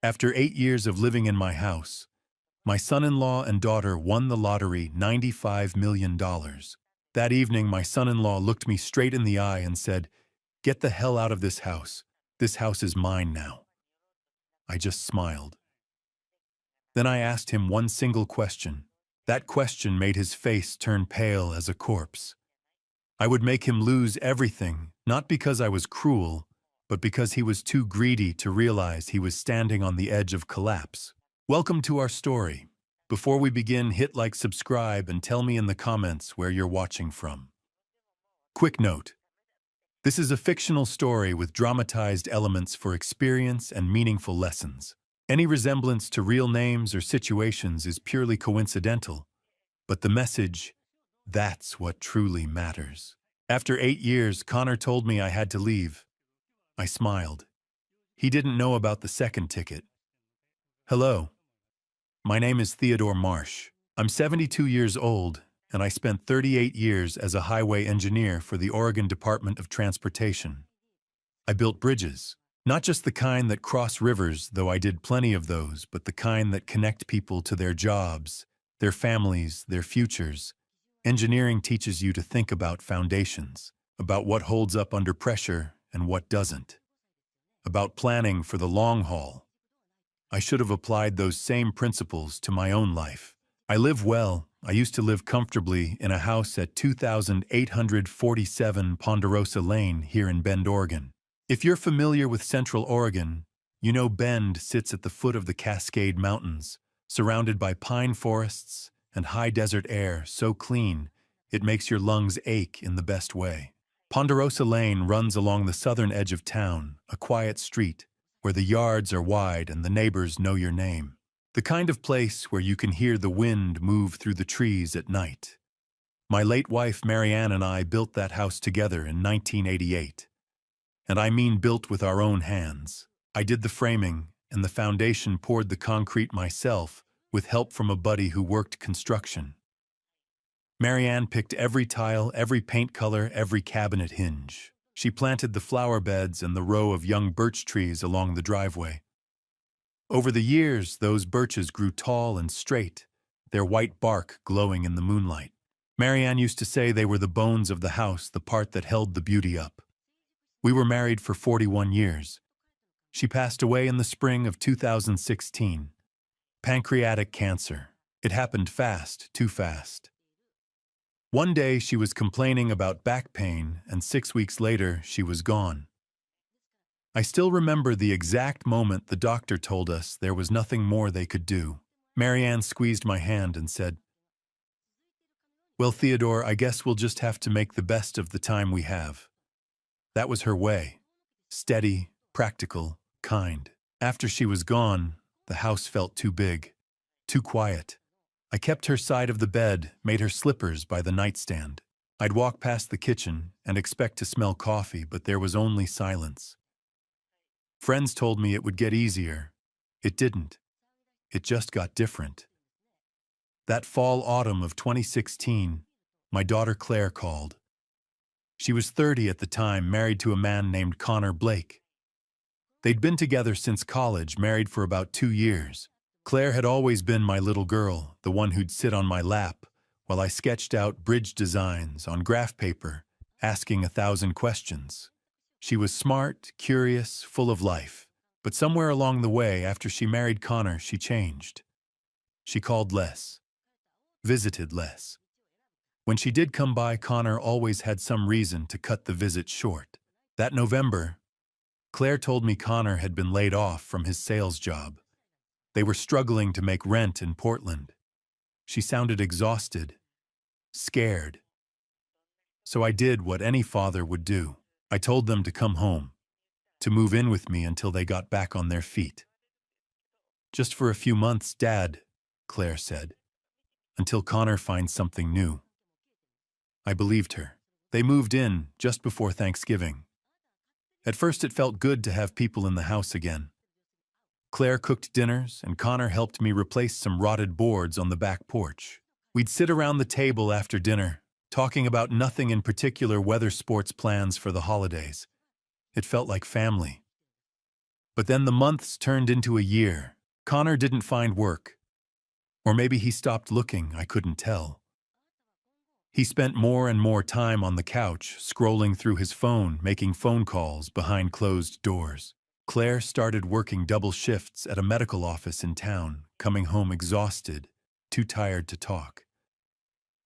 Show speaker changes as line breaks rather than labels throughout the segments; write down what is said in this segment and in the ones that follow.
After 8 years of living in my house, my son-in-law and daughter won the lottery $95 million. That evening, my son-in-law looked me straight in the eye and said, "Get the hell out of this house. This house is mine now." I just smiled. Then I asked him one single question. That question made his face turn pale as a corpse. I would make him lose everything, not because I was cruel, but because he was too greedy to realize he was standing on the edge of collapse. Welcome to our story. Before we begin, hit like, subscribe, and tell me in the comments where you're watching from. Quick note: this is a fictional story with dramatized elements for experience and meaningful lessons. Any resemblance to real names or situations is purely coincidental, but the message, that's what truly matters. After 8 years, Connor told me I had to leave. I smiled. He didn't know about the second ticket. Hello. My name is Theodore Marsh. I'm 72 years old, and I spent 38 years as a highway engineer for the Oregon Department of Transportation. I built bridges, not just the kind that cross rivers, though I did plenty of those, but the kind that connect people to their jobs, their families, their futures. Engineering teaches you to think about foundations, about what holds up under pressure and what doesn't, about planning for the long haul. I should have applied those same principles to my own life. I live well. I used to live comfortably in a house at 2847 Ponderosa Lane here in Bend, Oregon. If you're familiar with Central Oregon, you know Bend sits at the foot of the Cascade Mountains, surrounded by pine forests and high desert air so clean it makes your lungs ache in the best way. Ponderosa Lane runs along the southern edge of town, a quiet street where the yards are wide and the neighbors know your name. The kind of place where you can hear the wind move through the trees at night. My late wife Marianne and I built that house together in 1988. And I mean built with our own hands. I did the framing, and the foundation poured the concrete myself, with help from a buddy who worked construction. Marianne picked every tile, every paint color, every cabinet hinge. She planted the flower beds and the row of young birch trees along the driveway. Over the years, those birches grew tall and straight, their white bark glowing in the moonlight. Marianne used to say they were the bones of the house, the part that held the beauty up. We were married for 41 years. She passed away in the spring of 2016. Pancreatic cancer. It happened fast, too fast. One day she was complaining about back pain, and 6 weeks later she was gone. I still remember the exact moment the doctor told us there was nothing more they could do. Marianne squeezed my hand and said, "Well, Theodore, I guess we'll just have to make the best of the time we have." That was her way. Steady, practical, kind. After she was gone, the house felt too big, too quiet. I kept her side of the bed, made her slippers by the nightstand. I'd walk past the kitchen and expect to smell coffee, but there was only silence. Friends told me it would get easier. It didn't. It just got different. That fall-autumn of 2016, my daughter Claire called. She was 30 at the time, married to a man named Connor Blake. They'd been together since college, married for about 2 years. Claire had always been my little girl, the one who'd sit on my lap while I sketched out bridge designs on graph paper, asking 1,000 questions. She was smart, curious, full of life. But somewhere along the way, after she married Connor, she changed. She called less, visited less. When she did come by, Connor always had some reason to cut the visit short. That November, Claire told me Connor had been laid off from his sales job. They were struggling to make rent in Portland. She sounded exhausted, scared. So I did what any father would do. I told them to come home, to move in with me until they got back on their feet. "Just for a few months, Dad," Claire said, "until Connor finds something new." I believed her. They moved in just before Thanksgiving. At first it felt good to have people in the house again. Claire cooked dinners, and Connor helped me replace some rotted boards on the back porch. We'd sit around the table after dinner, talking about nothing in particular, weather, sports plans for the holidays. It felt like family. But then the months turned into a year. Connor didn't find work. Or maybe he stopped looking, I couldn't tell. He spent more and more time on the couch, scrolling through his phone, making phone calls behind closed doors. Claire started working double shifts at a medical office in town, coming home exhausted, too tired to talk.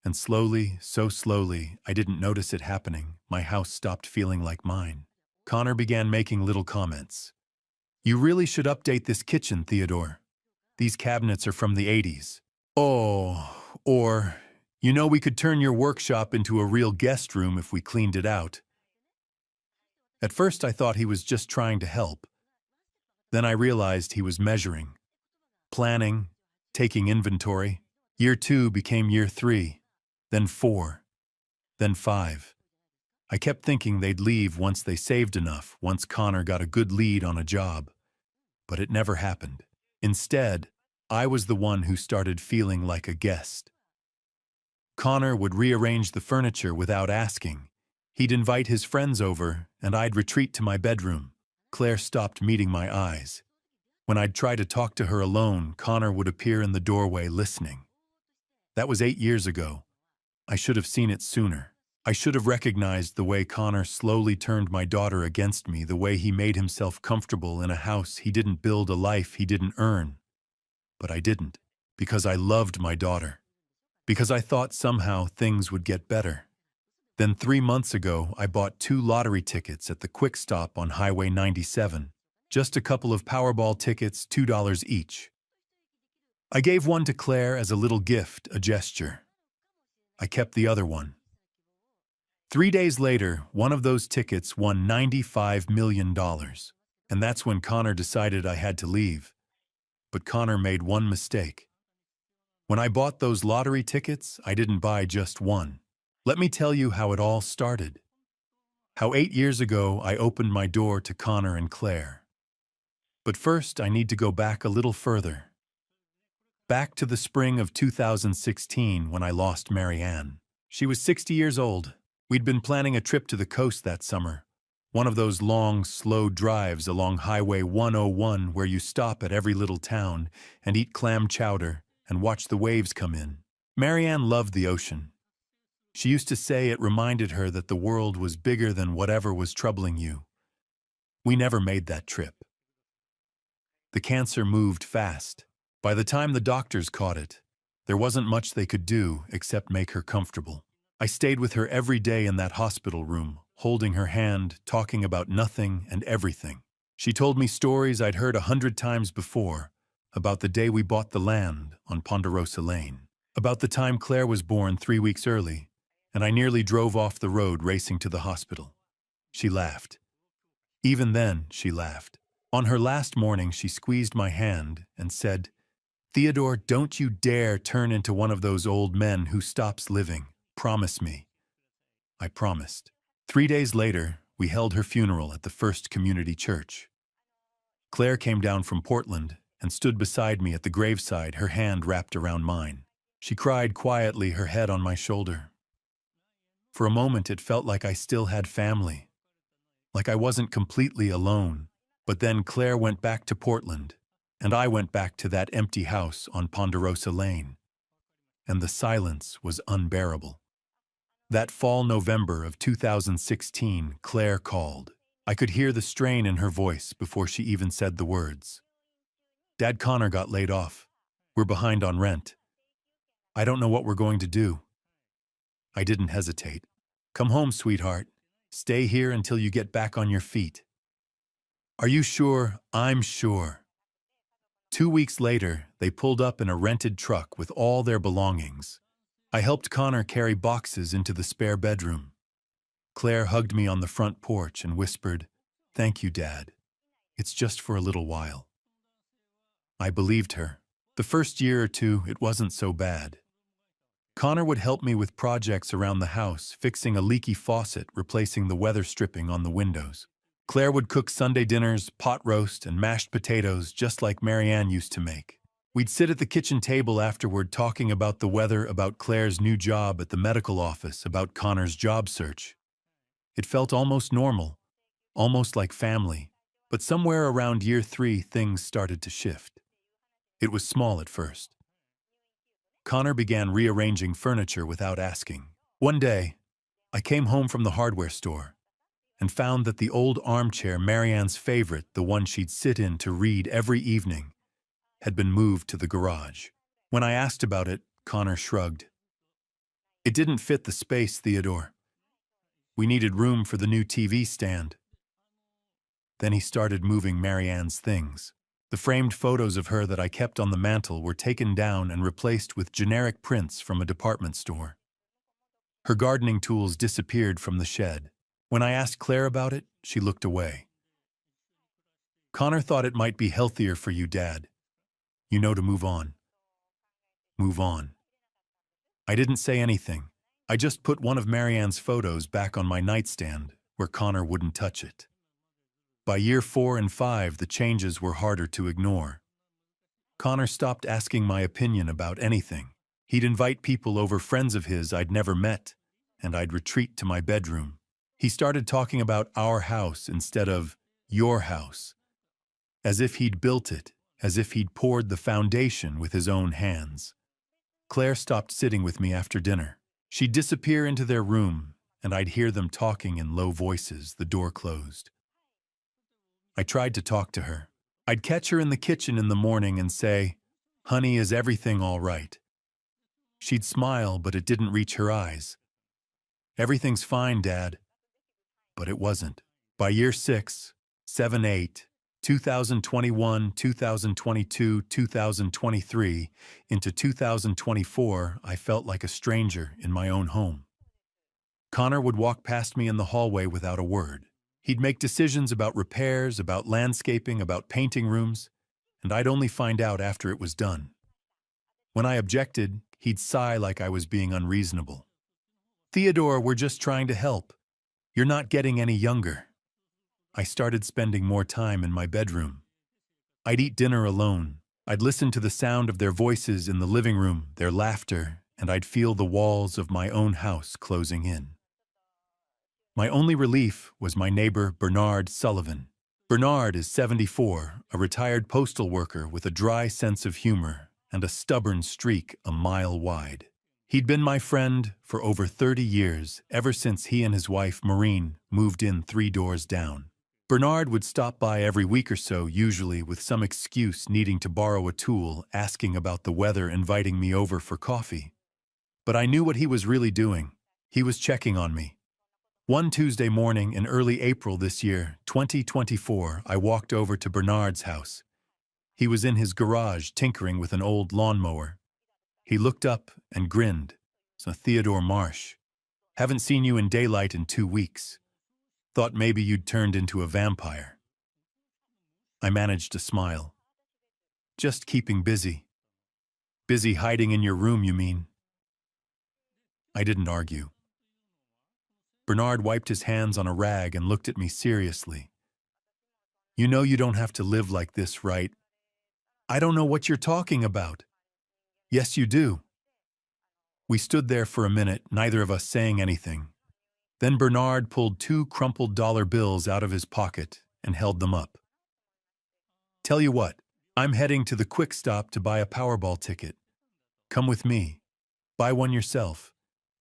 And slowly, so slowly, I didn't notice it happening, my house stopped feeling like mine. Connor began making little comments. "You really should update this kitchen, Theodore. These cabinets are from the 80s. Oh, or, you know, we could turn your workshop into a real guest room if we cleaned it out." At first I thought he was just trying to help. Then I realized he was measuring, planning, taking inventory. Year 2 became year 3, then 4, then 5. I kept thinking they'd leave once they saved enough, once Connor got a good lead on a job. But it never happened. Instead, I was the one who started feeling like a guest. Connor would rearrange the furniture without asking. He'd invite his friends over, and I'd retreat to my bedroom. Claire stopped meeting my eyes. When I'd try to talk to her alone, Connor would appear in the doorway listening. That was 8 years ago. I should have seen it sooner. I should have recognized the way Connor slowly turned my daughter against me, the way he made himself comfortable in a house he didn't build, a life he didn't earn. But I didn't, because I loved my daughter. Because I thought somehow things would get better. Then 3 months ago, I bought 2 lottery tickets at the Quick Stop on Highway 97. Just a couple of Powerball tickets, $2 each. I gave one to Claire as a little gift, a gesture. I kept the other one. 3 days later, one of those tickets won $95 million. And that's when Connor decided I had to leave. But Connor made one mistake. When I bought those lottery tickets, I didn't buy just one. Let me tell you how it all started. How 8 years ago I opened my door to Connor and Claire. But first, I need to go back a little further. Back to the spring of 2016 when I lost Marianne. She was 60 years old. We'd been planning a trip to the coast that summer. One of those long, slow drives along Highway 101 where you stop at every little town and eat clam chowder and watch the waves come in. Marianne loved the ocean. She used to say it reminded her that the world was bigger than whatever was troubling you. We never made that trip. The cancer moved fast. By the time the doctors caught it, there wasn't much they could do except make her comfortable. I stayed with her every day in that hospital room, holding her hand, talking about nothing and everything. She told me stories I'd heard 100 times before, about the day we bought the land on Ponderosa Lane, about the time Claire was born 3 weeks early, and I nearly drove off the road racing to the hospital. She laughed. Even then, she laughed. On her last morning, she squeezed my hand and said, "Theodore, don't you dare turn into one of those old men who stops living. Promise me." I promised. 3 days later, we held her funeral at the First Community Church. Claire came down from Portland and stood beside me at the graveside, her hand wrapped around mine. She cried quietly, her head on my shoulder. For a moment, it felt like I still had family, like I wasn't completely alone. But then Claire went back to Portland, and I went back to that empty house on Ponderosa Lane. And the silence was unbearable. That fall November of 2016, Claire called. I could hear the strain in her voice before she even said the words. "Dad, Connor got laid off. We're behind on rent. I don't know what we're going to do." I didn't hesitate. "Come home, sweetheart. Stay here until you get back on your feet." "Are you sure?" "I'm sure." 2 weeks later, they pulled up in a rented truck with all their belongings. I helped Connor carry boxes into the spare bedroom. Claire hugged me on the front porch and whispered, "Thank you, Dad. It's just for a little while." I believed her. The first year or two, it wasn't so bad. Connor would help me with projects around the house, fixing a leaky faucet, replacing the weather stripping on the windows. Claire would cook Sunday dinners, pot roast, and mashed potatoes just like Marianne used to make. We'd sit at the kitchen table afterward talking about the weather, about Claire's new job at the medical office, about Connor's job search. It felt almost normal, almost like family. But somewhere around year 3, things started to shift. It was small at first. Connor began rearranging furniture without asking. One day, I came home from the hardware store and found that the old armchair, Marianne's favorite, the one she'd sit in to read every evening, had been moved to the garage. When I asked about it, Connor shrugged. It didn't fit the space, Theodore. We needed room for the new TV stand. Then he started moving Marianne's things. The framed photos of her that I kept on the mantel were taken down and replaced with generic prints from a department store. Her gardening tools disappeared from the shed. When I asked Claire about it, she looked away. Connor thought it might be healthier for you, Dad. You know, to move on. Move on. I didn't say anything. I just put one of Marianne's photos back on my nightstand where Connor wouldn't touch it. By year 4 and 5, the changes were harder to ignore. Connor stopped asking my opinion about anything. He'd invite people over, friends of his I'd never met, and I'd retreat to my bedroom. He started talking about our house instead of your house, as if he'd built it, as if he'd poured the foundation with his own hands. Claire stopped sitting with me after dinner. She'd disappear into their room, and I'd hear them talking in low voices, the door closed. I tried to talk to her. I'd catch her in the kitchen in the morning and say, "Honey, is everything all right?" She'd smile, but it didn't reach her eyes. "Everything's fine, Dad." But it wasn't. By year 6, 7, 8, 2021, 2022, 2023, into 2024, I felt like a stranger in my own home. Connor would walk past me in the hallway without a word. He'd make decisions about repairs, about landscaping, about painting rooms, and I'd only find out after it was done. When I objected, he'd sigh like I was being unreasonable. "Theodore, we're just trying to help. You're not getting any younger." I started spending more time in my bedroom. I'd eat dinner alone. I'd listen to the sound of their voices in the living room, their laughter, and I'd feel the walls of my own house closing in. My only relief was my neighbor, Bernard Sullivan. Bernard is 74, a retired postal worker with a dry sense of humor and a stubborn streak a mile wide. He'd been my friend for over 30 years, ever since he and his wife, Maureen, moved in 3 doors down. Bernard would stop by every week or so, usually with some excuse, needing to borrow a tool, asking about the weather, inviting me over for coffee. But I knew what he was really doing. He was checking on me. One Tuesday morning in early April this year, 2024, I walked over to Bernard's house. He was in his garage tinkering with an old lawnmower. He looked up and grinned. "So, Theodore Marsh, haven't seen you in daylight in 2 weeks. Thought maybe you'd turned into a vampire." I managed to smile. "Just keeping busy." "Busy hiding in your room, you mean?" I didn't argue. Bernard wiped his hands on a rag and looked at me seriously. "You know you don't have to live like this, right?" "I don't know what you're talking about." "Yes, you do." We stood there for a minute, neither of us saying anything. Then Bernard pulled 2 crumpled dollar bills out of his pocket and held them up. "Tell you what, I'm heading to the Quick Stop to buy a Powerball ticket. Come with me. Buy one yourself.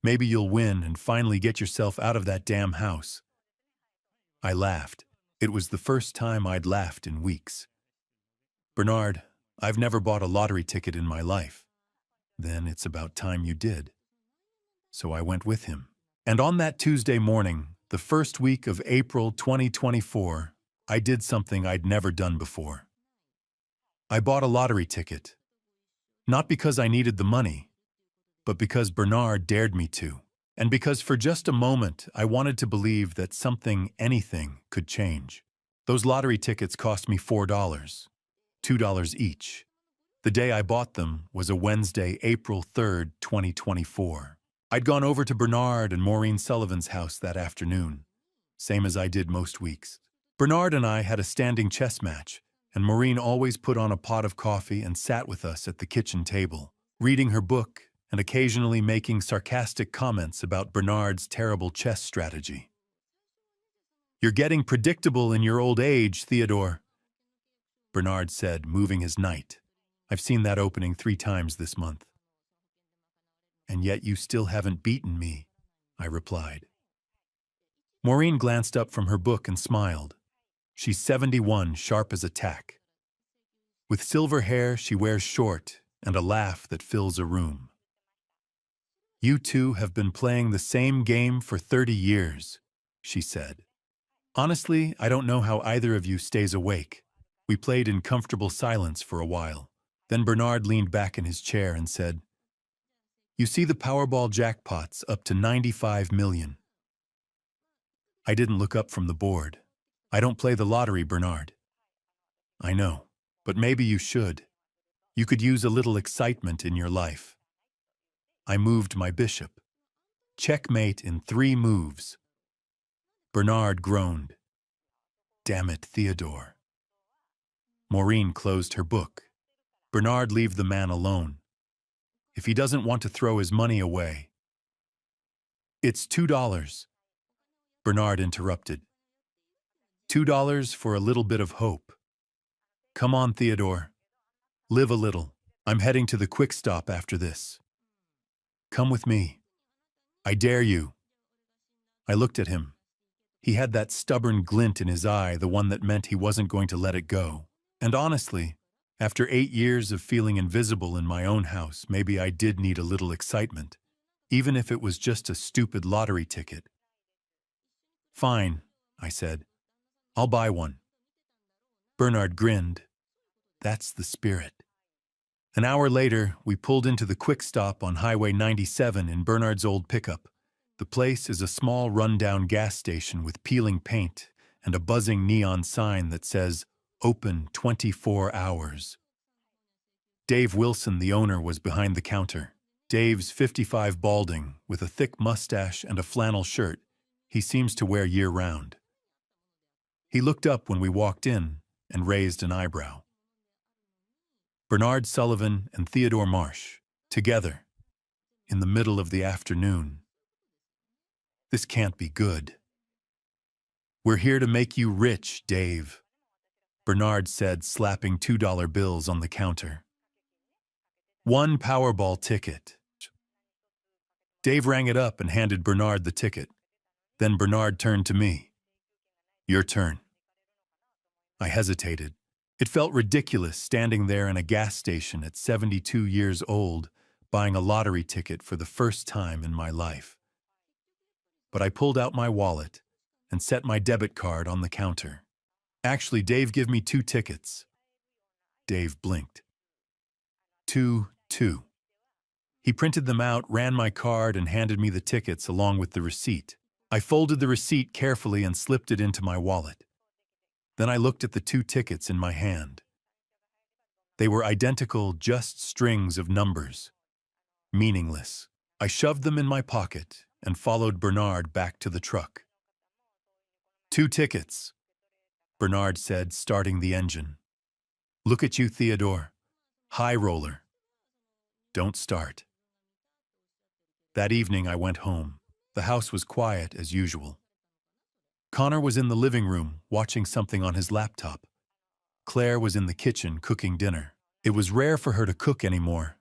Maybe you'll win and finally get yourself out of that damn house." I laughed. It was the first time I'd laughed in weeks. "Bernard, I've never bought a lottery ticket in my life." "Then it's about time you did." So I went with him. And on that Tuesday morning, the first week of April 2024, I did something I'd never done before. I bought a lottery ticket. Not because I needed the money, but because Bernard dared me to, and because for just a moment I wanted to believe that something, anything, could change. Those lottery tickets cost me $4, $2 each. The day I bought them was a Wednesday, April 3rd, 2024. I'd gone over to Bernard and Maureen Sullivan's house that afternoon, same as I did most weeks. Bernard and I had a standing chess match, and Maureen always put on a pot of coffee and sat with us at the kitchen table, reading her book and occasionally making sarcastic comments about Bernard's terrible chess strategy. You're getting predictable in your old age, Theodore, Bernard said, moving his knight. I've seen that opening 3 times this month. And yet you still haven't beaten me, I replied. Maureen glanced up from her book and smiled. She's 71, sharp as a tack. With silver hair, she wears short and a laugh that fills a room. You two have been playing the same game for 30 years, she said. Honestly, I don't know how either of you stays awake. We played in comfortable silence for a while. Then Bernard leaned back in his chair and said, You see the Powerball jackpots up to 95 million. I didn't look up from the board. I don't play the lottery, Bernard. I know, but maybe you should. You could use a little excitement in your life. I moved my bishop. Checkmate in 3 moves. Bernard groaned. Damn it, Theodore. Maureen closed her book. Bernard, leave the man alone. If he doesn't want to throw his money away. It's $2. Bernard interrupted. $2 for a little bit of hope. Come on, Theodore. Live a little. I'm heading to the quick stop after this. Come with me. I dare you. I looked at him. He had that stubborn glint in his eye, the one that meant he wasn't going to let it go. And honestly, after 8 years of feeling invisible in my own house, maybe I did need a little excitement, even if it was just a stupid lottery ticket. Fine, I said. I'll buy one. Bernard grinned. That's the spirit. An hour later, we pulled into the quick stop on Highway 97 in Bernard's old pickup. The place is a small rundown gas station with peeling paint and a buzzing neon sign that says, Open 24 hours. Dave Wilson, the owner, was behind the counter. Dave's 55 balding, with a thick mustache and a flannel shirt he seems to wear year-round. He looked up when we walked in and raised an eyebrow. Bernard Sullivan and Theodore Marsh, together, in the middle of the afternoon. This can't be good. We're here to make you rich, Dave, Bernard said, slapping $2 bills on the counter. 1 Powerball ticket. Dave rang it up and handed Bernard the ticket. Then Bernard turned to me. Your turn. I hesitated. It felt ridiculous standing there in a gas station at 72 years old, buying a lottery ticket for the first time in my life. But I pulled out my wallet and set my debit card on the counter. Actually, Dave, give me 2 tickets. Dave blinked. 2. He printed them out, ran my card, and handed me the tickets along with the receipt. I folded the receipt carefully and slipped it into my wallet. Then I looked at the 2 tickets in my hand. They were identical, just strings of numbers. Meaningless. I shoved them in my pocket and followed Bernard back to the truck. 2 tickets, Bernard said, starting the engine. Look at you, Theodore. High roller. Don't start. That evening I went home. The house was quiet as usual. Connor was in the living room watching something on his laptop. Claire was in the kitchen cooking dinner. It was rare for her to cook anymore.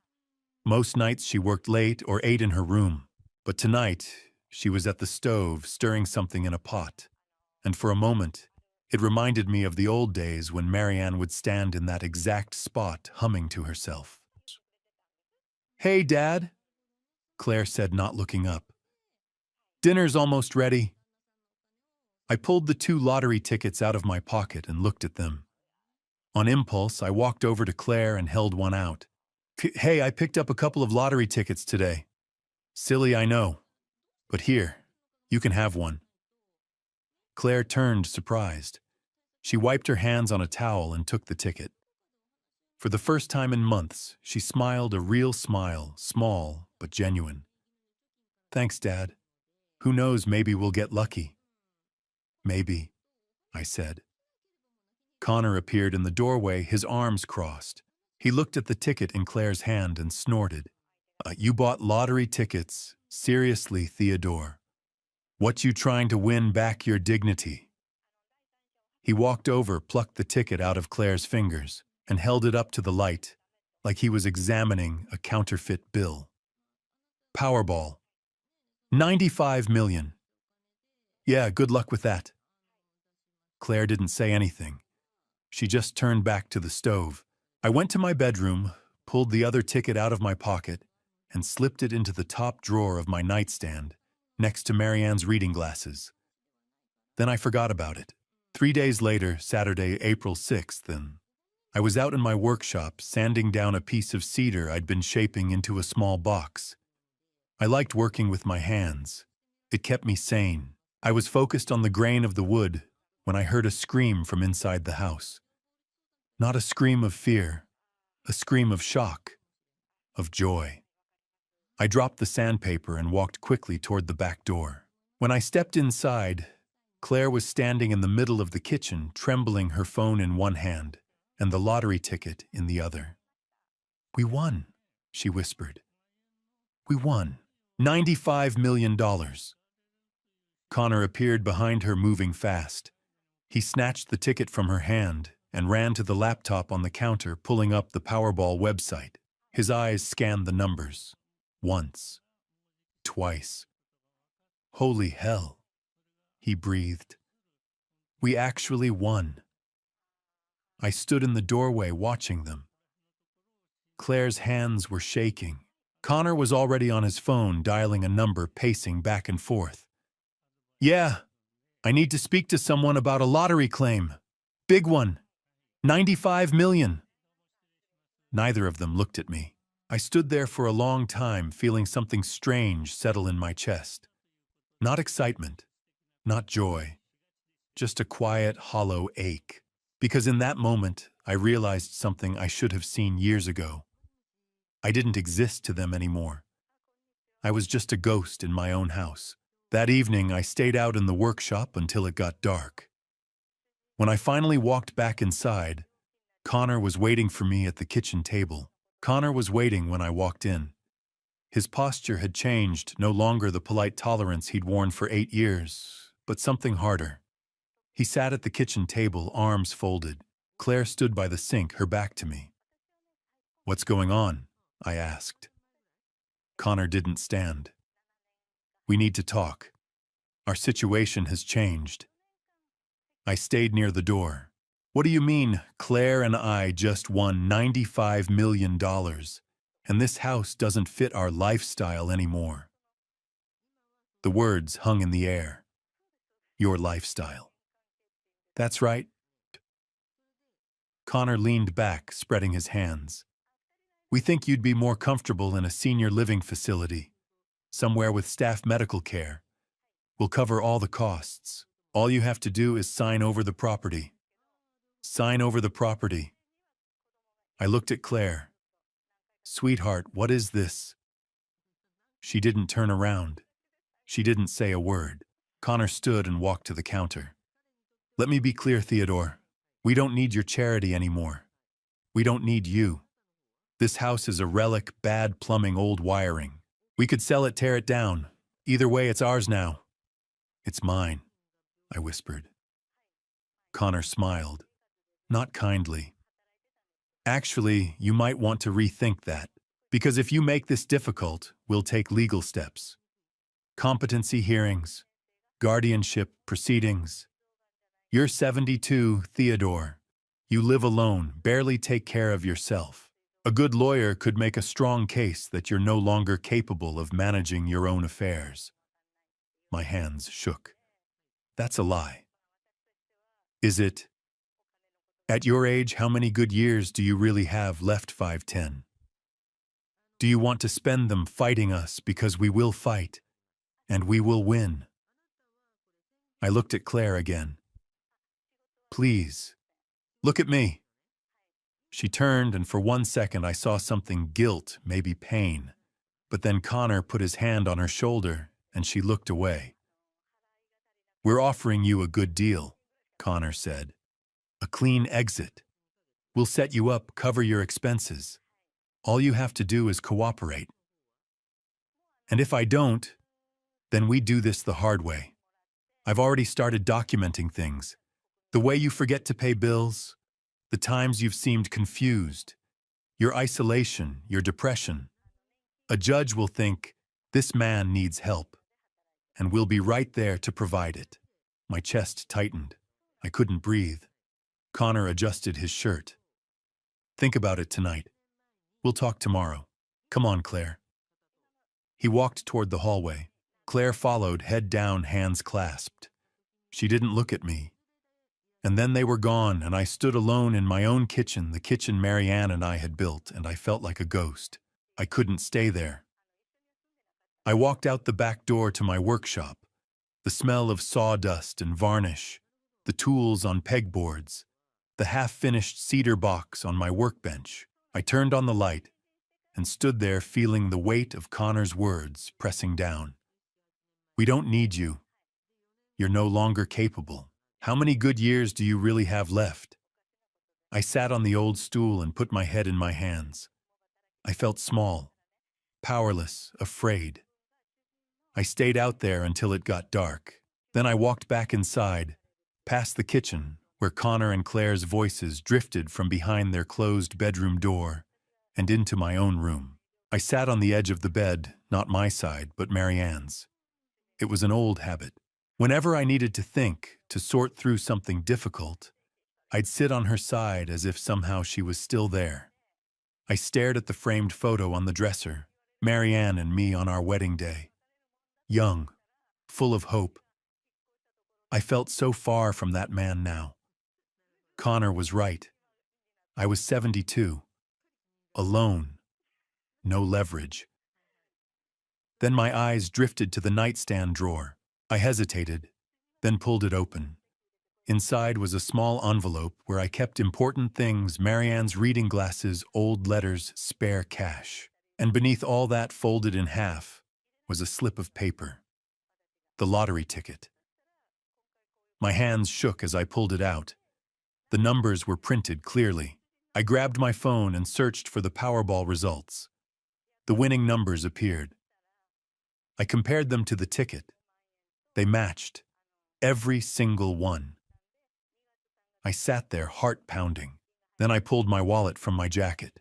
Most nights she worked late or ate in her room. But tonight, she was at the stove stirring something in a pot. And for a moment, it reminded me of the old days when Marianne would stand in that exact spot humming to herself. Hey, Dad, Claire said, not looking up. Dinner's almost ready. I pulled the 2 lottery tickets out of my pocket and looked at them. On impulse, I walked over to Claire and held one out. Hey, I picked up a couple of lottery tickets today. Silly, I know. But here, you can have one. Claire turned, surprised. She wiped her hands on a towel and took the ticket. For the first time in months, she smiled a real smile, small but genuine. Thanks, Dad. Who knows, maybe we'll get lucky. Maybe, I said. Connor appeared in the doorway, his arms crossed. He looked at the ticket in Claire's hand and snorted. You bought lottery tickets? Seriously, Theodore? What, you trying to win back your dignity? He walked over, plucked the ticket out of Claire's fingers, and held it up to the light, like he was examining a counterfeit bill. Powerball. 95 million. Yeah, good luck with that. Claire didn't say anything. She just turned back to the stove. I went to my bedroom, pulled the other ticket out of my pocket, and slipped it into the top drawer of my nightstand, next to Marianne's reading glasses. Then I forgot about it. 3 days later, Saturday, April 6th, I was out in my workshop sanding down a piece of cedar I'd been shaping into a small box. I liked working with my hands. It kept me sane. I was focused on the grain of the wood when I heard a scream from inside the house. Not a scream of fear, a scream of shock, of joy. I dropped the sandpaper and walked quickly toward the back door. When I stepped inside, Claire was standing in the middle of the kitchen, trembling, her phone in one hand and the lottery ticket in the other. "We won," she whispered. "We won. $95 million. Connor appeared behind her, moving fast. He snatched the ticket from her hand and ran to the laptop on the counter, pulling up the Powerball website. His eyes scanned the numbers. Once. Twice. "Holy hell," he breathed. "We actually won." I stood in the doorway watching them. Claire's hands were shaking. Connor was already on his phone, dialing a number, pacing back and forth. "Yeah, I need to speak to someone about a lottery claim. Big one. 95 million. Neither of them looked at me. I stood there for a long time, feeling something strange settle in my chest. Not excitement, not joy, just a quiet, hollow ache. Because in that moment, I realized something I should have seen years ago. I didn't exist to them anymore. I was just a ghost in my own house. That evening, I stayed out in the workshop until it got dark. When I finally walked back inside, Connor was waiting for me at the kitchen table. Connor was waiting when I walked in. His posture had changed, no longer the polite tolerance he'd worn for 8 years, but something harder. He sat at the kitchen table, arms folded. Claire stood by the sink, her back to me. "What's going on?" I asked. Connor didn't stand. "We need to talk. Our situation has changed." I stayed near the door. "What do you mean? Claire and I just won $95 million, and this house doesn't fit our lifestyle anymore." The words hung in the air. "Your lifestyle." "That's right." Connor leaned back, spreading his hands. "We think you'd be more comfortable in a senior living facility, somewhere with staff medical care. We'll cover all the costs. All you have to do is sign over the property." "Sign over the property." I looked at Claire. "Sweetheart, what is this?" She didn't turn around. She didn't say a word. Connor stood and walked to the counter. "Let me be clear, Theodore. We don't need your charity anymore. We don't need you. This house is a relic, bad plumbing, old wiring. We could sell it, tear it down. Either way, it's ours now." "It's mine," I whispered. Connor smiled. Not kindly. "Actually, you might want to rethink that. Because if you make this difficult, we'll take legal steps. Competency hearings, guardianship proceedings. You're 72, Theodore. You live alone, barely take care of yourself. A good lawyer could make a strong case that you're no longer capable of managing your own affairs." My hands shook. "That's a lie." "Is it? At your age, how many good years do you really have left? 5, 10? Do you want to spend them fighting us? Because we will fight, and we will win." I looked at Claire again. "Please, look at me." She turned, and for 1 second I saw something, guilt, maybe pain. But then Connor put his hand on her shoulder, and she looked away. "We're offering you a good deal," Connor said. "A clean exit. We'll set you up, cover your expenses. All you have to do is cooperate. And if I don't, then we do this the hard way. I've already started documenting things. The way you forget to pay bills, the times you've seemed confused, your isolation, your depression. A judge will think, this man needs help, and we'll be right there to provide it. My chest tightened. I couldn't breathe. Connor adjusted his shirt. Think about it tonight. We'll talk tomorrow. Come on, Claire. He walked toward the hallway. Claire followed, head down, hands clasped. She didn't look at me. And then they were gone, and I stood alone in my own kitchen, the kitchen Marianne and I had built, and I felt like a ghost. I couldn't stay there. I walked out the back door to my workshop. The smell of sawdust and varnish, the tools on pegboards, the half-finished cedar box on my workbench. I turned on the light and stood there feeling the weight of Connor's words pressing down. We don't need you. You're no longer capable. How many good years do you really have left? I sat on the old stool and put my head in my hands. I felt small, powerless, afraid. I stayed out there until it got dark. Then I walked back inside, past the kitchen, where Connor and Claire's voices drifted from behind their closed bedroom door, and into my own room. I sat on the edge of the bed, not my side, but Marianne's. It was an old habit. Whenever I needed to think, to sort through something difficult, I'd sit on her side as if somehow she was still there. I stared at the framed photo on the dresser, Marianne and me on our wedding day. Young, full of hope. I felt so far from that man now. Connor was right. I was 72. Alone. No leverage. Then my eyes drifted to the nightstand drawer. I hesitated, then pulled it open. Inside was a small envelope where I kept important things, Marianne's reading glasses, old letters, spare cash. And beneath all that, folded in half, was a slip of paper. The lottery ticket. My hands shook as I pulled it out. The numbers were printed clearly. I grabbed my phone and searched for the Powerball results. The winning numbers appeared. I compared them to the ticket. They matched. Every single one. I sat there, heart pounding. Then I pulled my wallet from my jacket.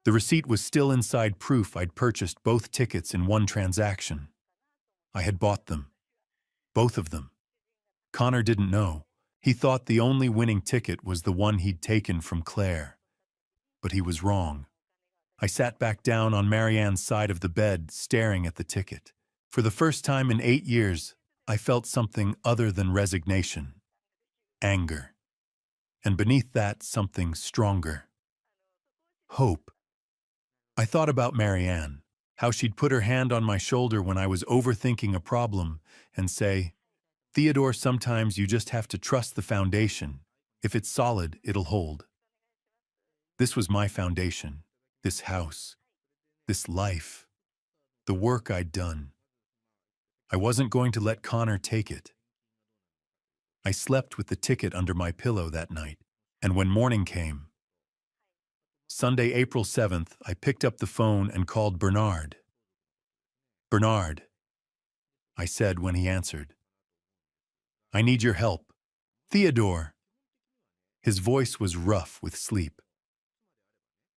The receipt was still inside, proof I'd purchased both tickets in one transaction. I had bought them. Both of them. Connor didn't know. He thought the only winning ticket was the one he'd taken from Claire. But he was wrong. I sat back down on Marianne's side of the bed, staring at the ticket. For the first time in 8 years, I felt something other than resignation. Anger. And beneath that, something stronger. Hope. I thought about Marianne, how she'd put her hand on my shoulder when I was overthinking a problem and say, Theodore, sometimes you just have to trust the foundation. If it's solid, it'll hold. This was my foundation, this house, this life, the work I'd done. I wasn't going to let Connor take it. I slept with the ticket under my pillow that night, and when morning came, Sunday, April 7th, I picked up the phone and called Bernard. Bernard, I said when he answered. I need your help. Theodore. His voice was rough with sleep.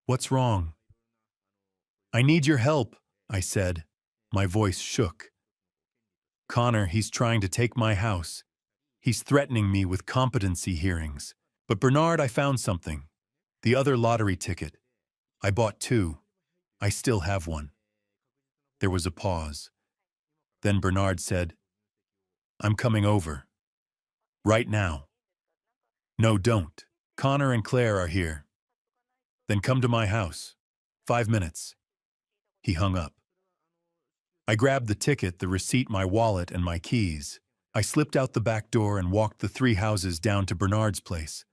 What's wrong? I need your help, I said. My voice shook. Connor, he's trying to take my house. He's threatening me with competency hearings. But Bernard, I found something. The other lottery ticket. I bought 2. I still have one. There was a pause. Then Bernard said, I'm coming over. Right now. No, don't. Connor and Claire are here. Then come to my house. 5 minutes. He hung up. I grabbed the ticket, the receipt, my wallet, and my keys. I slipped out the back door and walked the 3 houses down to Bernard's place.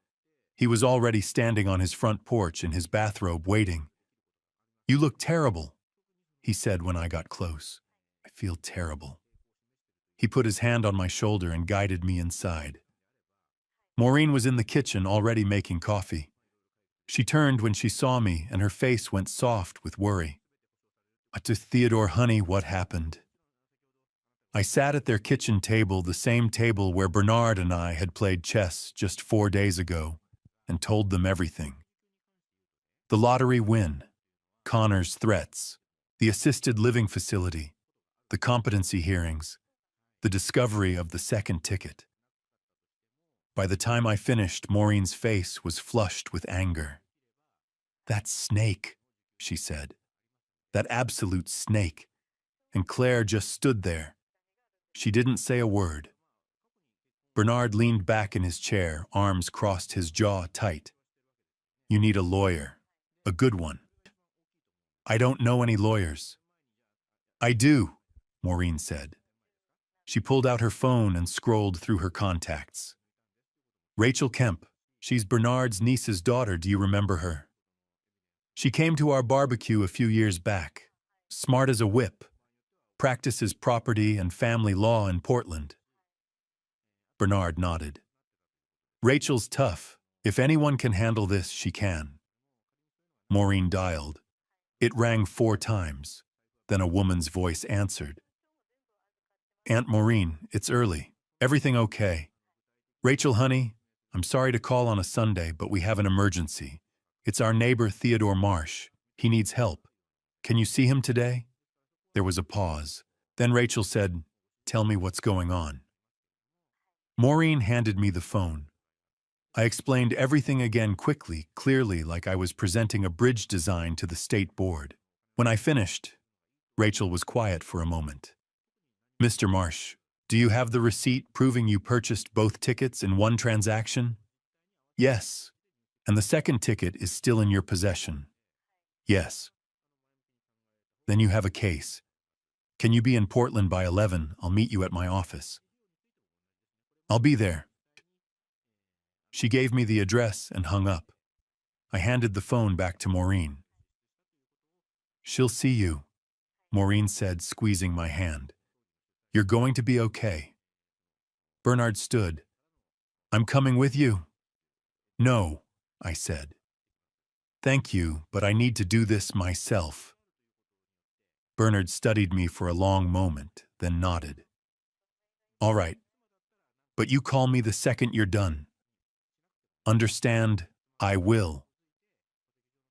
He was already standing on his front porch in his bathrobe waiting. You look terrible, he said when I got close. I feel terrible. He put his hand on my shoulder and guided me inside. Maureen was in the kitchen already making coffee. She turned when she saw me and her face went soft with worry. To Theodore, honey, what happened? I sat at their kitchen table, the same table where Bernard and I had played chess just 4 days ago, and told them everything. The lottery win, Connor's threats, the assisted living facility, the competency hearings, the discovery of the second ticket. By the time I finished, Maureen's face was flushed with anger. "That snake," she said. "That absolute snake." And Claire just stood there. She didn't say a word. Bernard leaned back in his chair, arms crossed, his jaw tight. "You need a lawyer. A good one." "I don't know any lawyers." "I do," Maureen said. She pulled out her phone and scrolled through her contacts. "Rachel Kemp. She's Bernard's niece's daughter. Do you remember her? She came to our barbecue a few years back. Smart as a whip. Practices property and family law in Portland." Bernard nodded. "Rachel's tough. If anyone can handle this, she can." Maureen dialed. It rang 4 times. Then a woman's voice answered. "Aunt Maureen, it's early. Everything okay? Rachel, honey, I'm sorry to call on a Sunday, but we have an emergency. It's our neighbor Theodore Marsh. He needs help. Can you see him today?" There was a pause. Then Rachel said, "Tell me what's going on." Maureen handed me the phone. I explained everything again quickly, clearly, like I was presenting a bridge design to the state board. When I finished, Rachel was quiet for a moment. "Mr. Marsh, do you have the receipt proving you purchased both tickets in one transaction?" "Yes." "And the second ticket is still in your possession?" "Yes." "Then you have a case. Can you be in Portland by 11? I'll meet you at my office." "I'll be there." She gave me the address and hung up. I handed the phone back to Maureen. "She'll see you," Maureen said, squeezing my hand. "You're going to be okay." Bernard stood. "I'm coming with you." "No," I said. "Thank you, but I need to do this myself." Bernard studied me for a long moment, then nodded. "All right. But you call me the second you're done." "Understand, I will."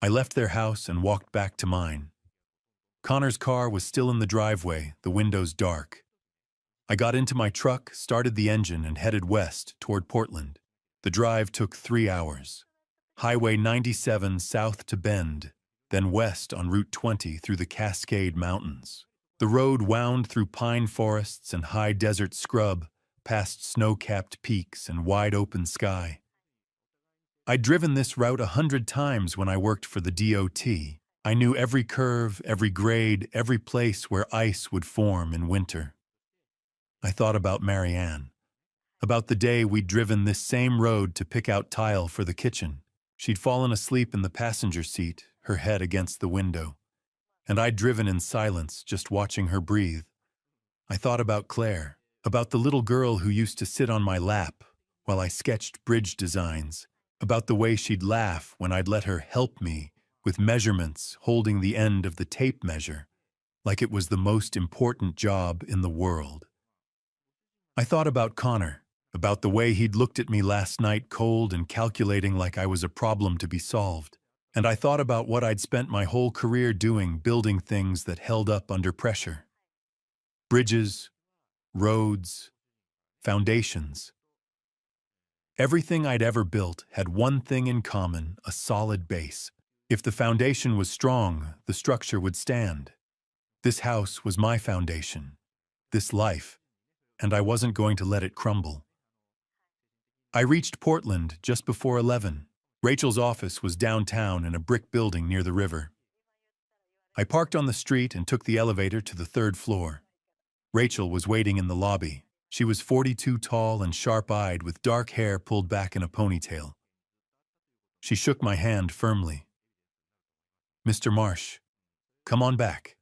I left their house and walked back to mine. Connor's car was still in the driveway, the windows dark. I got into my truck, started the engine, and headed west toward Portland. The drive took 3 hours. Highway 97 south to Bend, then west on Route 20 through the Cascade Mountains. The road wound through pine forests and high desert scrub, past snow-capped peaks and wide-open sky. I'd driven this route 100 times when I worked for the DOT. I knew every curve, every grade, every place where ice would form in winter. I thought about Marianne, about the day we'd driven this same road to pick out tile for the kitchen. She'd fallen asleep in the passenger seat, her head against the window, and I'd driven in silence, just watching her breathe. I thought about Claire, about the little girl who used to sit on my lap while I sketched bridge designs, about the way she'd laugh when I'd let her help me with measurements, holding the end of the tape measure, like it was the most important job in the world. I thought about Connor, about the way he'd looked at me last night, cold and calculating like I was a problem to be solved. And I thought about what I'd spent my whole career doing, building things that held up under pressure. Bridges, roads, foundations. Everything I'd ever built had one thing in common, a solid base. If the foundation was strong, the structure would stand. This house was my foundation, this life, and I wasn't going to let it crumble. I reached Portland just before 11. Rachel's office was downtown in a brick building near the river. I parked on the street and took the elevator to the 3rd floor. Rachel was waiting in the lobby. She was 42 tall and sharp-eyed with dark hair pulled back in a ponytail. She shook my hand firmly. "Mr. Marsh, come on back."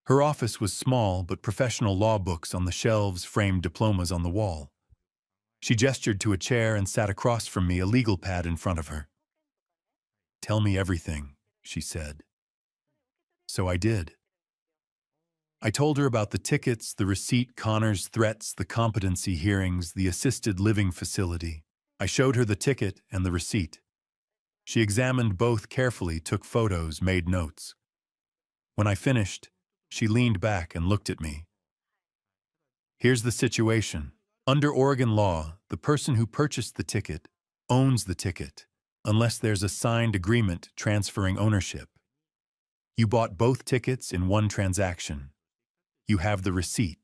Her office was small, but professional law books on the shelves, framed diplomas on the wall. She gestured to a chair and sat across from me, a legal pad in front of her. "Tell me everything," she said. So I did. I told her about the tickets, the receipt, Connor's threats, the competency hearings, the assisted living facility. I showed her the ticket and the receipt. She examined both carefully, took photos, made notes. When I finished, she leaned back and looked at me. Here's the situation. Under Oregon law, the person who purchased the ticket owns the ticket, unless there's a signed agreement transferring ownership. You bought both tickets in one transaction. You have the receipt.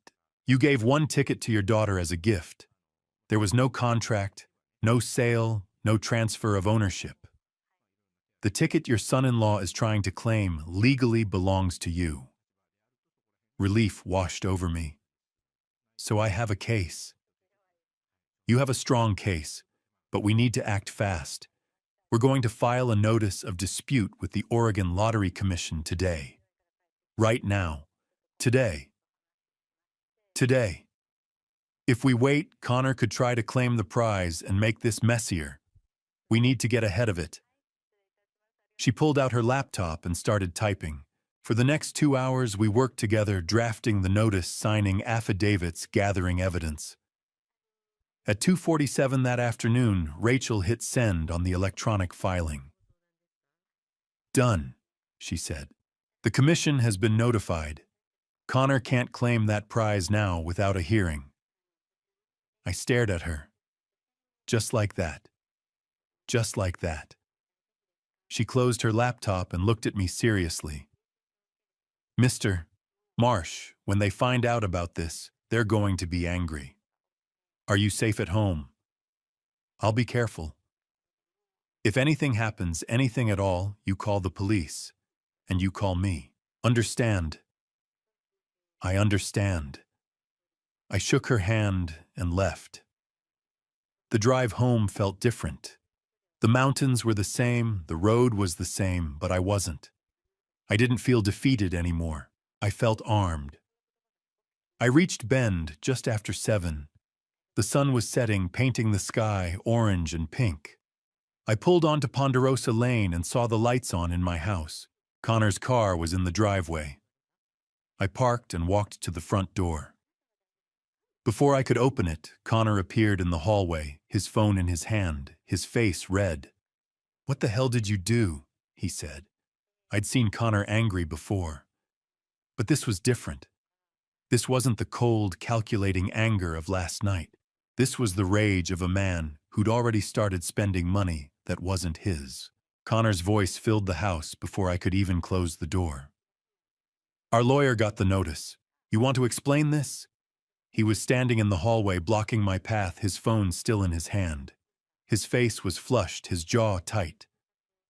You gave one ticket to your daughter as a gift. There was no contract, no sale, no transfer of ownership. The ticket your son-in-law is trying to claim legally belongs to you. Relief washed over me. So I have a case. You have a strong case, but we need to act fast. We're going to file a notice of dispute with the Oregon Lottery Commission today. Right now. Today. Today. If we wait, Connor could try to claim the prize and make this messier. We need to get ahead of it. She pulled out her laptop and started typing. For the next 2 hours, we worked together, drafting the notice, signing affidavits, gathering evidence. At 2:47 that afternoon, Rachel hit send on the electronic filing. Done, she said. The commission has been notified. Connor can't claim that prize now without a hearing. I stared at her. Just like that. Just like that. She closed her laptop and looked at me seriously. Mr. Marsh, when they find out about this, they're going to be angry. Are you safe at home? I'll be careful. If anything happens, anything at all, you call the police, and you call me. Understand? I understand. I shook her hand and left. The drive home felt different. The mountains were the same, the road was the same, but I wasn't. I didn't feel defeated anymore. I felt armed. I reached Bend just after 7. The sun was setting, painting the sky orange and pink. I pulled onto Ponderosa Lane and saw the lights on in my house. Connor's car was in the driveway. I parked and walked to the front door. Before I could open it, Connor appeared in the hallway, his phone in his hand, his face red. "What the hell did you do?" he said. I'd seen Connor angry before. But this was different. This wasn't the cold, calculating anger of last night. This was the rage of a man who'd already started spending money that wasn't his. Connor's voice filled the house before I could even close the door. "Our lawyer got the notice. You want to explain this?" He was standing in the hallway, blocking my path, his phone still in his hand. His face was flushed, his jaw tight.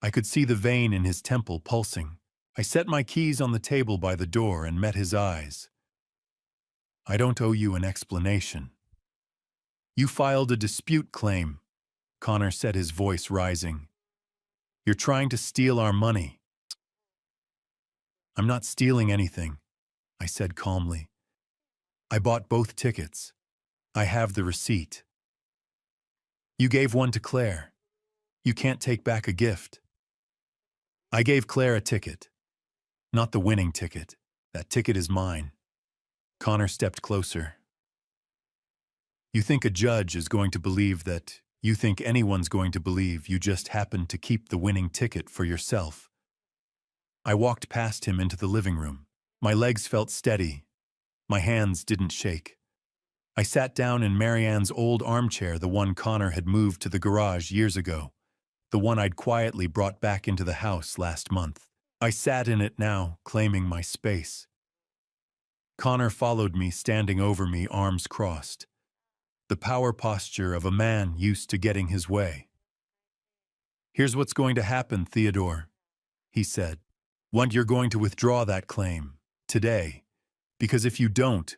I could see the vein in his temple pulsing. I set my keys on the table by the door and met his eyes. "I don't owe you an explanation." "You filed a dispute claim," Connor said, his voice rising. "You're trying to steal our money." "I'm not stealing anything," I said calmly. "I bought both tickets. I have the receipt." "You gave one to Claire. You can't take back a gift." "I gave Claire a ticket. Not the winning ticket. That ticket is mine." Connor stepped closer. "You think a judge is going to believe that? You think anyone's going to believe you just happened to keep the winning ticket for yourself?" I walked past him into the living room. My legs felt steady. My hands didn't shake. I sat down in Marianne's old armchair, the one Connor had moved to the garage years ago, the one I'd quietly brought back into the house last month. I sat in it now, claiming my space. Connor followed me, standing over me, arms crossed. The power posture of a man used to getting his way. "Here's what's going to happen, Theodore," he said. You're going to withdraw that claim today. Because if you don't,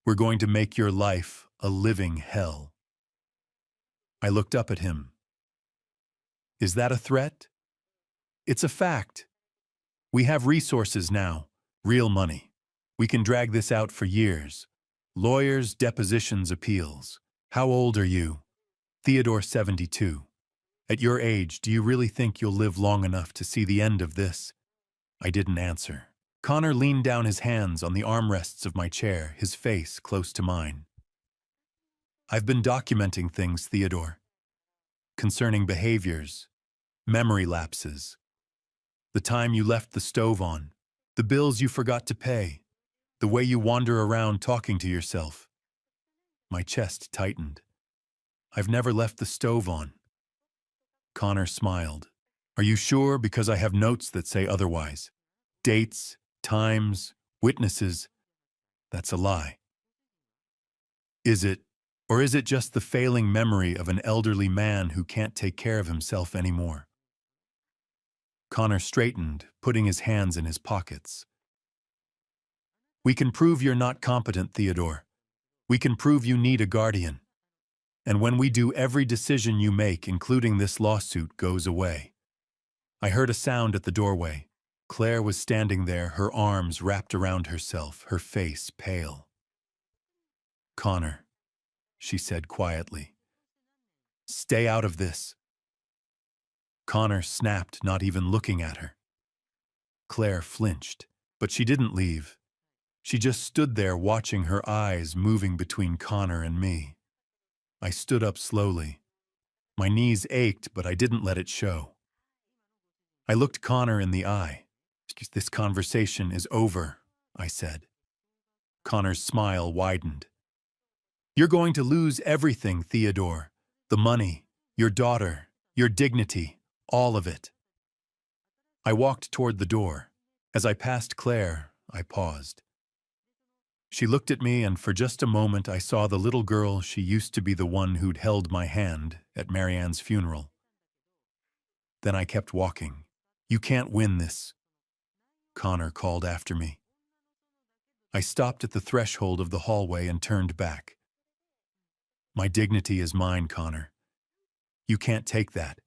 we're going to make your life a living hell." I looked up at him. "Is that a threat?" "It's a fact. We have resources now, real money. We can drag this out for years. Lawyers, depositions, appeals. How old are you?" "Theodore, 72. At your age, do you really think you'll live long enough to see the end of this?" I didn't answer. Connor leaned down his hands on the armrests of my chair, his face close to mine. I've been documenting things, Theodore, concerning behaviors, memory lapses, the time you left the stove on, the bills you forgot to pay, the way you wander around talking to yourself. My chest tightened. I've never left the stove on. Connor smiled. Are you sure? Because I have notes that say otherwise. Dates, times, witnesses. That's a lie. Is it, or is it just the failing memory of an elderly man who can't take care of himself anymore? Connor straightened, putting his hands in his pockets. We can prove you're not competent, Theodore. We can prove you need a guardian. And when we do, every decision you make, including this lawsuit, goes away. I heard a sound at the doorway. Claire was standing there, her arms wrapped around herself, her face pale. Connor, she said quietly. Stay out of this. Connor snapped, not even looking at her. Claire flinched, but she didn't leave. She just stood there watching, her eyes moving between Connor and me. I stood up slowly. My knees ached, but I didn't let it show. I looked Connor in the eye. This conversation is over, I said. Connor's smile widened. You're going to lose everything, Theodore. The money, your daughter, your dignity, all of it. I walked toward the door. As I passed Claire, I paused. She looked at me, and for just a moment I saw the little girl she used to be, the one who'd held my hand at Marianne's funeral. Then I kept walking. You can't win this, Connor called after me. I stopped at the threshold of the hallway and turned back. My dignity is mine, Connor. You can't take that.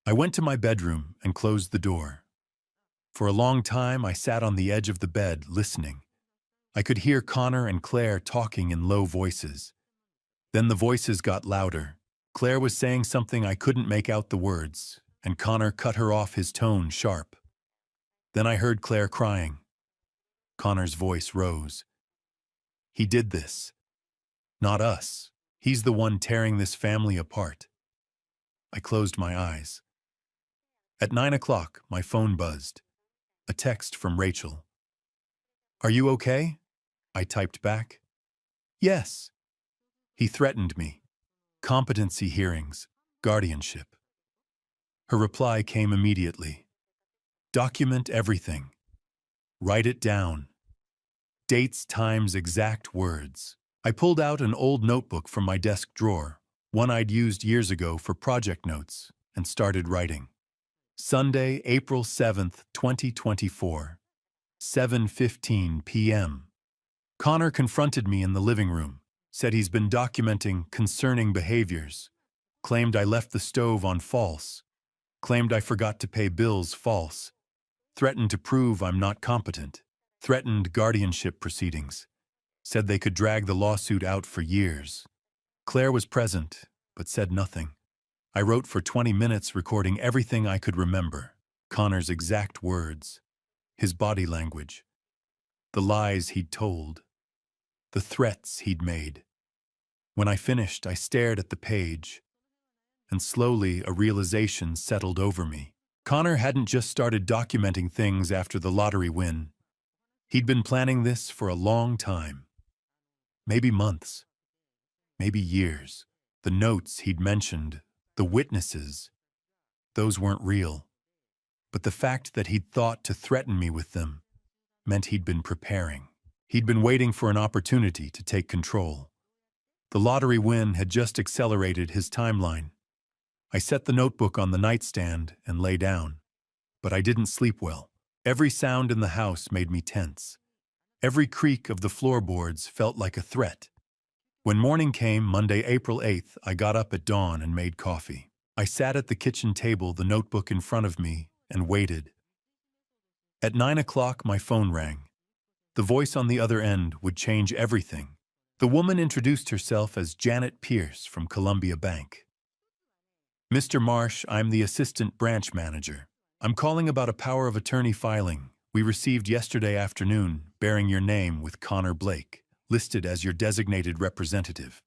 I went to my bedroom and closed the door. For a long time I sat on the edge of the bed, listening. I could hear Connor and Claire talking in low voices. Then the voices got louder. Claire was saying something I couldn't make out the words, and Connor cut her off, his tone sharp. Then I heard Claire crying. Connor's voice rose. He did this. Not us. He's the one tearing this family apart. I closed my eyes. At 9 o'clock, my phone buzzed. A text from Rachel. Are you okay? I typed back. Yes. He threatened me. Competency hearings, guardianship. Her reply came immediately. Document everything. Write it down. Dates, times, exact words. I pulled out an old notebook from my desk drawer, one I'd used years ago for project notes, and started writing. Sunday, April 7th, 2024, 7:15 p.m. Connor confronted me in the living room, said he's been documenting concerning behaviors, claimed I left the stove on false, claimed I forgot to pay bills false, threatened to prove I'm not competent, threatened guardianship proceedings, said they could drag the lawsuit out for years. Claire was present, but said nothing. I wrote for 20 minutes, recording everything I could remember. Connor's exact words, his body language, the lies he'd told, the threats he'd made. When I finished, I stared at the page, and slowly a realization settled over me. Connor hadn't just started documenting things after the lottery win. He'd been planning this for a long time. Maybe months, maybe years. The notes he'd mentioned, the witnesses, those weren't real. But the fact that he'd thought to threaten me with them meant he'd been preparing. He'd been waiting for an opportunity to take control. The lottery win had just accelerated his timeline. I set the notebook on the nightstand and lay down. But I didn't sleep well. Every sound in the house made me tense. Every creak of the floorboards felt like a threat. When morning came, Monday, April 8th, I got up at dawn and made coffee. I sat at the kitchen table, the notebook in front of me, and waited. At 9 o'clock, my phone rang. The voice on the other end would change everything. The woman introduced herself as Janet Pierce from Columbia Bank. Mr. Marsh, I'm the assistant branch manager. I'm calling about a power of attorney filing. we received yesterday afternoon, bearing your name with Connor Blake, listed as your designated representative.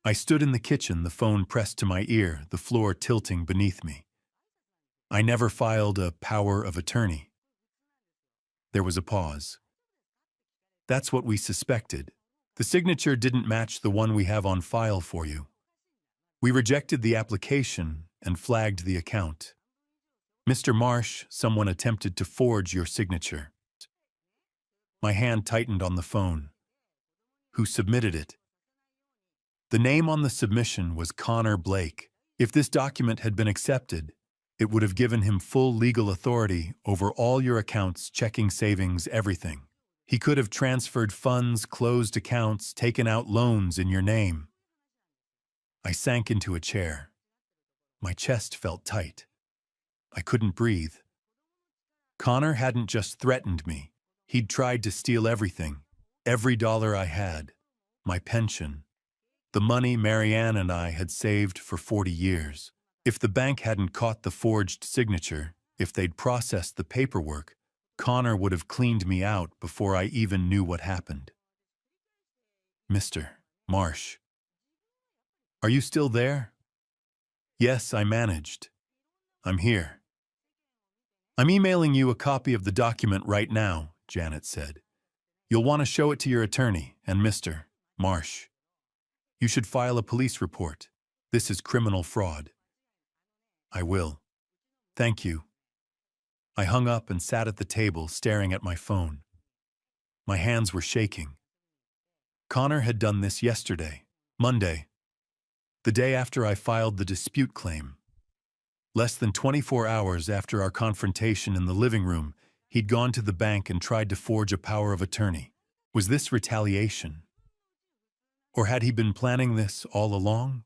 I stood in the kitchen, the phone pressed to my ear, the floor tilting beneath me. I never filed a power of attorney. There was a pause. That's what we suspected. The signature didn't match the one we have on file for you. We rejected the application and flagged the account. Mr. Marsh, someone attempted to forge your signature. My hand tightened on the phone. Who submitted it? The name on the submission was Connor Blake. If this document had been accepted, it would have given him full legal authority over all your accounts, checking, savings, everything. He could have transferred funds, closed accounts, taken out loans in your name. I sank into a chair. My chest felt tight. I couldn't breathe. Connor hadn't just threatened me. He'd tried to steal everything, every dollar I had, my pension, the money Marianne and I had saved for 40 years. If the bank hadn't caught the forged signature, if they'd processed the paperwork, Connor would have cleaned me out before I even knew what happened. Mr. Marsh, are you still there? Yes, I managed. I'm here. I'm emailing you a copy of the document right now, Janet said. You'll want to show it to your attorney and Mr. Marsh. You should file a police report. This is criminal fraud. I will. Thank you. I hung up and sat at the table staring at my phone. My hands were shaking. Connor had done this yesterday, Monday, the day after I filed the dispute claim. Less than 24 hours after our confrontation in the living room, he'd gone to the bank and tried to forge a power of attorney. Was this retaliation? Or had he been planning this all along?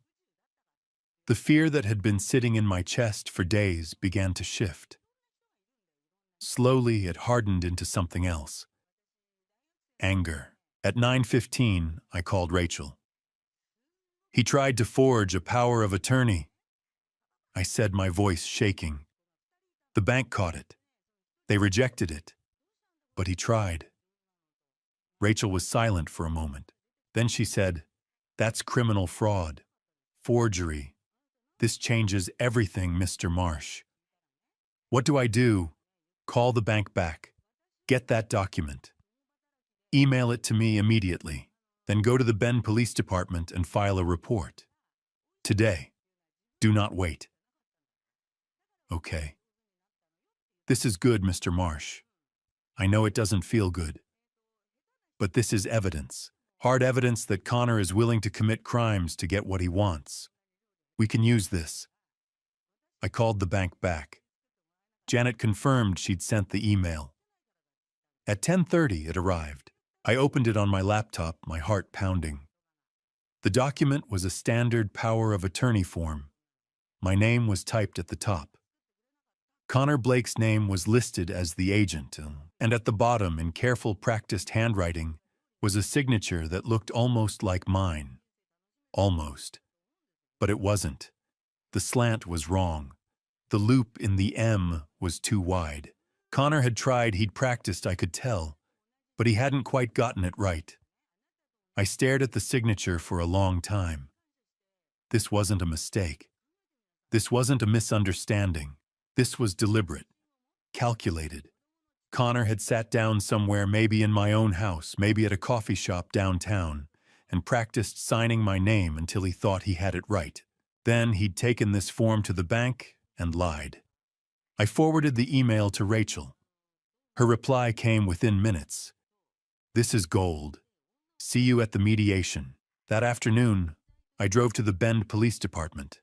The fear that had been sitting in my chest for days began to shift. Slowly, it hardened into something else. Anger. At 9:15, I called Rachel. He tried to forge a power of attorney, I said, my voice shaking. The bank caught it. They rejected it. But he tried. Rachel was silent for a moment. Then she said, "That's criminal fraud. Forgery. This changes everything, Mr. Marsh." What do I do? Call the bank back. Get that document. Email it to me immediately. Then go to the Bend Police Department and file a report. Today. Do not wait. Okay. This is good, Mr. Marsh. I know it doesn't feel good. But this is evidence. Hard evidence that Connor is willing to commit crimes to get what he wants. We can use this. I called the bank back. Janet confirmed she'd sent the email. At 10:30, it arrived. I opened it on my laptop, my heart pounding. The document was a standard power of attorney form. My name was typed at the top. Connor Blake's name was listed as the agent, and at the bottom, in careful, practiced handwriting, was a signature that looked almost like mine. Almost. But it wasn't. The slant was wrong. The loop in the M was too wide. Connor had tried, he'd practiced, I could tell, but he hadn't quite gotten it right. I stared at the signature for a long time. This wasn't a mistake. This wasn't a misunderstanding. This was deliberate, calculated. Connor had sat down somewhere, maybe in my own house, maybe at a coffee shop downtown, and practiced signing my name until he thought he had it right. Then he'd taken this form to the bank and lied. I forwarded the email to Rachel. Her reply came within minutes. "This is gold. See you at the mediation." That afternoon, I drove to the Bend Police Department.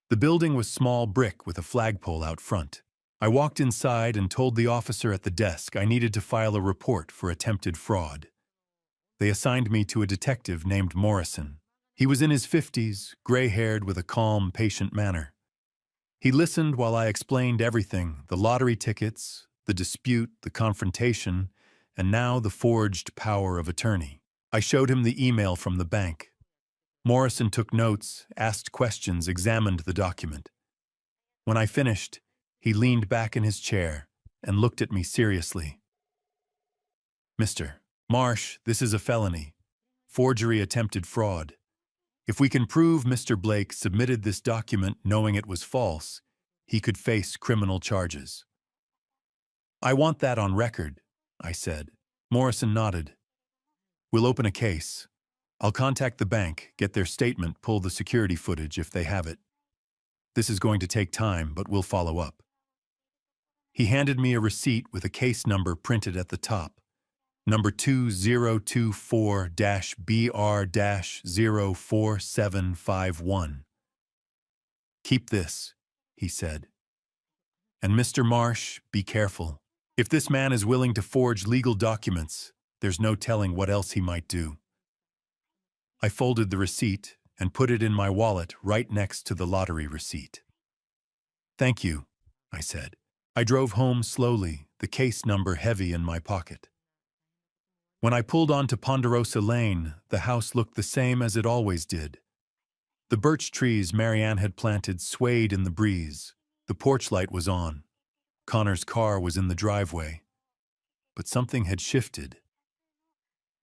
The building was small brick with a flagpole out front. I walked inside and told the officer at the desk I needed to file a report for attempted fraud. They assigned me to a detective named Morrison. He was in his 50s, gray-haired with a calm, patient manner. He listened while I explained everything, the lottery tickets, the dispute, the confrontation, and now the forged power of attorney. I showed him the email from the bank. Morrison took notes, asked questions, examined the document. When I finished, he leaned back in his chair and looked at me seriously. "Mr. Marsh, this is a felony. Forgery, attempted fraud. If we can prove Mr. Blake submitted this document knowing it was false, he could face criminal charges." "I want that on record," I said. Morrison nodded. "We'll open a case. I'll contact the bank, get their statement, pull the security footage if they have it. This is going to take time, but we'll follow up." He handed me a receipt with a case number printed at the top. Number 2024-BR-04751. "Keep this," he said. "And Mr. Marsh, be careful. If this man is willing to forge legal documents, there's no telling what else he might do." I folded the receipt and put it in my wallet right next to the lottery receipt. "Thank you," I said. I drove home slowly, the case number heavy in my pocket. When I pulled onto Ponderosa Lane, the house looked the same as it always did. The birch trees Marianne had planted swayed in the breeze. The porch light was on. Connor's car was in the driveway. But something had shifted.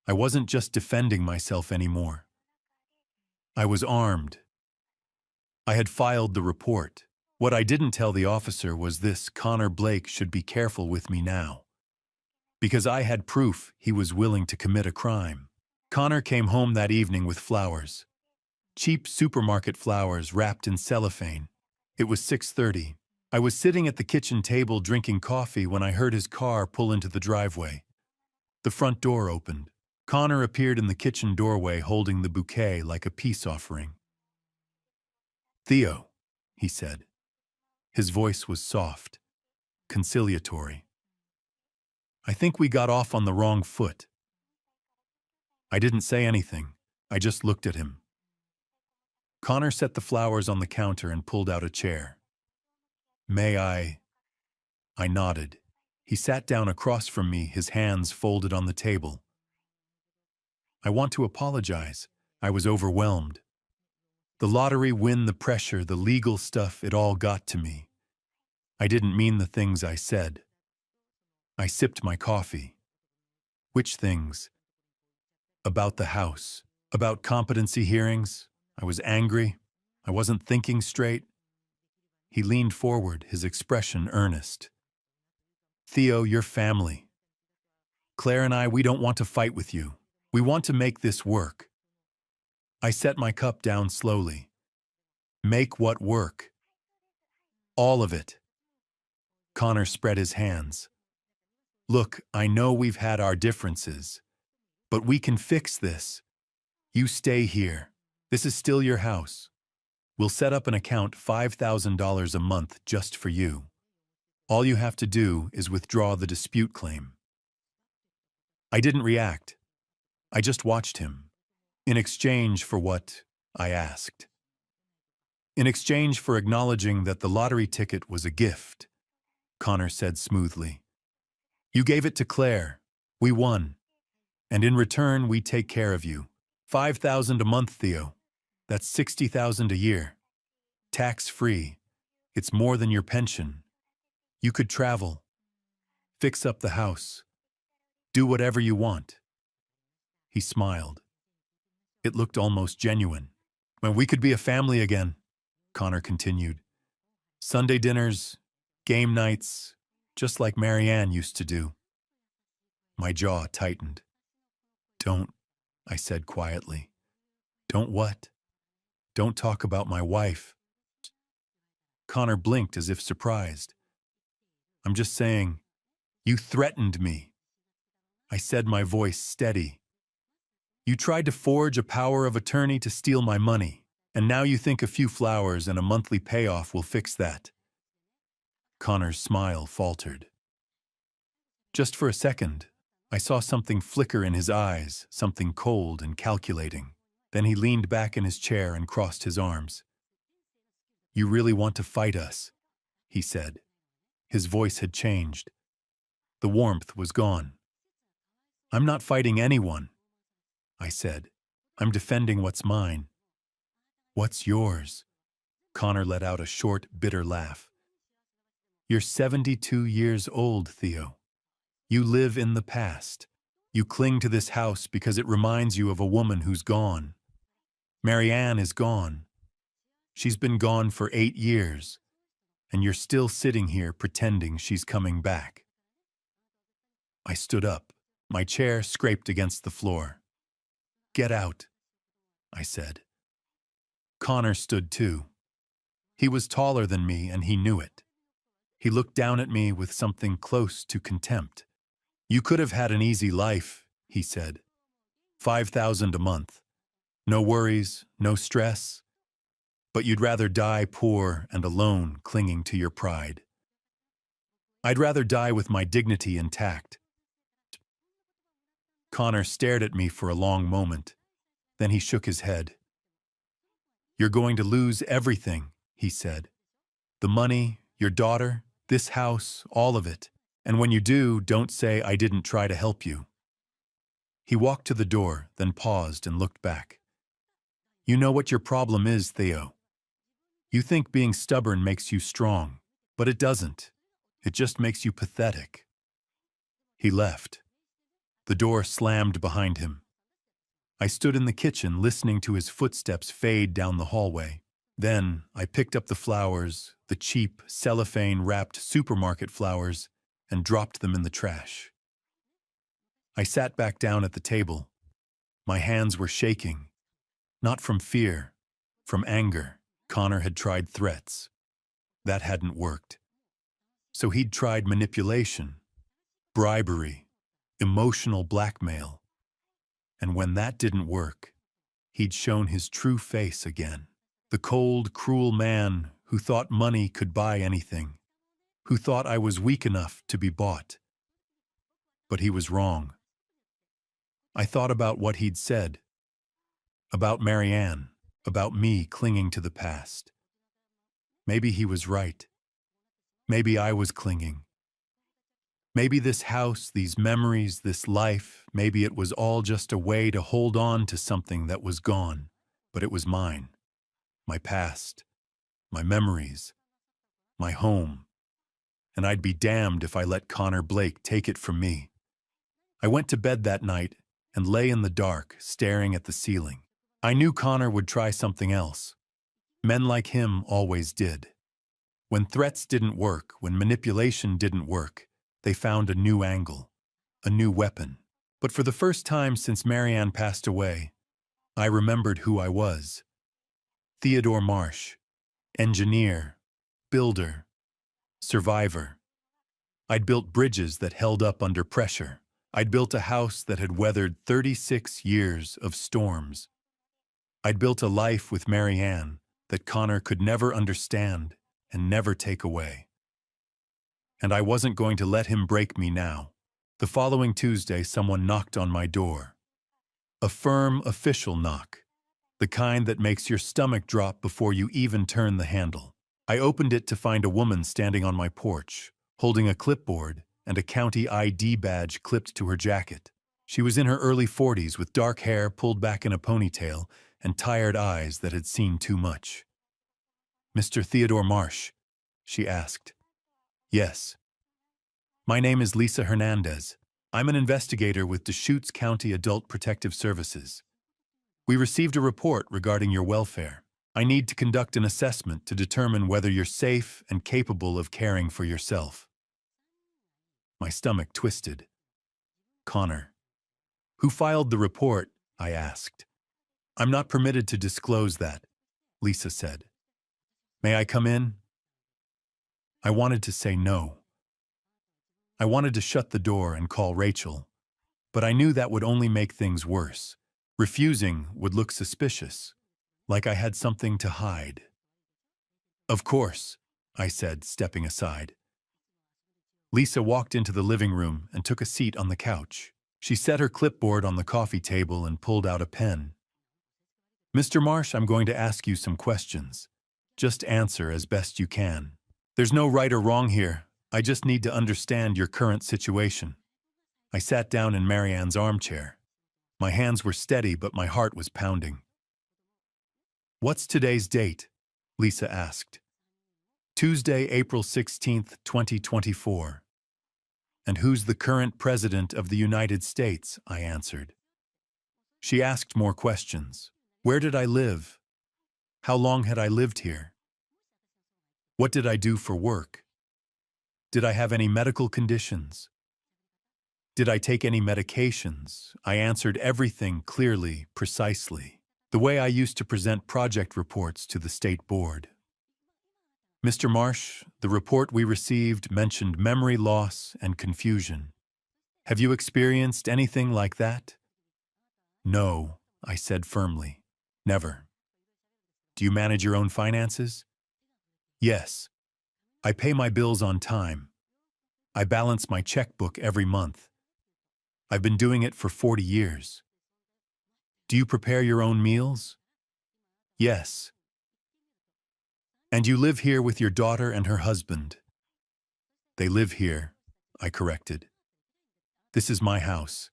I wasn't just defending myself anymore. I was armed. I had filed the report. What I didn't tell the officer was this: Connor Blake should be careful with me now. Because I had proof he was willing to commit a crime. Connor came home that evening with flowers. Cheap supermarket flowers wrapped in cellophane. It was 6:30. I was sitting at the kitchen table drinking coffee when I heard his car pull into the driveway. The front door opened. Connor appeared in the kitchen doorway holding the bouquet like a peace offering. "Theo," he said. His voice was soft, conciliatory. "I think we got off on the wrong foot." I didn't say anything. I just looked at him. Connor set the flowers on the counter and pulled out a chair. "May I?" I nodded. He sat down across from me, his hands folded on the table. "I want to apologize. I was overwhelmed. The lottery win, the pressure, the legal stuff, it all got to me. I didn't mean the things I said." I sipped my coffee. "Which things?" "About the house. About competency hearings. I was angry. I wasn't thinking straight." He leaned forward, his expression earnest. "Theo, your family. Claire and I, we don't want to fight with you. We want to make this work." I set my cup down slowly. "Make what work?" "All of it." Connor spread his hands. "Look, I know we've had our differences, but we can fix this. You stay here. This is still your house. We'll set up an account, $5,000 a month just for you. All you have to do is withdraw the dispute claim." I didn't react. I just watched him. In exchange for what? I asked. "In exchange for acknowledging that the lottery ticket was a gift," Connor said smoothly. "You gave it to Claire. We won. And in return, we take care of you. $5,000 a month, Theo. That's $60,000 a year. Tax-free. It's more than your pension. You could travel. Fix up the house. Do whatever you want." He smiled. It looked almost genuine. "When we could be a family again," Connor continued. "Sunday dinners, game nights, just like Marianne used to do." My jaw tightened. "Don't," I said quietly. "Don't what?" "Don't talk about my wife." Connor blinked as if surprised. "I'm just saying, you threatened me." I said, my voice steady. "You tried to forge a power of attorney to steal my money, and now you think a few flowers and a monthly payoff will fix that." Connor's smile faltered. Just for a second, I saw something flicker in his eyes, something cold and calculating. Then he leaned back in his chair and crossed his arms. "You really want to fight us?" he said. His voice had changed. The warmth was gone. "I'm not fighting anyone," I said. "I'm defending what's mine." "What's yours?" Connor let out a short, bitter laugh. You're 72 years old, Theo. You live in the past. You cling to this house because it reminds you of a woman who's gone. Marianne is gone. She's been gone for 8 years, and you're still sitting here pretending she's coming back. I stood up. My chair scraped against the floor. Get out, I said. Connor stood too. He was taller than me, and he knew it. He looked down at me with something close to contempt. You could have had an easy life, he said. 5,000 a month. No worries, no stress. But you'd rather die poor and alone, clinging to your pride. I'd rather die with my dignity intact. Connor stared at me for a long moment. Then he shook his head. You're going to lose everything, he said. The money, your daughter, this house, all of it. And when you do, don't say I didn't try to help you. He walked to the door, then paused and looked back. You know what your problem is, Theo. You think being stubborn makes you strong, but it doesn't. It just makes you pathetic. He left. The door slammed behind him. I stood in the kitchen listening to his footsteps fade down the hallway. Then I picked up the flowers, the cheap, cellophane-wrapped supermarket flowers, and dropped them in the trash. I sat back down at the table. My hands were shaking, not from fear, from anger. Connor had tried threats. That hadn't worked. So he'd tried manipulation, bribery, emotional blackmail. And when that didn't work, he'd shown his true face again. The cold, cruel man who thought money could buy anything, who thought I was weak enough to be bought. But he was wrong. I thought about what he'd said, about Marianne, about me clinging to the past. Maybe he was right. Maybe I was clinging. Maybe this house, these memories, this life, maybe it was all just a way to hold on to something that was gone, but it was mine. My past, my memories, my home. And I'd be damned if I let Connor Blake take it from me. I went to bed that night and lay in the dark, staring at the ceiling. I knew Connor would try something else. Men like him always did. When threats didn't work, when manipulation didn't work, they found a new angle, a new weapon. But for the first time since Marianne passed away, I remembered who I was. Theodore Marsh, engineer, builder, survivor. I'd built bridges that held up under pressure. I'd built a house that had weathered 36 years of storms. I'd built a life with Marianne that Connor could never understand and never take away. And I wasn't going to let him break me now. The following Tuesday, someone knocked on my door. A firm, official knock, the kind that makes your stomach drop before you even turn the handle. I opened it to find a woman standing on my porch, holding a clipboard and a county ID badge clipped to her jacket. She was in her early 40s with dark hair pulled back in a ponytail and tired eyes that had seen too much. Mr. Theodore Marsh, she asked. Yes. My name is Lisa Hernandez. I'm an investigator with Deschutes County Adult Protective Services. We received a report regarding your welfare. I need to conduct an assessment to determine whether you're safe and capable of caring for yourself. My stomach twisted. Connor. Who filed the report? I asked. I'm not permitted to disclose that, Lisa said. May I come in? I wanted to say no. I wanted to shut the door and call Rachel, but I knew that would only make things worse. Refusing would look suspicious, like I had something to hide. Of course, I said, stepping aside. Lisa walked into the living room and took a seat on the couch. She set her clipboard on the coffee table and pulled out a pen. Mr. Marsh, I'm going to ask you some questions. Just answer as best you can. There's no right or wrong here. I just need to understand your current situation. I sat down in Marianne's armchair. My hands were steady, but my heart was pounding. What's today's date? Lisa asked. Tuesday, April 16th, 2024. And who's the current president of the United States? I answered. She asked more questions. Where did I live? How long had I lived here? What did I do for work? Did I have any medical conditions? Did I take any medications? I answered everything clearly, precisely, the way I used to present project reports to the state board. Mr. Marsh, the report we received mentioned memory loss and confusion. Have you experienced anything like that? No, I said firmly. Never. Do you manage your own finances? Yes. I pay my bills on time. I balance my checkbook every month. I've been doing it for 40 years. Do you prepare your own meals? Yes. And you live here with your daughter and her husband? They live here, I corrected. This is my house.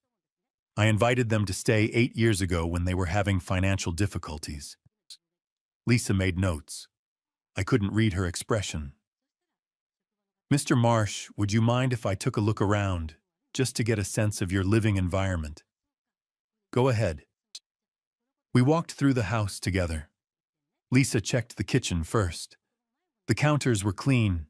I invited them to stay 8 years ago when they were having financial difficulties. Lisa made notes. I couldn't read her expression. Mr. Marsh, would you mind if I took a look around, just to get a sense of your living environment? Go ahead. We walked through the house together. Lisa checked the kitchen first. The counters were clean.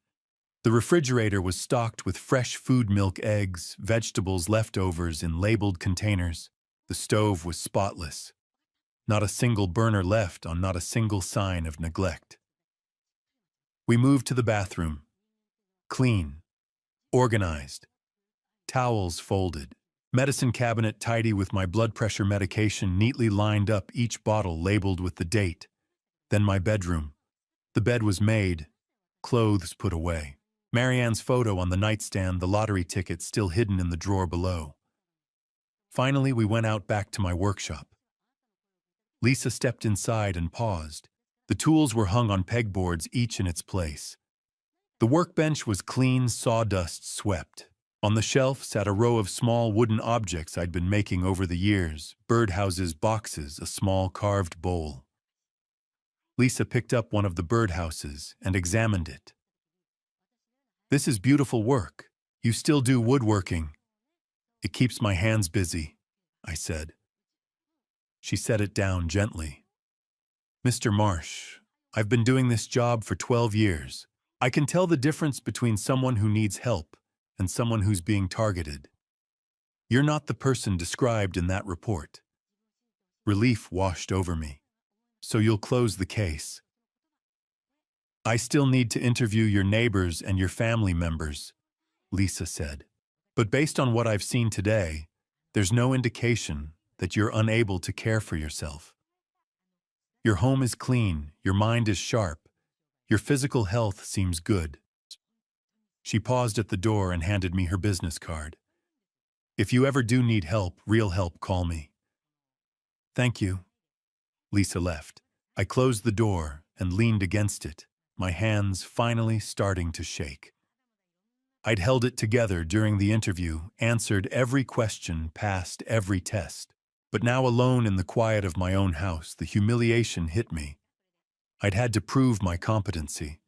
The refrigerator was stocked with fresh food, milk, eggs, vegetables, leftovers in labeled containers. The stove was spotless. Not a single burner left on not a single sign of neglect. We moved to the bathroom. Clean. Organized. Towels folded. Medicine cabinet tidy with my blood pressure medication neatly lined up, each bottle labeled with the date. Then my bedroom. The bed was made. Clothes put away. Marianne's photo on the nightstand, the lottery ticket still hidden in the drawer below. Finally, we went out back to my workshop. Lisa stepped inside and paused. The tools were hung on pegboards, each in its place. The workbench was clean, sawdust swept. On the shelf sat a row of small wooden objects I'd been making over the years, birdhouses, boxes, a small carved bowl. Lisa picked up one of the birdhouses and examined it. This is beautiful work. You still do woodworking. It keeps my hands busy, I said. She set it down gently. Mr. Marsh, I've been doing this job for 12 years. I can tell the difference between someone who needs help and someone who's being targeted. You're not the person described in that report. Relief washed over me. So you'll close the case. I still need to interview your neighbors and your family members, Lisa said. But based on what I've seen today, there's no indication that you're unable to care for yourself. Your home is clean, your mind is sharp, your physical health seems good. She paused at the door and handed me her business card. If you ever do need help, real help, call me. Thank you. Lisa left. I closed the door and leaned against it, my hands finally starting to shake. I'd held it together during the interview, answered every question, passed every test. But now, alone in the quiet of my own house, the humiliation hit me. I'd had to prove my competency.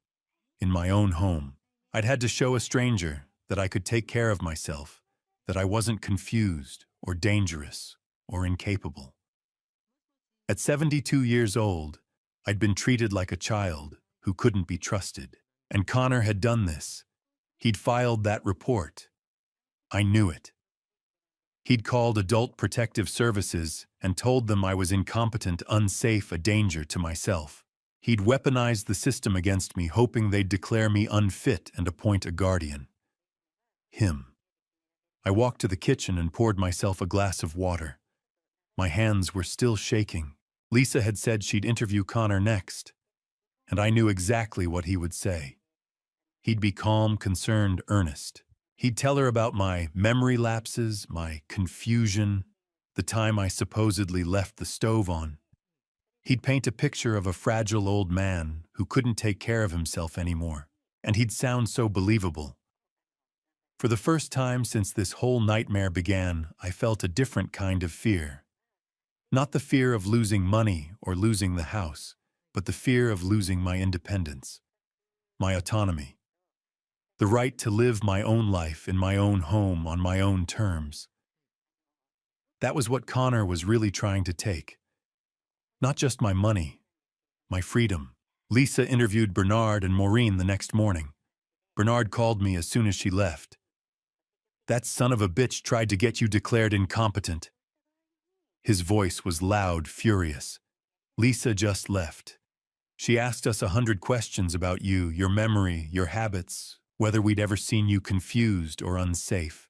In my own home, I'd had to show a stranger that I could take care of myself, that I wasn't confused or dangerous or incapable. At 72 years old, I'd been treated like a child who couldn't be trusted. And Connor had done this. He'd filed that report. I knew it. He'd called Adult Protective Services and told them I was incompetent, unsafe, a danger to myself. He'd weaponized the system against me, hoping they'd declare me unfit and appoint a guardian. Him. I walked to the kitchen and poured myself a glass of water. My hands were still shaking. Lisa had said she'd interview Connor next, and I knew exactly what he would say. He'd be calm, concerned, earnest. He'd tell her about my memory lapses, my confusion, the time I supposedly left the stove on. He'd paint a picture of a fragile old man who couldn't take care of himself anymore, and he'd sound so believable. For the first time since this whole nightmare began, I felt a different kind of fear. Not the fear of losing money or losing the house, but the fear of losing my independence. my autonomy. The right to live my own life in my own home on my own terms. That was what Connor was really trying to take. Not just my money, my freedom. Lisa interviewed Bernard and Maureen the next morning. Bernard called me as soon as she left. That son of a bitch tried to get you declared incompetent. His voice was loud, furious. Lisa just left. She asked us 100 questions about you, your memory, your habits, whether we'd ever seen you confused or unsafe.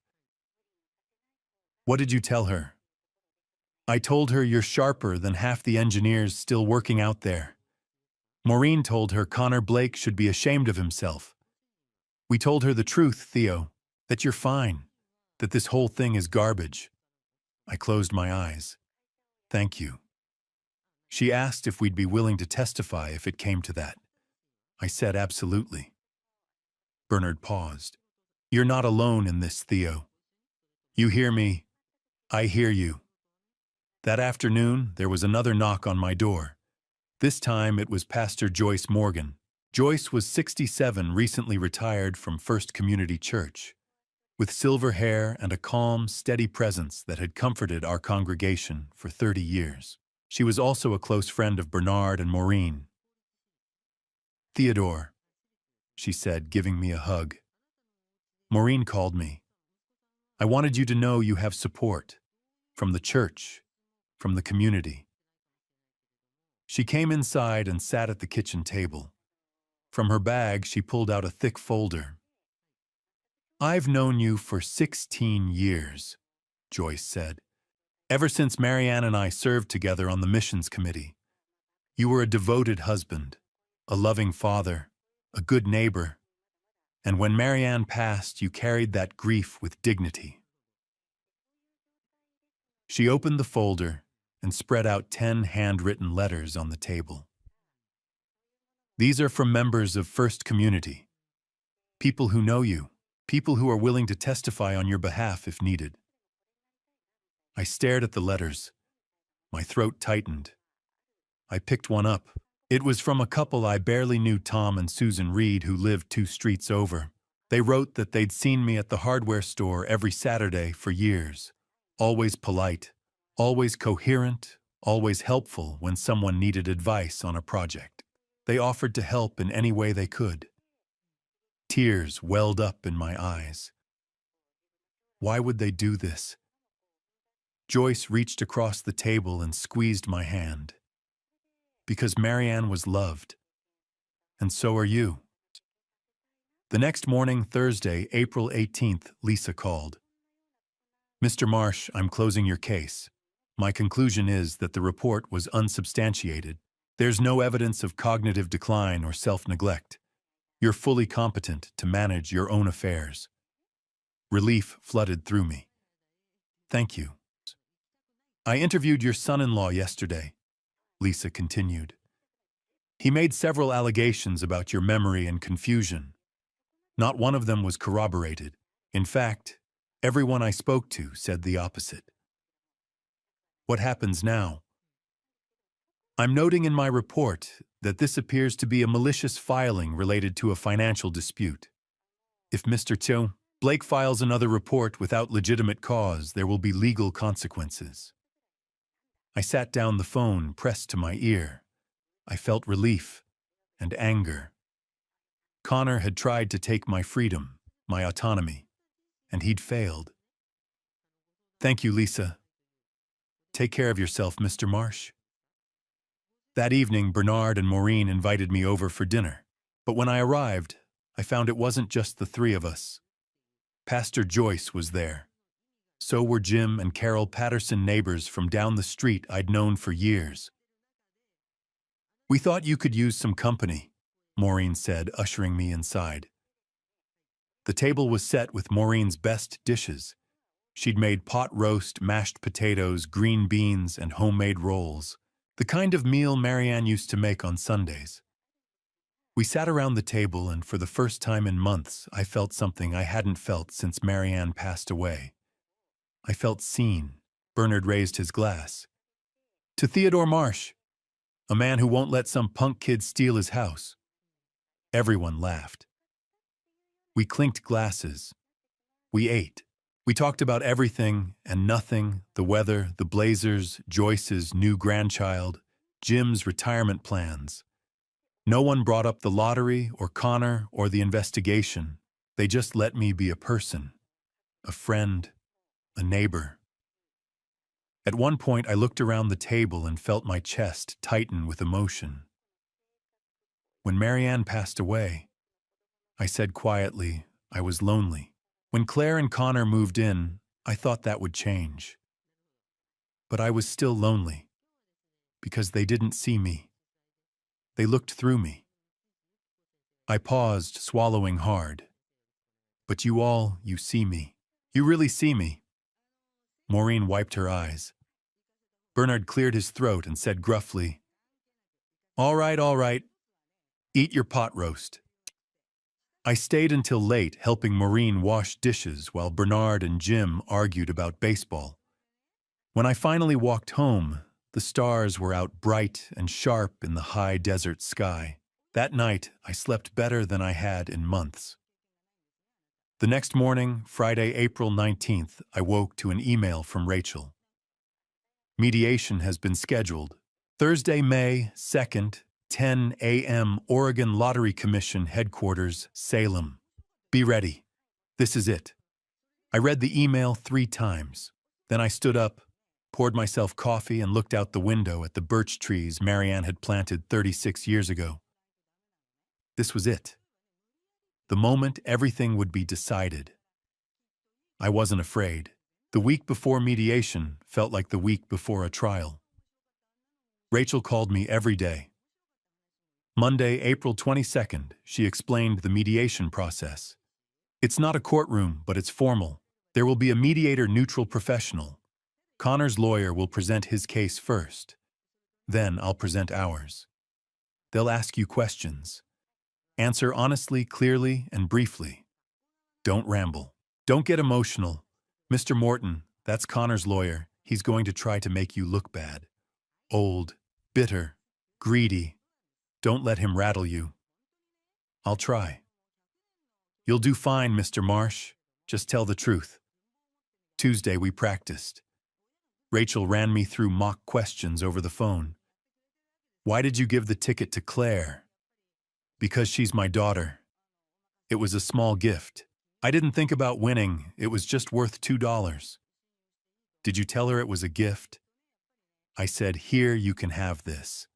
What did you tell her? I told her you're sharper than half the engineers still working out there. Maureen told her Connor Blake should be ashamed of himself. We told her the truth, Theo, that you're fine, that this whole thing is garbage. I closed my eyes. Thank you. She asked if we'd be willing to testify if it came to that. I said absolutely. Bernard paused. You're not alone in this, Theo. You hear me? I hear you. That afternoon, there was another knock on my door. This time, it was Pastor Joyce Morgan. Joyce was 67, recently retired from First Community Church, with silver hair and a calm, steady presence that had comforted our congregation for 30 years. She was also a close friend of Bernard and Maureen. Theodore, she said, giving me a hug. Maureen called me. I wanted you to know you have support from the church, from the community. She came inside and sat at the kitchen table. From her bag, she pulled out a thick folder. I've known you for 16 years, Joyce said. Ever since Marianne and I served together on the missions committee. You were a devoted husband, a loving father, a good neighbor. And when Marianne passed, you carried that grief with dignity. She opened the folder and spread out 10 handwritten letters on the table. These are from members of First Community, people who know you, people who are willing to testify on your behalf if needed. I stared at the letters. My throat tightened. I picked one up. It was from a couple I barely knew, Tom and Susan Reed, who lived 2 streets over. They wrote that they'd seen me at the hardware store every Saturday for years. Always polite, always coherent, always helpful when someone needed advice on a project. They offered to help in any way they could. Tears welled up in my eyes. Why would they do this? Joyce reached across the table and squeezed my hand. Because Marianne was loved. And so are you. The next morning, Thursday, April 18th, Lisa called. Mr. Marsh, I'm closing your case. My conclusion is that the report was unsubstantiated. There's no evidence of cognitive decline or self-neglect. You're fully competent to manage your own affairs. Relief flooded through me. Thank you. I interviewed your son-in-law yesterday, Lisa continued. He made several allegations about your memory and confusion. Not one of them was corroborated. In fact, everyone I spoke to said the opposite. What happens now? I'm noting in my report that this appears to be a malicious filing related to a financial dispute. If Mr. Blake files another report without legitimate cause, there will be legal consequences. I sat down, the phone pressed to my ear. I felt relief and anger. Connor had tried to take my freedom, my autonomy, and he'd failed. Thank you, Lisa. Take care of yourself, Mr. Marsh. That evening, Bernard and Maureen invited me over for dinner. But when I arrived, I found it wasn't just the 3 of us. Pastor Joyce was there. So were Jim and Carol Patterson, neighbors from down the street I'd known for years. We thought you could use some company, Maureen said, ushering me inside. The table was set with Maureen's best dishes. She'd made pot roast, mashed potatoes, green beans, and homemade rolls. The kind of meal Marianne used to make on Sundays. We sat around the table, and for the first time in months, I felt something I hadn't felt since Marianne passed away. I felt seen. Bernard raised his glass. To Theodore Marsh, a man who won't let some punk kid steal his house. Everyone laughed. We clinked glasses. We ate. We talked about everything and nothing, the weather, the Blazers, Joyce's new grandchild, Jim's retirement plans. No one brought up the lottery or Connor or the investigation. They just let me be a person, a friend, a neighbor. At one point, I looked around the table and felt my chest tighten with emotion. When Marianne passed away, I said quietly, I was lonely. When Claire and Connor moved in, I thought that would change. But I was still lonely, because they didn't see me. They looked through me. I paused, swallowing hard. But you see me. You really see me. Maureen wiped her eyes. Bernard cleared his throat and said gruffly, all right. Eat your pot roast. I stayed until late helping Maureen wash dishes while Bernard and Jim argued about baseball. When I finally walked home, the stars were out bright and sharp in the high desert sky. That night, I slept better than I had in months. The next morning, Friday, April 19th, I woke to an email from Rachel. Mediation has been scheduled. Thursday, May 2nd, 10 a.m. Oregon Lottery Commission Headquarters, Salem. Be ready. This is it. I read the email 3 times. Then I stood up, poured myself coffee, and looked out the window at the birch trees Marianne had planted 36 years ago. This was it. The moment everything would be decided. I wasn't afraid. The week before mediation felt like the week before a trial. Rachel called me every day. Monday, April 22nd, she explained the mediation process. It's not a courtroom, but it's formal. There will be a mediator neutral professional. Connor's lawyer will present his case first. Then I'll present ours. They'll ask you questions. Answer honestly, clearly, and briefly. Don't ramble. Don't get emotional. Mr. Morton, that's Connor's lawyer. He's going to try to make you look bad. Old, bitter, greedy. Don't let him rattle you. I'll try. You'll do fine, Mr. Marsh. Just tell the truth. Tuesday we practiced. Rachel ran me through mock questions over the phone. Why did you give the ticket to Claire? Because she's my daughter. It was a small gift. I didn't think about winning. It was just worth $2. Did you tell her it was a gift? I said, here, you can have this.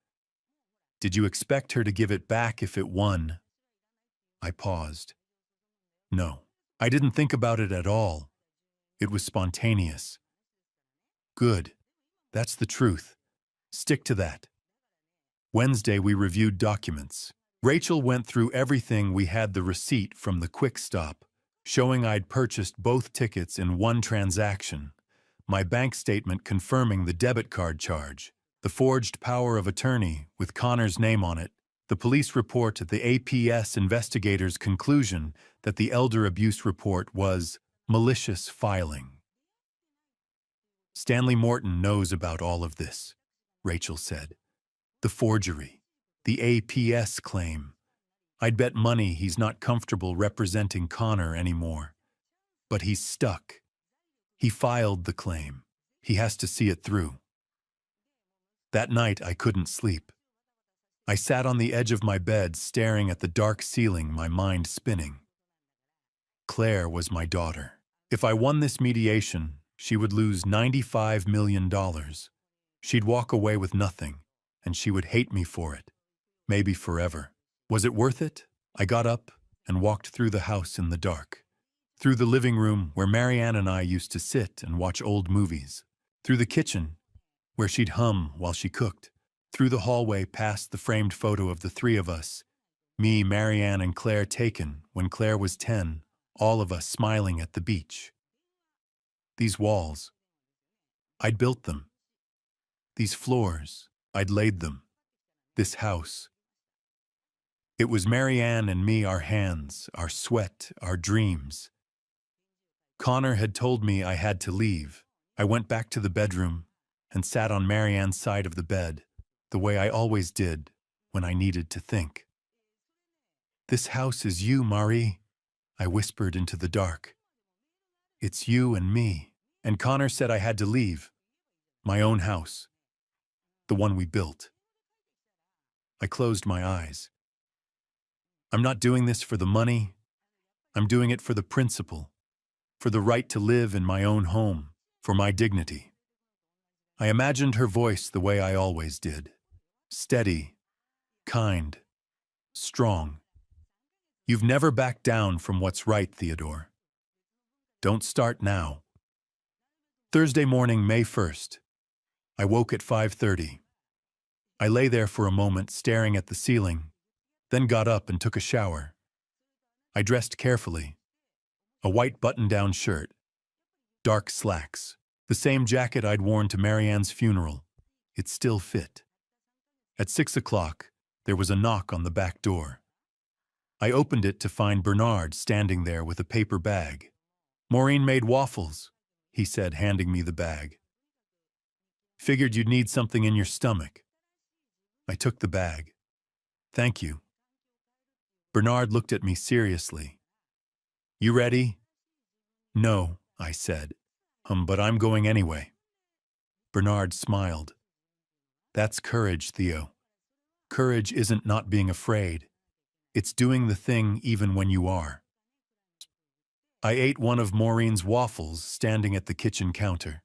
Did you expect her to give it back if it won? I paused. No, I didn't think about it at all. It was spontaneous. Good. That's the truth. Stick to that. Wednesday, we reviewed documents. Rachel went through everything. We had the receipt from the Quick Stop, showing I'd purchased both tickets in one transaction, my bank statement confirming the debit card charge, the forged power of attorney with Connor's name on it, the police report, the APS investigators' conclusion that the elder abuse report was malicious filing. Stanley Morton knows about all of this, Rachel said. The forgery, the APS claim. I'd bet money he's not comfortable representing Connor anymore. But he's stuck. He filed the claim. He has to see it through. That night, I couldn't sleep. I sat on the edge of my bed, staring at the dark ceiling, my mind spinning. Claire was my daughter. If I won this mediation, she would lose $95 million. She'd walk away with nothing, and she would hate me for it. Maybe forever. Was it worth it? I got up and walked through the house in the dark. Through the living room where Marianne and I used to sit and watch old movies. Through the kitchen where she'd hum while she cooked. Through the hallway past the framed photo of the 3 of us. Me, Marianne, and Claire taken when Claire was 10, all of us smiling at the beach. These walls, I'd built them. These floors, I'd laid them. This house. It was Marianne and me, our hands, our sweat, our dreams. Connor had told me I had to leave. I went back to the bedroom and sat on Marianne's side of the bed, the way I always did when I needed to think. This house is you, Marie, I whispered into the dark. It's you and me. And Connor said I had to leave. My own house. The one we built. I closed my eyes. I'm not doing this for the money. I'm doing it for the principle. For the right to live in my own home. For my dignity. I imagined her voice the way I always did. Steady. Kind. Strong. You've never backed down from what's right, Theodore. Don't start now. Thursday morning, May 1st. I woke at 5:30. I lay there for a moment staring at the ceiling, then got up and took a shower. I dressed carefully. A white button-down shirt. Dark slacks. The same jacket I'd worn to Marianne's funeral. It still fit. At 6 o'clock, there was a knock on the back door. I opened it to find Bernard standing there with a paper bag. Maureen made waffles, he said, handing me the bag. Figured you'd need something in your stomach. I took the bag. Thank you. Bernard looked at me seriously. You ready? No, I said. But I'm going anyway. Bernard smiled. That's courage, Theo. Courage isn't not being afraid. It's doing the thing even when you are. I ate one of Maureen's waffles standing at the kitchen counter.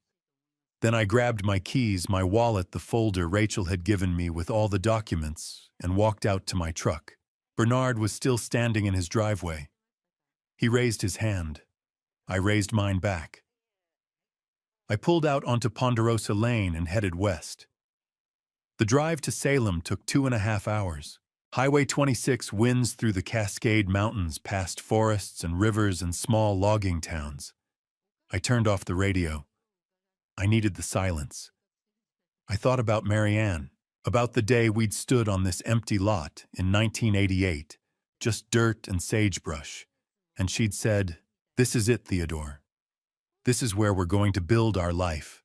Then I grabbed my keys, my wallet, the folder Rachel had given me with all the documents, and walked out to my truck. Bernard was still standing in his driveway. He raised his hand. I raised mine back. I pulled out onto Ponderosa Lane and headed west. The drive to Salem took 2.5 hours. Highway 26 winds through the Cascade Mountains past forests and rivers and small logging towns. I turned off the radio. I needed the silence. I thought about Marianne, about the day we'd stood on this empty lot in 1988, just dirt and sagebrush, and she'd said, "This is it, Theodore. This is where we're going to build our life."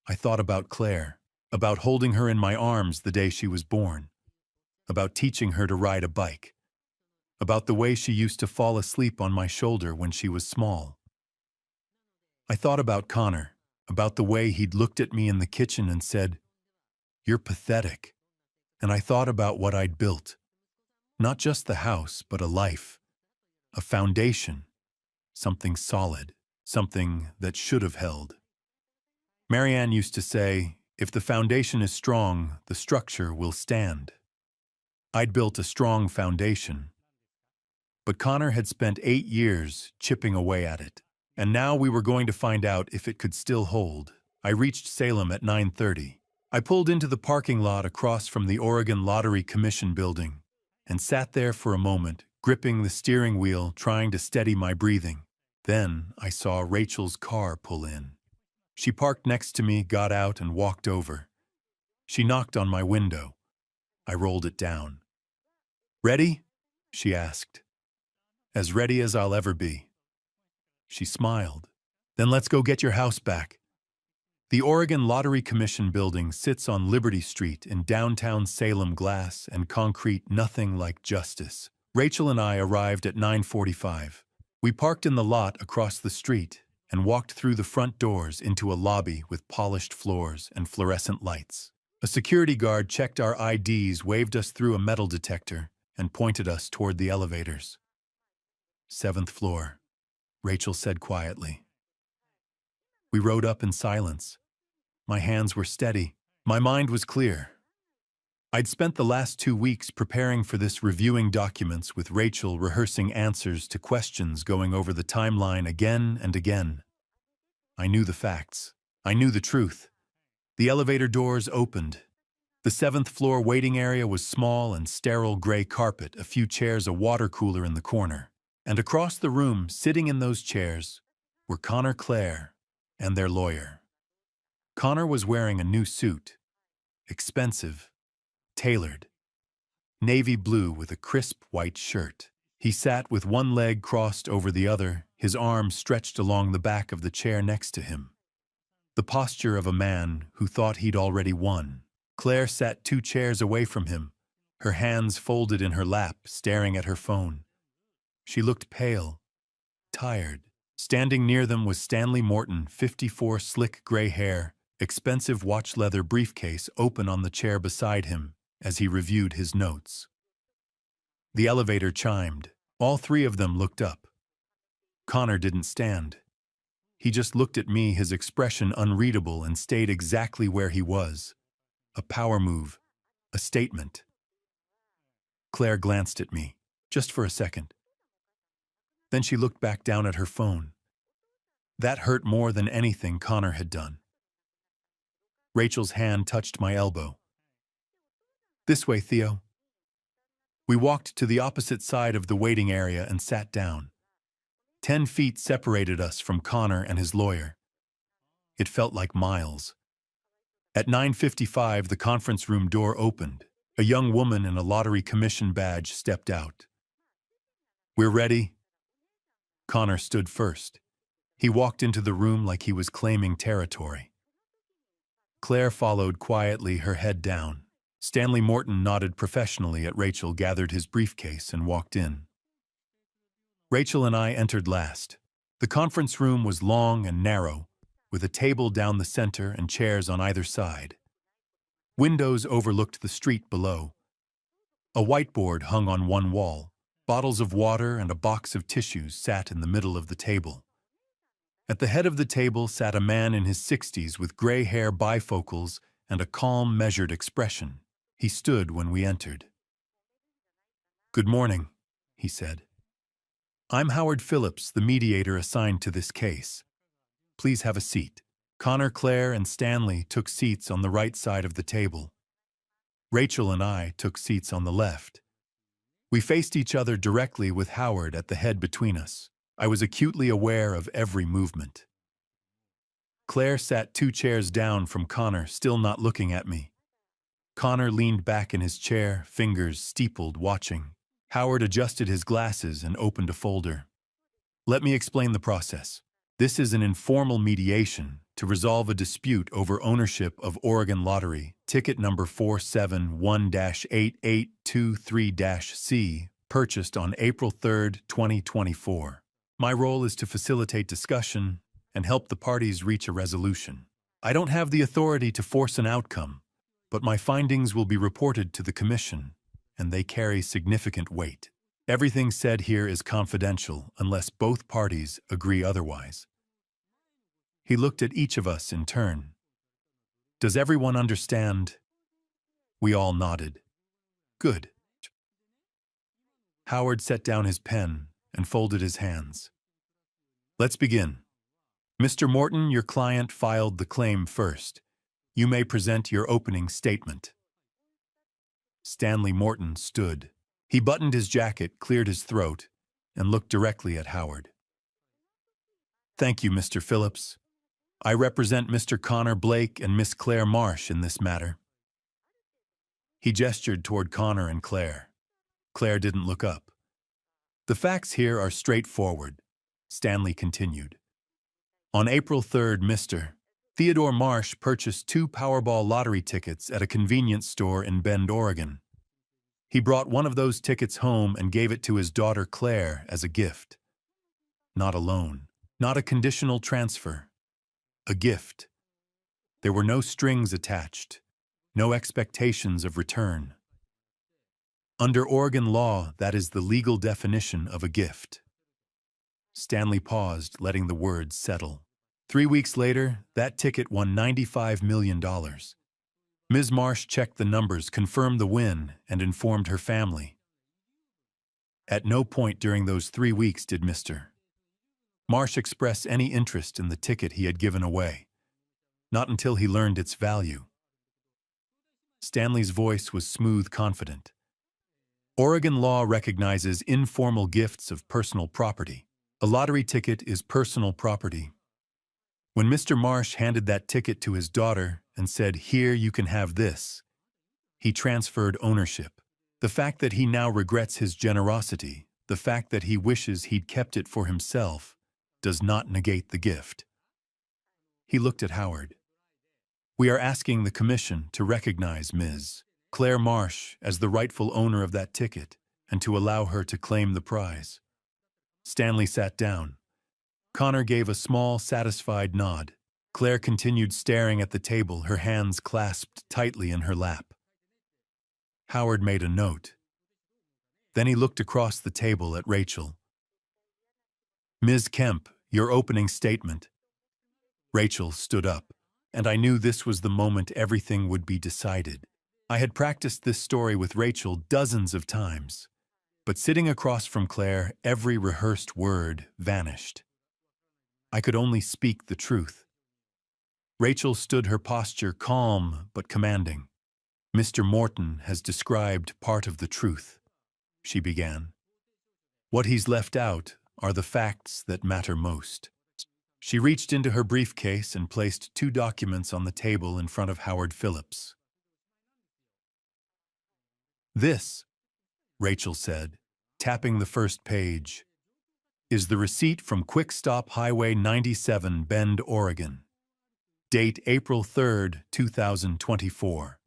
I thought about Claire, about holding her in my arms the day she was born, about teaching her to ride a bike, about the way she used to fall asleep on my shoulder when she was small. I thought about Connor, about the way he'd looked at me in the kitchen and said, "You're pathetic." And I thought about what I'd built. Not just the house, but a life, a foundation, something solid, something that should have held. Marianne used to say, if the foundation is strong, the structure will stand. I'd built a strong foundation. But Connor had spent 8 years chipping away at it, and now we were going to find out if it could still hold. I reached Salem at 9:30. I pulled into the parking lot across from the Oregon Lottery Commission building and sat there for a moment, gripping the steering wheel, trying to steady my breathing. Then I saw Rachel's car pull in. She parked next to me, got out, and walked over. She knocked on my window. I rolled it down. "Ready?" she asked. "As ready as I'll ever be." She smiled. "Then let's go get your house back." The Oregon Lottery Commission building sits on Liberty Street in downtown Salem, glass and concrete, nothing like justice. Rachel and I arrived at 9:45. We parked in the lot across the street and walked through the front doors into a lobby with polished floors and fluorescent lights. A security guard checked our IDs, waved us through a metal detector, and pointed us toward the elevators. "7th floor," Rachel said quietly. We rode up in silence. My hands were steady. My mind was clear. I'd spent the last 2 weeks preparing for this, reviewing documents with Rachel, rehearsing answers to questions, going over the timeline again and again. I knew the facts. I knew the truth. The elevator doors opened. The 7th floor waiting area was small and sterile, gray carpet, a few chairs, a water cooler in the corner. And across the room, sitting in those chairs, were Connor, Claire, and their lawyer. Connor was wearing a new suit, expensive, tailored, navy blue with a crisp white shirt. He sat with one leg crossed over the other, his arms stretched along the back of the chair next to him. The posture of a man who thought he'd already won. Claire sat 2 chairs away from him, her hands folded in her lap, staring at her phone. She looked pale, tired. Standing near them was Stanley Morton, 54, slick gray hair, expensive watch-leather briefcase open on the chair beside him as he reviewed his notes. The elevator chimed. All three of them looked up. Connor didn't stand. He just looked at me, his expression unreadable, and stayed exactly where he was. A power move. A statement. Claire glanced at me, just for a second. Then she looked back down at her phone. That hurt more than anything Connor had done. Rachel's hand touched my elbow. This way, Theo. We walked to the opposite side of the waiting area and sat down. 10 feet separated us from Connor and his lawyer. It felt like miles. At 9:55, the conference room door opened. A young woman in a lottery commission badge stepped out. We're ready. Connor stood first. He walked into the room like he was claiming territory. Claire followed quietly, her head down. Stanley Morton nodded professionally at Rachel, gathered his briefcase, and walked in. Rachel and I entered last. The conference room was long and narrow, with a table down the center and chairs on either side. Windows overlooked the street below. A whiteboard hung on one wall. Bottles of water and a box of tissues sat in the middle of the table. At the head of the table sat a man in his 60s with gray hair, bifocals, and a calm, measured expression. He stood when we entered. Good morning, he said. I'm Howard Phillips, the mediator assigned to this case. Please have a seat. Connor, Claire, and Stanley took seats on the right side of the table. Rachel and I took seats on the left. We faced each other directly with Howard at the head between us. I was acutely aware of every movement. Claire sat 2 chairs down from Connor, still not looking at me. Connor leaned back in his chair, fingers steepled, watching. Howard adjusted his glasses and opened a folder. Let me explain the process. This is an informal mediation to resolve a dispute over ownership of Oregon Lottery, ticket number 471-8823-C, purchased on April 3, 2024. My role is to facilitate discussion and help the parties reach a resolution. I don't have the authority to force an outcome, but my findings will be reported to the Commission, and they carry significant weight. Everything said here is confidential unless both parties agree otherwise. He looked at each of us in turn. Does everyone understand? We all nodded. Good. Howard set down his pen and folded his hands. Let's begin. Mr. Morton, your client filed the claim first. You may present your opening statement. Stanley Morton stood. He buttoned his jacket, cleared his throat, and looked directly at Howard. Thank you, Mr. Phillips. I represent Mr. Connor Blake and Miss Claire Marsh in this matter. He gestured toward Connor and Claire. Claire didn't look up. The facts here are straightforward, Stanley continued. On April 3rd, Mr. Theodore Marsh purchased 2 Powerball lottery tickets at a convenience store in Bend, Oregon. He brought one of those tickets home and gave it to his daughter Claire as a gift. Not a loan, not a conditional transfer. A gift. There were no strings attached, no expectations of return. Under Oregon law, that is the legal definition of a gift. Stanley paused, letting the words settle. 3 weeks later, that ticket won $95 million. Ms. Marsh checked the numbers, confirmed the win, and informed her family. At no point during those 3 weeks did Mr. Marsh express any interest in the ticket he had given away. Not until he learned its value. Stanley's voice was smooth, confident. Oregon law recognizes informal gifts of personal property. A lottery ticket is personal property. When Mr. Marsh handed that ticket to his daughter and said, "Here, you can have this," he transferred ownership. The fact that he now regrets his generosity, the fact that he wishes he'd kept it for himself, does not negate the gift. He looked at Howard. We are asking the Commission to recognize Ms. Claire Marsh as the rightful owner of that ticket and to allow her to claim the prize. Stanley sat down. Connor gave a small, satisfied nod. Claire continued staring at the table, her hands clasped tightly in her lap. Howard made a note. Then he looked across the table at Rachel. "Ms. Kemp, your opening statement." Rachel stood up, and I knew this was the moment everything would be decided. I had practiced this story with Rachel dozens of times, but sitting across from Claire, every rehearsed word vanished. I could only speak the truth. Rachel stood, her posture calm but commanding. "Mr. Morton has described part of the truth," she began. "What he's left out are the facts that matter most." She reached into her briefcase and placed 2 documents on the table in front of Howard Phillips. "This," Rachel said, tapping the first page, "is the receipt from Quick Stop Highway 97, Bend, Oregon. Date April 3rd, 2024.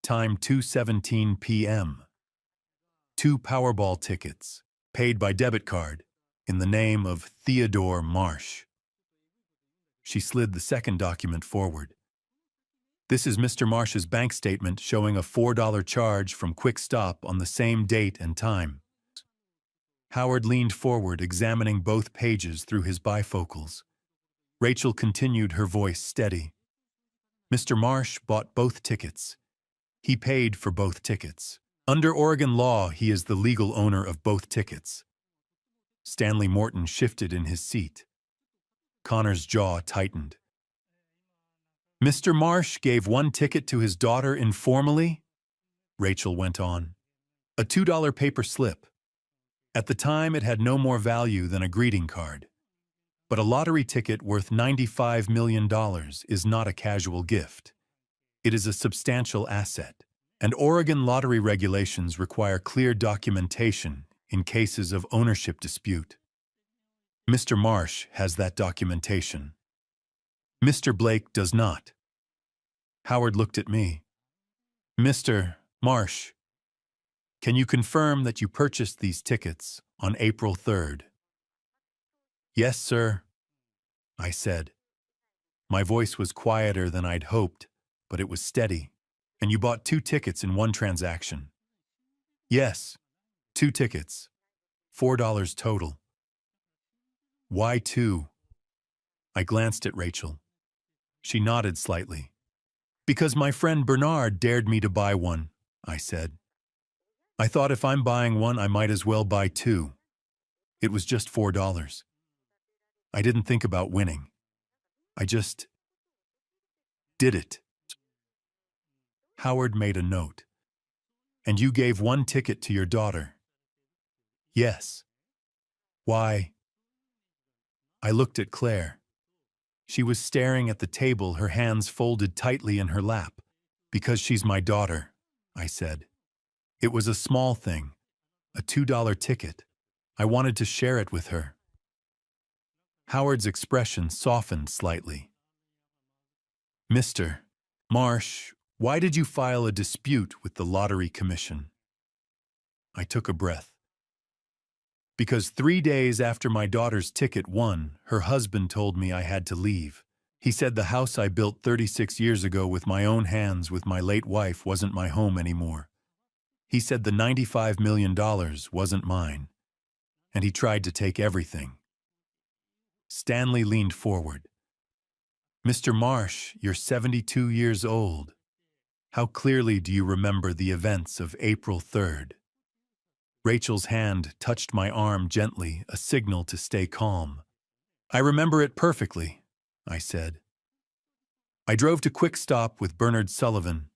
Time 2:17 p.m. 2 Powerball tickets, paid by debit card, in the name of Theodore Marsh." She slid the second document forward. "This is Mr. Marsh's bank statement showing a $4 charge from Quick Stop on the same date and time." Howard leaned forward, examining both pages through his bifocals. Rachel continued, her voice steady. "Mr. Marsh bought both tickets. He paid for both tickets. Under Oregon law, he is the legal owner of both tickets." Stanley Morton shifted in his seat. Connor's jaw tightened. "Mr. Marsh gave one ticket to his daughter informally?" Rachel went on. "A $2 paper slip. At the time, it had no more value than a greeting card. But a lottery ticket worth $95 million is not a casual gift. It is a substantial asset, and Oregon lottery regulations require clear documentation in cases of ownership dispute. Mr. Marsh has that documentation. Mr. Blake does not." Howard looked at me. "Mr. Marsh, can you confirm that you purchased these tickets on April 3rd? "Yes, sir," I said. My voice was quieter than I'd hoped, but it was steady. "And you bought 2 tickets in one transaction?" "Yes, 2 tickets. $4 total." "Why 2? I glanced at Rachel. She nodded slightly. "Because my friend Bernard dared me to buy one," I said. "I thought if I'm buying one, I might as well buy 2. It was just $4. I didn't think about winning. I just did it." Howard made a note. "And you gave 1 ticket to your daughter?" "Yes." "Why?" I looked at Claire. She was staring at the table, her hands folded tightly in her lap. "Because she's my daughter," I said. "It was a small thing, a $2 ticket. I wanted to share it with her." Howard's expression softened slightly. "Mr. Marsh, why did you file a dispute with the Lottery Commission?" I took a breath. "Because 3 days after my daughter's ticket won, her husband told me I had to leave. He said the house I built 36 years ago with my own hands with my late wife wasn't my home anymore. He said the $95 million wasn't mine, and he tried to take everything." Stanley leaned forward. "Mr. Marsh, you're 72 years old. How clearly do you remember the events of April 3rd? Rachel's hand touched my arm gently, a signal to stay calm. "I remember it perfectly," I said. "I drove to Quick Stop with Bernard Sullivan.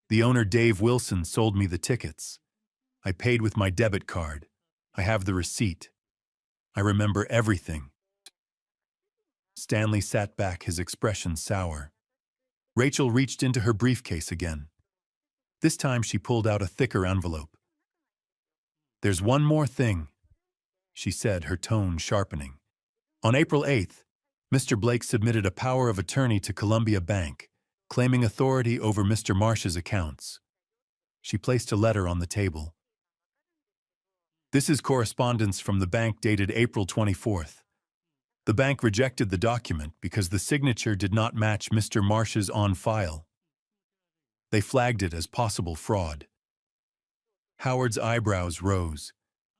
The owner, Dave Wilson, sold me the tickets. I paid with my debit card. I have the receipt. I remember everything." Stanley sat back, his expression sour. Rachel reached into her briefcase again. This time she pulled out a thicker envelope. "There's one more thing," she said, her tone sharpening. "On April 8th, Mr. Blake submitted a power of attorney to Columbia Bank, claiming authority over Mr. Marsh's accounts. She placed a letter on the table. This is correspondence from the bank dated April 24th. The bank rejected the document because the signature did not match Mr. Marsh's on file. They flagged it as possible fraud. Howard's eyebrows rose.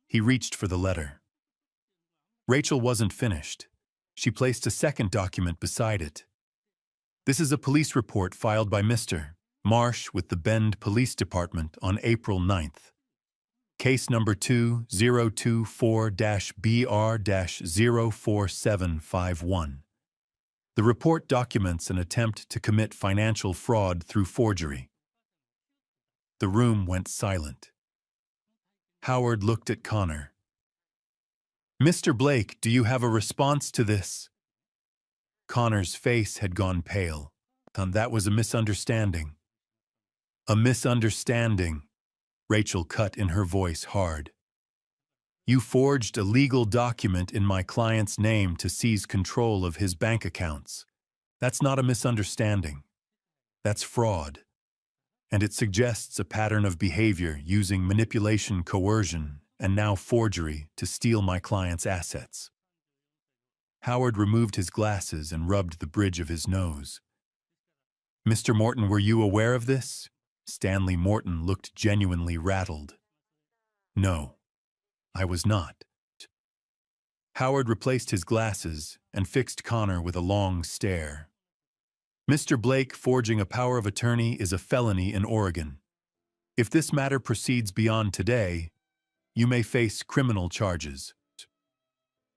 He reached for the letter. Rachel wasn't finished. She placed a second document beside it. This is a police report filed by Mr. Marsh with the Bend Police Department on April 9th. Case number 2024-BR-04751. The report documents an attempt to commit financial fraud through forgery. The room went silent. Howard looked at Connor. Mr. Blake, do you have a response to this? Connor's face had gone pale. That was a misunderstanding. A misunderstanding, Rachel cut in her voice hard. You forged a legal document in my client's name to seize control of his bank accounts. That's not a misunderstanding. That's fraud. And it suggests a pattern of behavior using manipulation, coercion, and now forgery to steal my client's assets. Howard removed his glasses and rubbed the bridge of his nose. Mr. Morton, were you aware of this? Stanley Morton looked genuinely rattled. No, I was not. Howard replaced his glasses and fixed Connor with a long stare. Mr. Blake, forging a power of attorney is a felony in Oregon. If this matter proceeds beyond today, you may face criminal charges.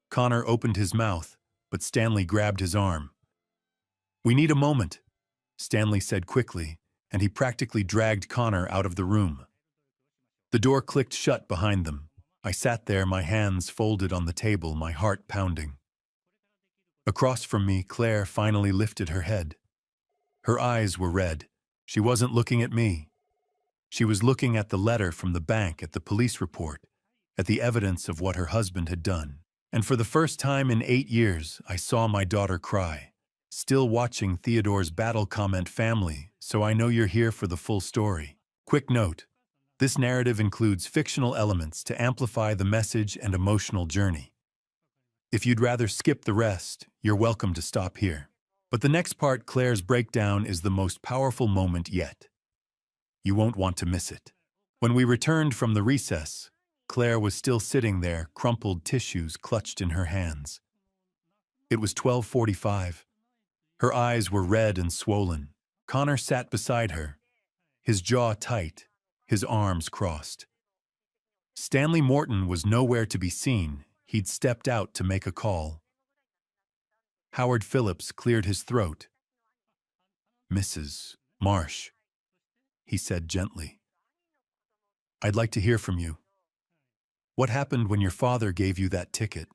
Connor opened his mouth, but Stanley grabbed his arm. We need a moment, Stanley said quickly, and he practically dragged Connor out of the room. The door clicked shut behind them. I sat there, my hands folded on the table, my heart pounding. Across from me, Claire finally lifted her head. Her eyes were red. She wasn't looking at me. She was looking at the letter from the bank, at the police report, at the evidence of what her husband had done. And for the first time in 8 years, I saw my daughter cry. Still watching Theodore's battle comment, family, so I know you're here for the full story. Quick note, this narrative includes fictional elements to amplify the message and emotional journey. If you'd rather skip the rest, you're welcome to stop here. But the next part, Claire's breakdown, is the most powerful moment yet. You won't want to miss it. When we returned from the recess, Claire was still sitting there, crumpled tissues clutched in her hands. It was 12:45. Her eyes were red and swollen. Connor sat beside her, his jaw tight, his arms crossed. Stanley Morton was nowhere to be seen. He'd stepped out to make a call. Howard Phillips cleared his throat. Mrs. Marsh, he said gently. I'd like to hear from you. What happened when your father gave you that ticket?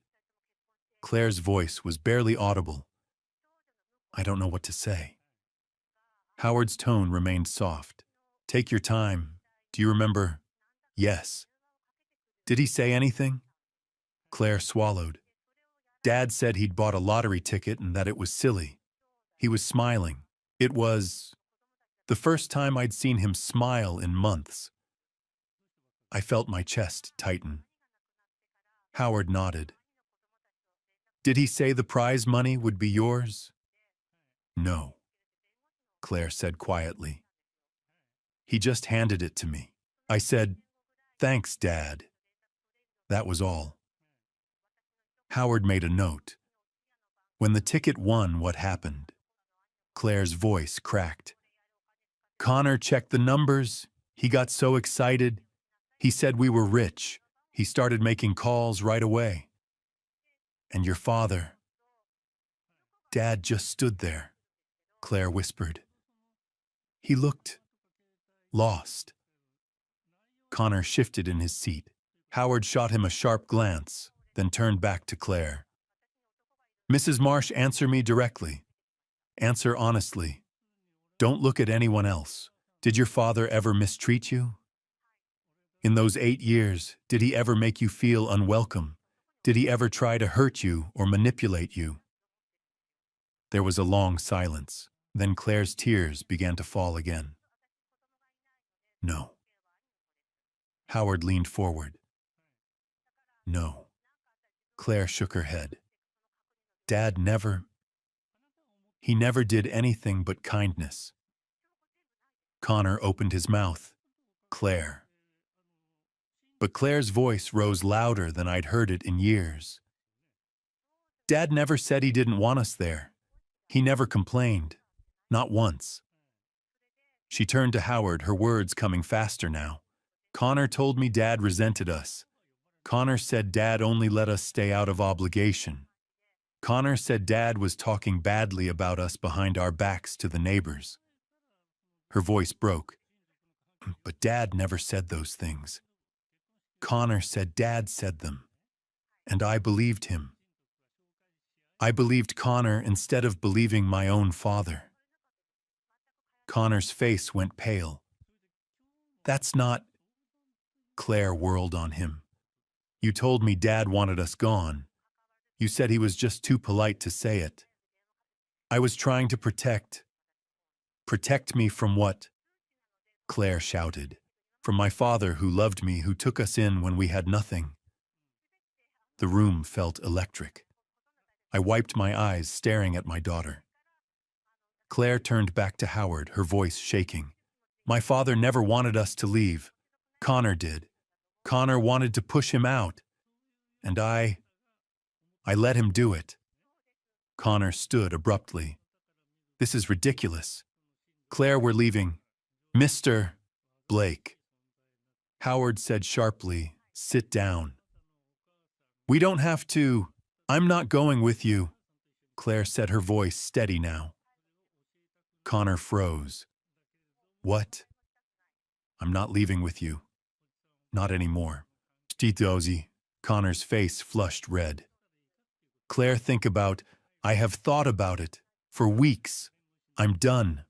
Claire's voice was barely audible. I don't know what to say. Howard's tone remained soft. Take your time. Do you remember? Yes. Did he say anything? Claire swallowed. Dad said he'd bought a lottery ticket and that it was silly. He was smiling. It was the first time I'd seen him smile in months. I felt my chest tighten. Howard nodded. Did he say the prize money would be yours? No, Claire said quietly. He just handed it to me. I said, thanks, Dad. That was all. Howard made a note. When the ticket won, what happened? Claire's voice cracked. Connor checked the numbers. He got so excited. He said we were rich. He started making calls right away. And your father? Dad just stood there, Claire whispered. He looked lost. Connor shifted in his seat. Howard shot him a sharp glance, then turned back to Claire. Mrs. Marsh, answer me directly. Answer honestly. Don't look at anyone else. Did your father ever mistreat you? In those 8 years, did he ever make you feel unwelcome? Did he ever try to hurt you or manipulate you? There was a long silence. Then Claire's tears began to fall again. No. Howard leaned forward. No. Claire shook her head. Dad never... He never did anything but kindness. Connor opened his mouth. Claire. But Claire's voice rose louder than I'd heard it in years. Dad never said he didn't want us there. He never complained. Not once. She turned to Howard, her words coming faster now. Connor told me Dad resented us. Connor said Dad only let us stay out of obligation. Connor said Dad was talking badly about us behind our backs to the neighbors. Her voice broke. But Dad never said those things. Connor said Dad said them. And I believed him. I believed Connor instead of believing my own father. Connor's face went pale. That's not... Claire whirled on him. You told me Dad wanted us gone. You said he was just too polite to say it. I was trying to protect. Protect me from what? Claire shouted. From my father who loved me, who took us in when we had nothing. The room felt electric. I wiped my eyes, staring at my daughter. Claire turned back to Howard, her voice shaking. My father never wanted us to leave. Connor did. Connor wanted to push him out. And I let him do it. Connor stood abruptly. This is ridiculous. Claire, we're leaving. Mr. Blake. Howard said sharply, sit down. We don't have to. I'm not going with you. Claire said, her voice steady now. Connor froze. What? I'm not leaving with you. Not anymore. Stitozi. Connor's face flushed red. Claire, think about, I have thought about it. For weeks. I'm done.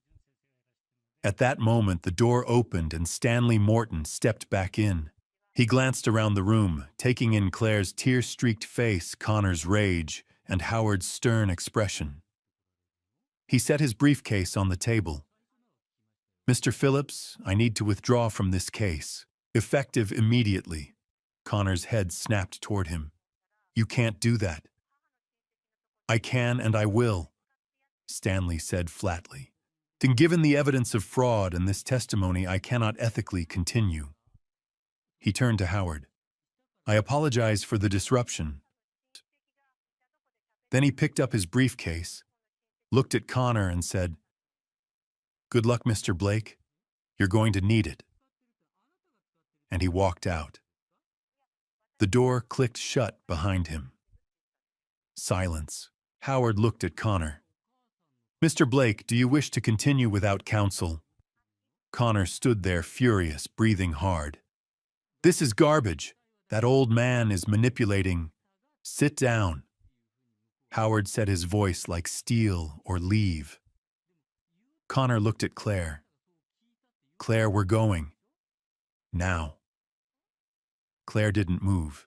At that moment, the door opened and Stanley Morton stepped back in. He glanced around the room, taking in Claire's tear-streaked face, Connor's rage, and Howard's stern expression. He set his briefcase on the table. Mr. Phillips, I need to withdraw from this case. Effective immediately. Connor's head snapped toward him. You can't do that. I can and I will, Stanley said flatly. Then given the evidence of fraud and this testimony, I cannot ethically continue. He turned to Howard. I apologize for the disruption. Then he picked up his briefcase, looked at Connor and said, Good luck, Mr. Blake. You're going to need it. And he walked out. The door clicked shut behind him. Silence. Howard looked at Connor. Mr. Blake, do you wish to continue without counsel? Connor stood there furious, breathing hard. This is garbage. That old man is manipulating. Sit down. Howard set his voice like steel or leave. Connor looked at Claire. Claire, we're going. Now. Claire didn't move.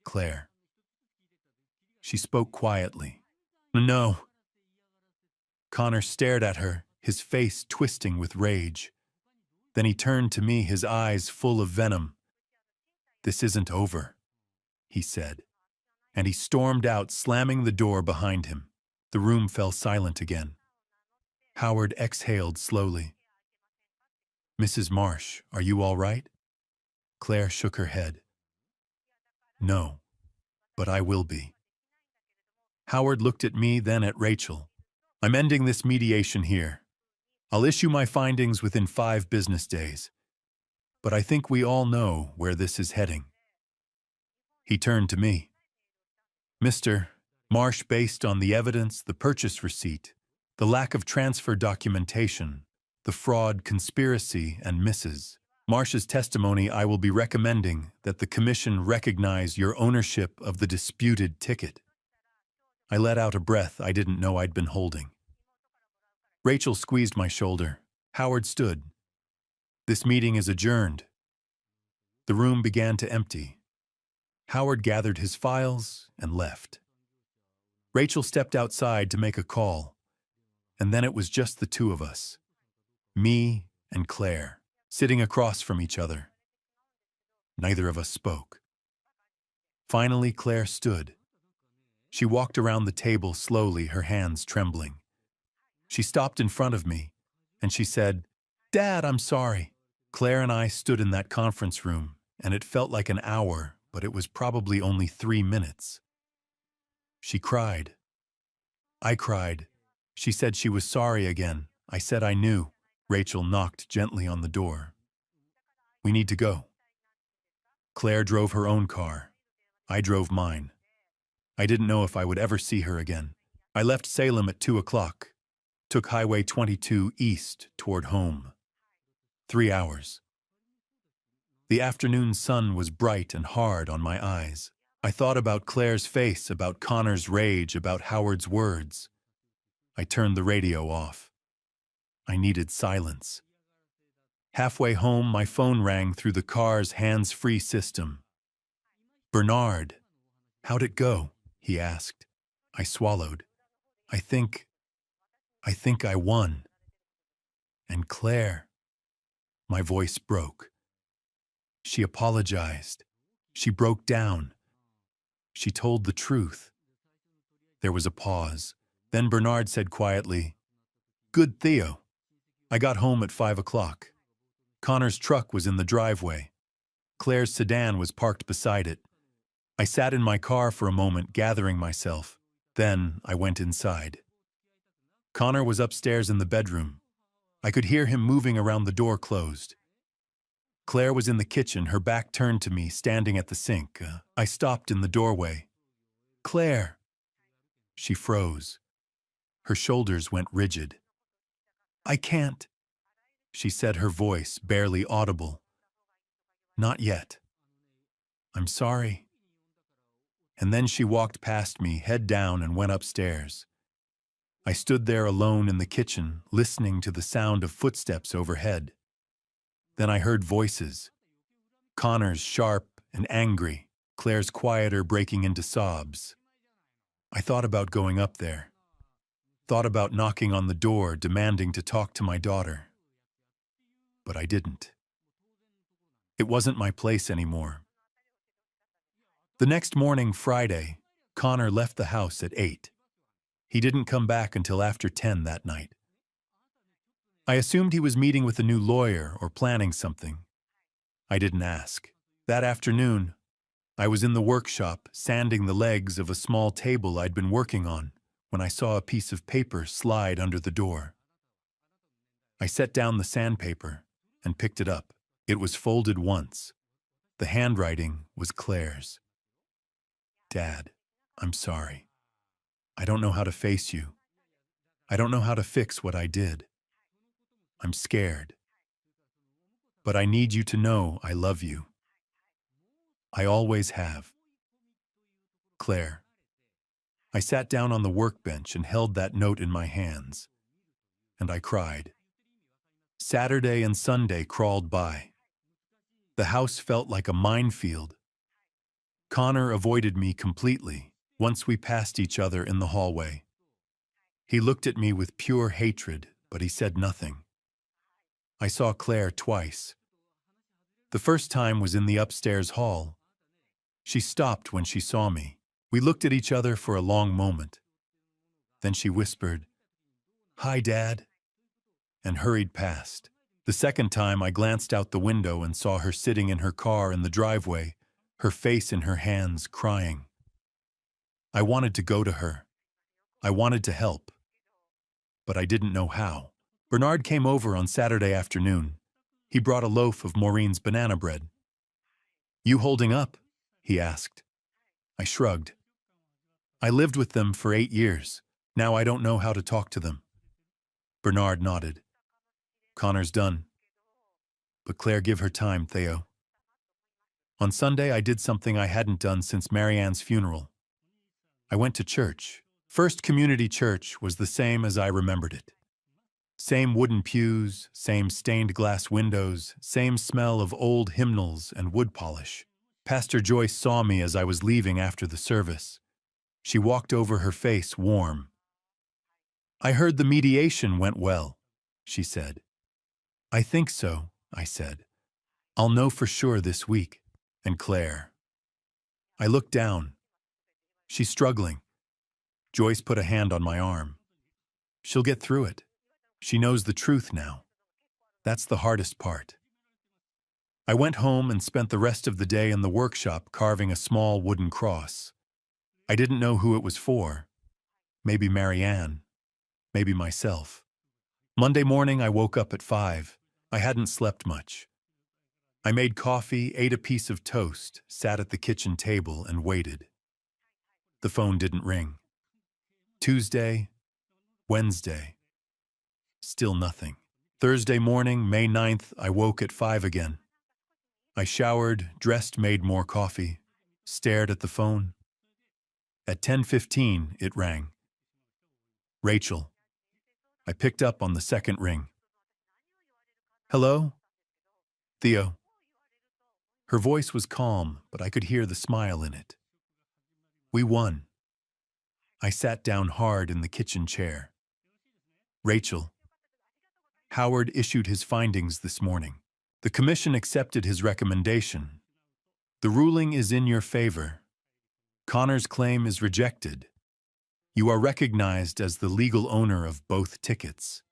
Claire. She spoke quietly. No. Connor stared at her, his face twisting with rage. Then he turned to me, his eyes full of venom. This isn't over, he said. And he stormed out, slamming the door behind him. The room fell silent again. Howard exhaled slowly. Mrs. Marsh, are you all right? Claire shook her head. No, but I will be. Howard looked at me, then at Rachel. I'm ending this mediation here. I'll issue my findings within 5 business days. But I think we all know where this is heading. He turned to me. Mr. Marsh, based on the evidence, the purchase receipt, the lack of transfer documentation, the fraud, conspiracy, and Mrs. Marsh's testimony, I will be recommending that the Commission recognize your ownership of the disputed ticket. I let out a breath I didn't know I'd been holding. Rachel squeezed my shoulder. Howard stood. This meeting is adjourned. The room began to empty. Howard gathered his files and left. Rachel stepped outside to make a call, and then it was just the two of us, me and Claire, sitting across from each other. Neither of us spoke. Finally, Claire stood. She walked around the table slowly, her hands trembling. She stopped in front of me, and she said, "Dad, I'm sorry." Claire and I stood in that conference room, and it felt like an hour, but it was probably only 3 minutes. She cried. I cried. She said she was sorry again. I said I knew. Rachel knocked gently on the door. "We need to go." Claire drove her own car. I drove mine. I didn't know if I would ever see her again. I left Salem at 2 o'clock, took Highway 22 east toward home. 3 hours. The afternoon sun was bright and hard on my eyes. I thought about Claire's face, about Connor's rage, about Howard's words. I turned the radio off. I needed silence. Halfway home, my phone rang through the car's hands-free system. "Bernard, how'd it go?" he asked. I swallowed. I think I won. And Claire, my voice broke. She apologized. She broke down. She told the truth. There was a pause. Then Bernard said quietly, "Good, Theo." I got home at 5 o'clock. Connor's truck was in the driveway. Claire's sedan was parked beside it. I sat in my car for a moment, gathering myself. Then I went inside. Connor was upstairs in the bedroom. I could hear him moving around, the door closed. Claire was in the kitchen, her back turned to me, standing at the sink. I stopped in the doorway. "Claire." She froze. Her shoulders went rigid. "I can't," she said, her voice barely audible. "Not yet. I'm sorry." And then she walked past me, head down, and went upstairs. I stood there alone in the kitchen, listening to the sound of footsteps overhead. Then I heard voices. Connor's sharp and angry, Claire's quieter, breaking into sobs. I thought about going up there. Thought about knocking on the door, demanding to talk to my daughter. But I didn't. It wasn't my place anymore. The next morning, Friday, Connor left the house at 8. He didn't come back until after 10 that night. I assumed he was meeting with a new lawyer or planning something. I didn't ask. That afternoon, I was in the workshop, sanding the legs of a small table I'd been working on, when I saw a piece of paper slide under the door. I set down the sandpaper and picked it up. It was folded once. The handwriting was Claire's. "Dad, I'm sorry. I don't know how to face you. I don't know how to fix what I did. I'm scared. But I need you to know I love you. I always have. Claire." I sat down on the workbench and held that note in my hands. And I cried. Saturday and Sunday crawled by. The house felt like a minefield. Connor avoided me completely once we passed each other in the hallway. He looked at me with pure hatred, but he said nothing. I saw Claire twice. The first time was in the upstairs hall. She stopped when she saw me. We looked at each other for a long moment. Then she whispered, "Hi, Dad," and hurried past. The second time I glanced out the window and saw her sitting in her car in the driveway, her face in her hands, crying. I wanted to go to her. I wanted to help. But I didn't know how. Bernard came over on Saturday afternoon. He brought a loaf of Maureen's banana bread. "You holding up?" he asked. I shrugged. I lived with them for 8 years. Now I don't know how to talk to them. Bernard nodded. "Connor's done. But Claire, give her time, Theo." On Sunday, I did something I hadn't done since Marianne's funeral. I went to church. First Community Church was the same as I remembered it. Same wooden pews, same stained glass windows, same smell of old hymnals and wood polish. Pastor Joyce saw me as I was leaving after the service. She walked over, her face warm. "I heard the mediation went well," she said. "I think so," I said. "I'll know for sure this week." And Claire. I looked down. She's struggling. Joyce put a hand on my arm. She'll get through it. She knows the truth now. That's the hardest part. I went home and spent the rest of the day in the workshop carving a small wooden cross. I didn't know who it was for. Maybe Marianne. Maybe myself. Monday morning, I woke up at 5. I hadn't slept much. I made coffee, ate a piece of toast, sat at the kitchen table, and waited. The phone didn't ring. Tuesday, Wednesday. Still nothing. Thursday morning, May 9th, I woke at 5 again. I showered, dressed, made more coffee, stared at the phone. At 10:15, it rang. Rachel. I picked up on the second ring. Hello? Theo. Her voice was calm, but I could hear the smile in it. We won. I sat down hard in the kitchen chair. Rachel. Howard issued his findings this morning. The commission accepted his recommendation. The ruling is in your favor. Connor's claim is rejected. You are recognized as the legal owner of both tickets.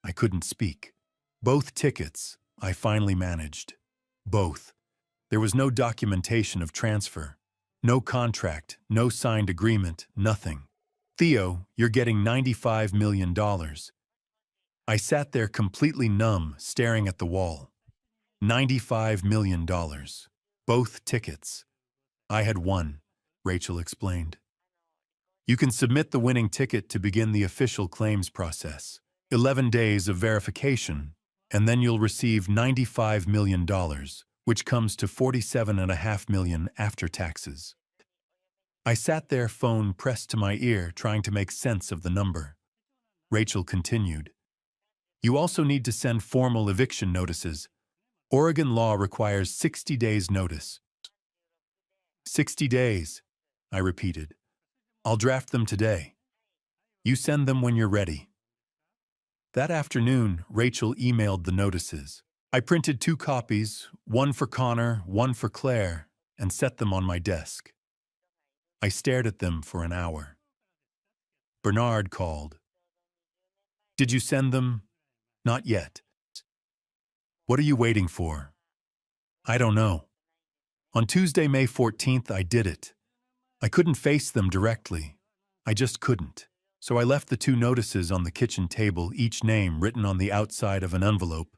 I couldn't speak. Both tickets, I finally managed. Both. There was no documentation of transfer. No contract, no signed agreement, nothing. Theo, you're getting $95 million. I sat there completely numb, staring at the wall. $95 million. Both tickets. I had won, Rachel explained. You can submit the winning ticket to begin the official claims process. 11 days of verification, and then you'll receive $95 million, which comes to $47.5 million after taxes. I sat there, phone pressed to my ear, trying to make sense of the number. Rachel continued. You also need to send formal eviction notices. Oregon law requires 60 days notice. 60 days, I repeated. I'll draft them today. You send them when you're ready. That afternoon, Rachel emailed the notices. I printed 2 copies, one for Connor, one for Claire, and set them on my desk. I stared at them for an hour. Bernard called. Did you send them? Not yet. What are you waiting for? I don't know. On Tuesday, May 14th, I did it. I couldn't face them directly. I just couldn't. So I left the 2 notices on the kitchen table, each name written on the outside of an envelope,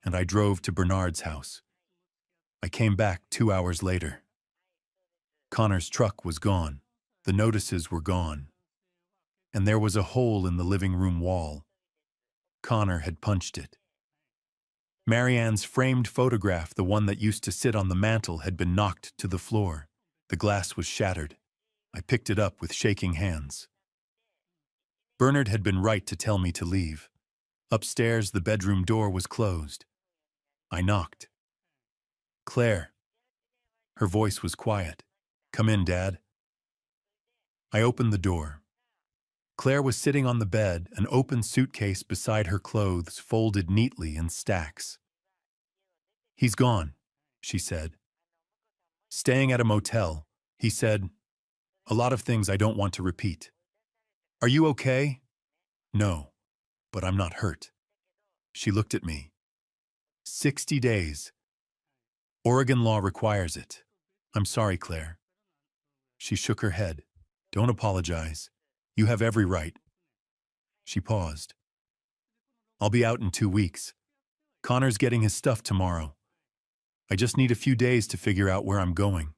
and I drove to Bernard's house. I came back 2 hours later. Connor's truck was gone. The notices were gone. And there was a hole in the living room wall. Connor had punched it. Marianne's framed photograph, the one that used to sit on the mantel, had been knocked to the floor. The glass was shattered. I picked it up with shaking hands. Bernard had been right to tell me to leave. Upstairs, the bedroom door was closed. I knocked. Claire. Her voice was quiet. Come in, Dad. I opened the door. Claire was sitting on the bed, an open suitcase beside her clothes folded neatly in stacks. He's gone, she said. Staying at a motel, he said, a lot of things I don't want to repeat. Are you okay? No, but I'm not hurt. She looked at me. 60 days. Oregon law requires it. I'm sorry, Claire. She shook her head. Don't apologize. You have every right. She paused. I'll be out in 2 weeks. Connor's getting his stuff tomorrow. I just need a few days to figure out where I'm going.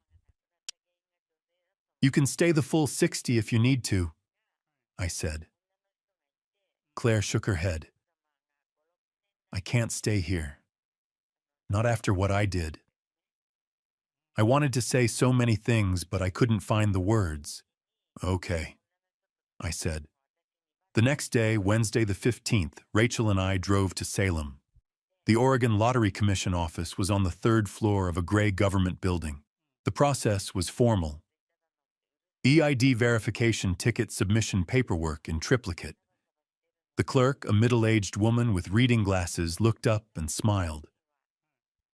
You can stay the full 60 if you need to, I said. Claire shook her head. I can't stay here. Not after what I did. I wanted to say so many things, but I couldn't find the words. Okay, I said. The next day, Wednesday the 15th, Rachel and I drove to Salem. The Oregon Lottery Commission office was on the 3rd floor of a gray government building. The process was formal. EID verification ticket submission paperwork in triplicate. The clerk, a middle-aged woman with reading glasses, looked up and smiled.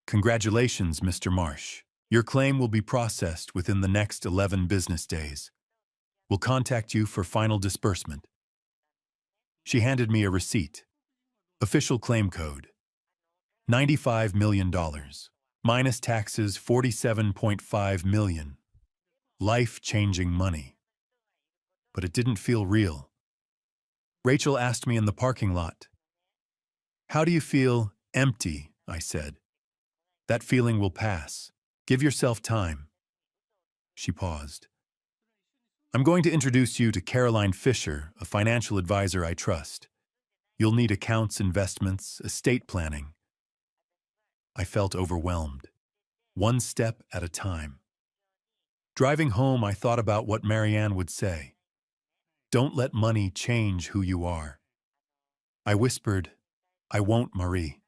Congratulations, Mr. Marsh. Your claim will be processed within the next 11 business days. We'll contact you for final disbursement. She handed me a receipt. Official claim code. $95 million. Minus taxes, $47.5 million. Life-changing money. But it didn't feel real. Rachel asked me in the parking lot. How do you feel? Empty, I said. That feeling will pass. Give yourself time. She paused. I'm going to introduce you to Caroline Fisher, a financial advisor I trust. You'll need accounts, investments, estate planning. I felt overwhelmed. One step at a time. Driving home, I thought about what Marianne would say. Don't let money change who you are. I whispered, I won't, Marie.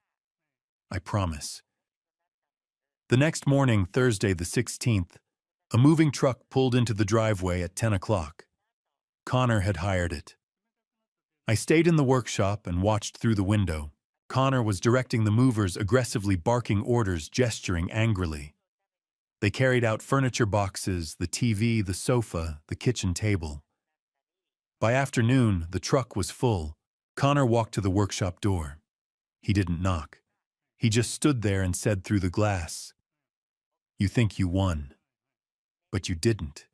I promise. The next morning, Thursday the 16th, a moving truck pulled into the driveway at 10 o'clock. Connor had hired it. I stayed in the workshop and watched through the window. Connor was directing the movers, aggressively barking orders, gesturing angrily. They carried out furniture boxes, the TV, the sofa, the kitchen table. By afternoon, the truck was full. Connor walked to the workshop door. He didn't knock. He just stood there and said through the glass, You think you won, but you didn't.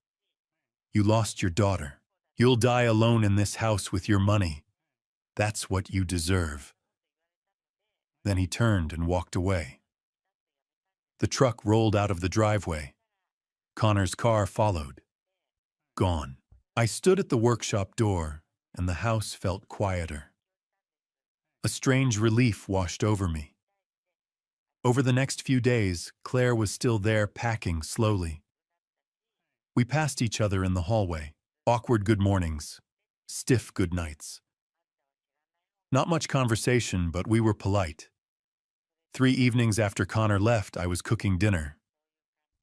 You lost your daughter. You'll die alone in this house with your money. That's what you deserve. Then he turned and walked away. The truck rolled out of the driveway. Connor's car followed. Gone. I stood at the workshop door, and the house felt quieter. A strange relief washed over me. Over the next few days, Claire was still there, packing slowly. We passed each other in the hallway. Awkward good mornings, stiff good nights. Not much conversation, but we were polite. 3 evenings after Connor left, I was cooking dinner.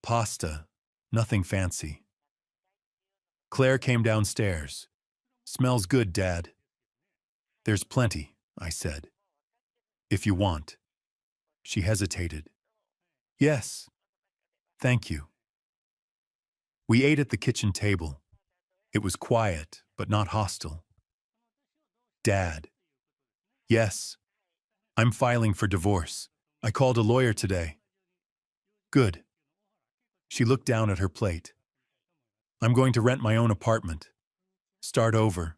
Pasta, nothing fancy. Claire came downstairs. Smells good, Dad. There's plenty, I said. If you want. She hesitated. Yes, thank you. We ate at the kitchen table. It was quiet, but not hostile. Dad. Yes, I'm filing for divorce. I called a lawyer today. Good. She looked down at her plate. I'm going to rent my own apartment. Start over.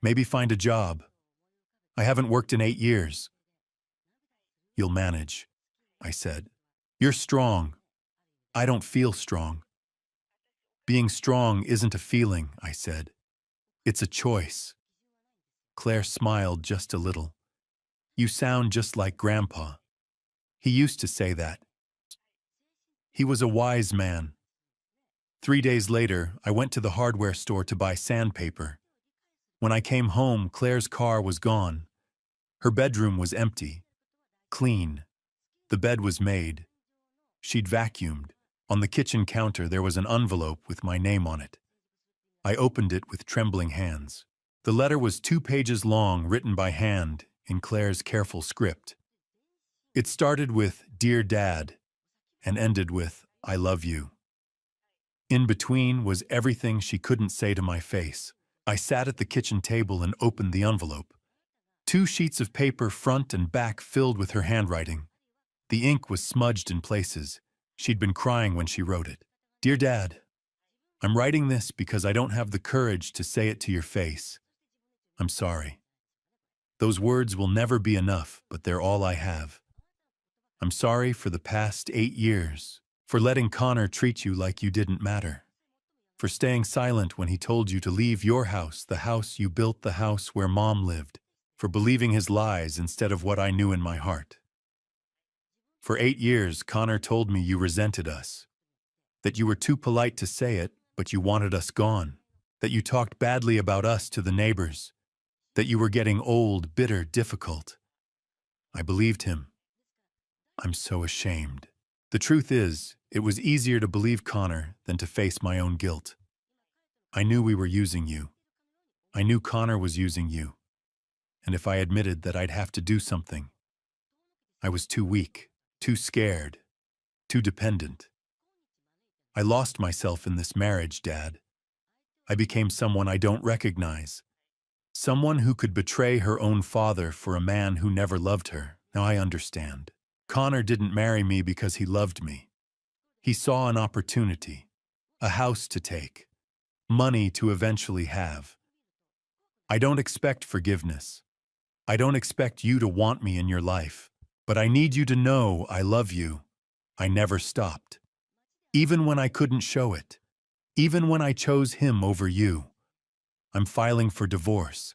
Maybe find a job. I haven't worked in 8 years. You'll manage, I said. You're strong. I don't feel strong. Being strong isn't a feeling, I said. It's a choice. Claire smiled just a little. You sound just like Grandpa. He used to say that. He was a wise man. 3 days later, I went to the hardware store to buy sandpaper. When I came home, Claire's car was gone. Her bedroom was empty. Clean. The bed was made. She'd vacuumed. On the kitchen counter, there was an envelope with my name on it. I opened it with trembling hands. The letter was 2 pages long, written by hand, in Claire's careful script. It started with, Dear Dad, and ended with, I love you. In between was everything she couldn't say to my face. I sat at the kitchen table and opened the envelope. 2 sheets of paper, front and back, filled with her handwriting. The ink was smudged in places. She'd been crying when she wrote it. Dear Dad, I'm writing this because I don't have the courage to say it to your face. I'm sorry. Those words will never be enough, but they're all I have. I'm sorry for the past 8 years, for letting Connor treat you like you didn't matter, for staying silent when he told you to leave your house, the house you built, the house where Mom lived, for believing his lies instead of what I knew in my heart. For 8 years, Connor told me you resented us, that you were too polite to say it, but you wanted us gone, that you talked badly about us to the neighbors, that you were getting old, bitter, difficult. I believed him. I'm so ashamed. The truth is, it was easier to believe Connor than to face my own guilt. I knew we were using you. I knew Connor was using you. And if I admitted that I'd have to do something, I was too weak, too scared, too dependent. I lost myself in this marriage, Dad. I became someone I don't recognize. Someone who could betray her own father for a man who never loved her. Now I understand. Connor didn't marry me because he loved me. He saw an opportunity, a house to take, money to eventually have. I don't expect forgiveness. I don't expect you to want me in your life, but I need you to know I love you. I never stopped. Even when I couldn't show it. Even when I chose him over you. I'm filing for divorce.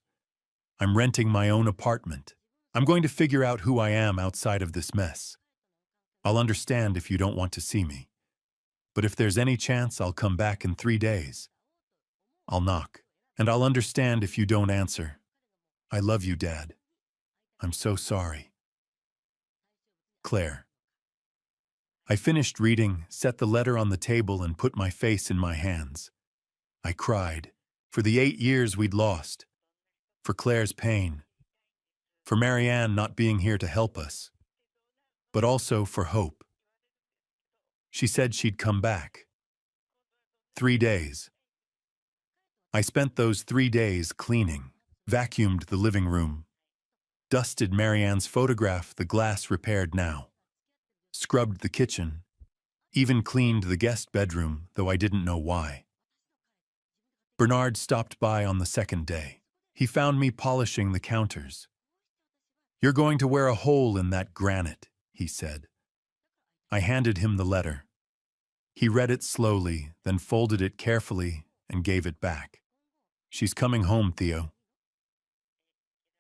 I'm renting my own apartment. I'm going to figure out who I am outside of this mess. I'll understand if you don't want to see me. But if there's any chance I'll come back in 3 days. I'll knock, and I'll understand if you don't answer. I love you, Dad. I'm so sorry. Claire. I finished reading, set the letter on the table, and put my face in my hands. I cried, for the 8 years we'd lost, for Claire's pain, for Marianne not being here to help us, but also for hope. She said she'd come back. 3 days. I spent those 3 days cleaning, vacuumed the living room, dusted Marianne's photograph, the glass repaired now, scrubbed the kitchen, even cleaned the guest bedroom, though I didn't know why. Bernard stopped by on the 2nd day. He found me polishing the counters. "You're going to wear a hole in that granite," he said. I handed him the letter. He read it slowly, then folded it carefully and gave it back. "She's coming home, Theo.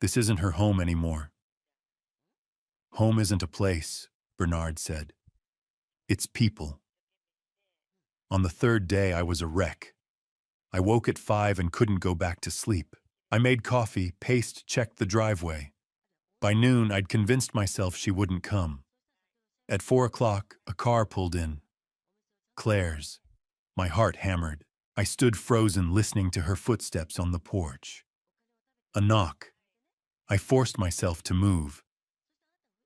This isn't her home anymore." "Home isn't a place," Bernard said. "It's people." On the 3rd day, I was a wreck. I woke at 5 and couldn't go back to sleep. I made coffee, paced, checked the driveway. By noon, I'd convinced myself she wouldn't come. At 4 o'clock, a car pulled in. Claire's. My heart hammered. I stood frozen, listening to her footsteps on the porch. A knock. I forced myself to move.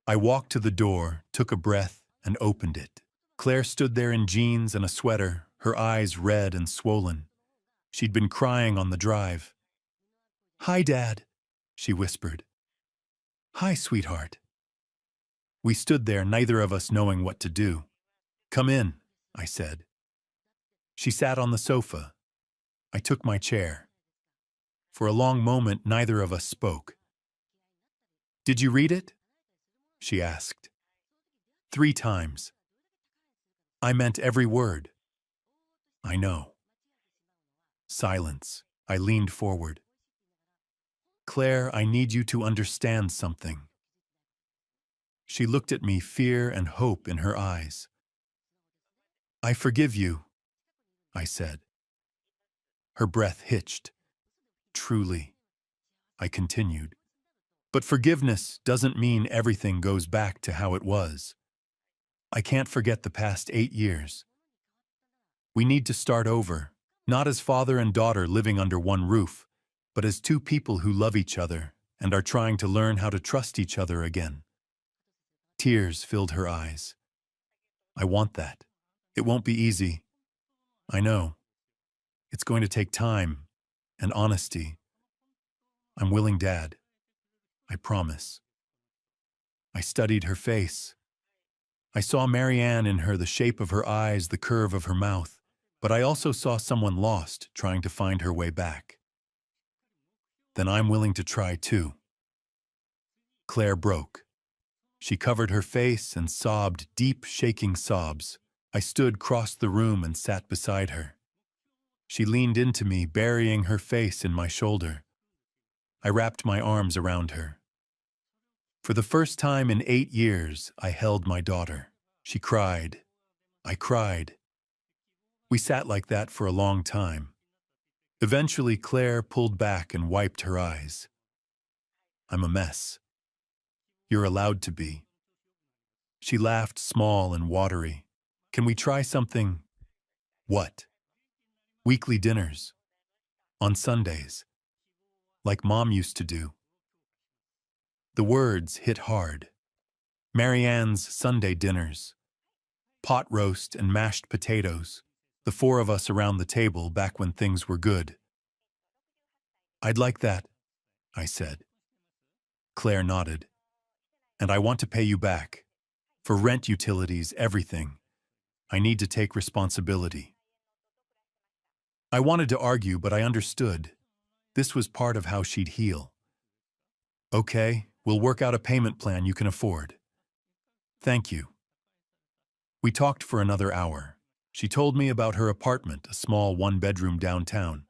I walked to the door, took a breath, and opened it. Claire stood there in jeans and a sweater, her eyes red and swollen. She'd been crying on the drive. "Hi, Dad," she whispered. "Hi, sweetheart." We stood there, neither of us knowing what to do. "Come in," I said. She sat on the sofa. I took my chair. For a long moment, neither of us spoke. "Did you read it?" she asked. 3 times. I meant every word. "I know." Silence. I leaned forward. "Claire, I need you to understand something." She looked at me, fear and hope in her eyes. "I forgive you," I said. Her breath hitched. "Truly," I continued. "But forgiveness doesn't mean everything goes back to how it was. I can't forget the past 8 years. We need to start over, not as father and daughter living under one roof, but as 2 people who love each other and are trying to learn how to trust each other again." Tears filled her eyes. "I want that. It won't be easy. I know. It's going to take time and honesty. I'm willing, Dad. I promise." I studied her face. I saw Marianne in her, the shape of her eyes, the curve of her mouth, but I also saw someone lost trying to find her way back. "Then I'm willing to try too." Claire broke. She covered her face and sobbed deep, shaking sobs. I stood across the room and sat beside her. She leaned into me, burying her face in my shoulder. I wrapped my arms around her. For the first time in 8 years, I held my daughter. She cried. I cried. We sat like that for a long time. Eventually, Claire pulled back and wiped her eyes. "I'm a mess. You're allowed to be." She laughed, small and watery. "Can we try something?" "What?" "Weekly dinners. On Sundays. Like Mom used to do." The words hit hard. Marianne's Sunday dinners. Pot roast and mashed potatoes. The four of us around the table back when things were good. I'd like that, I said. Claire nodded. And I want to pay you back. For rent, utilities, everything. I need to take responsibility. I wanted to argue, but I understood. This was part of how she'd heal. Okay, we'll work out a payment plan you can afford. Thank you. We talked for another hour. She told me about her apartment, a small one-bedroom downtown.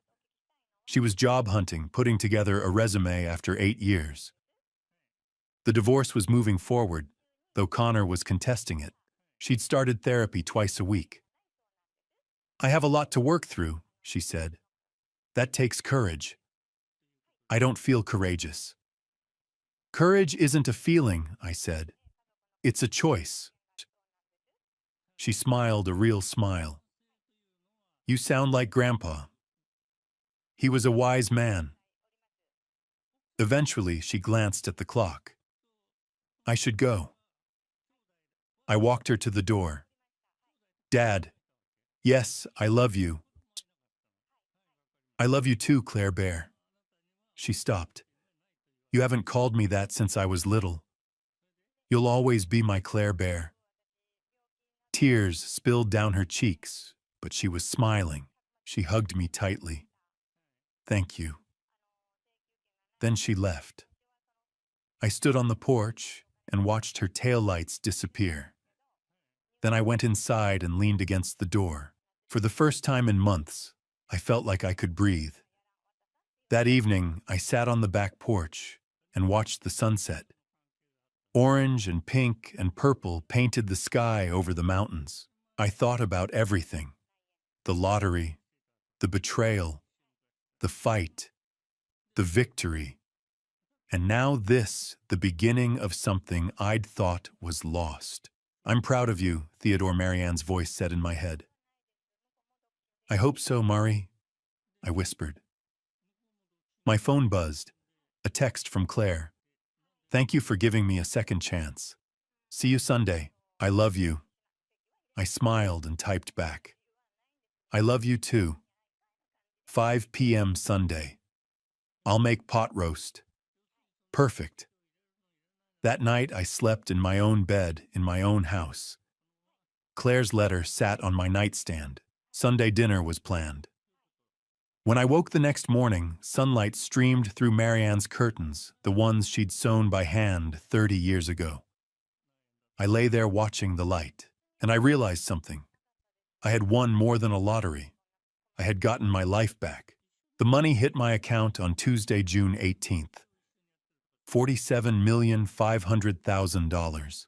She was job hunting, putting together a resume after 8 years. The divorce was moving forward, though Connor was contesting it. She'd started therapy twice a week. I have a lot to work through, she said. That takes courage. I don't feel courageous. Courage isn't a feeling, I said. It's a choice. She smiled a real smile. You sound like Grandpa. He was a wise man. Eventually, she glanced at the clock. I should go. I walked her to the door. Dad, yes, I love you. I love you too, Claire Bear. She stopped. You haven't called me that since I was little. You'll always be my Claire Bear. Tears spilled down her cheeks, but she was smiling. She hugged me tightly. Thank you. Then she left. I stood on the porch and watched her taillights disappear. Then I went inside and leaned against the door. For the first time in months, I felt like I could breathe. That evening, I sat on the back porch and watched the sunset. Orange and pink and purple painted the sky over the mountains. I thought about everything. The lottery, the betrayal, the fight, the victory. And now this, the beginning of something I'd thought was lost. I'm proud of you, Theodore Marianne's voice said in my head. I hope so, Mari, I whispered. My phone buzzed. A text from Claire. Thank you for giving me a second chance. See you Sunday. I love you. I smiled and typed back. I love you too. 5 p.m. Sunday. I'll make pot roast. Perfect. That night I slept in my own bed in my own house. Claire's letter sat on my nightstand. Sunday dinner was planned. When I woke the next morning, sunlight streamed through Marianne's curtains, the ones she'd sewn by hand 30 years ago. I lay there watching the light, and I realized something. I had won more than a lottery. I had gotten my life back. The money hit my account on Tuesday, June 18th. $47,500,000.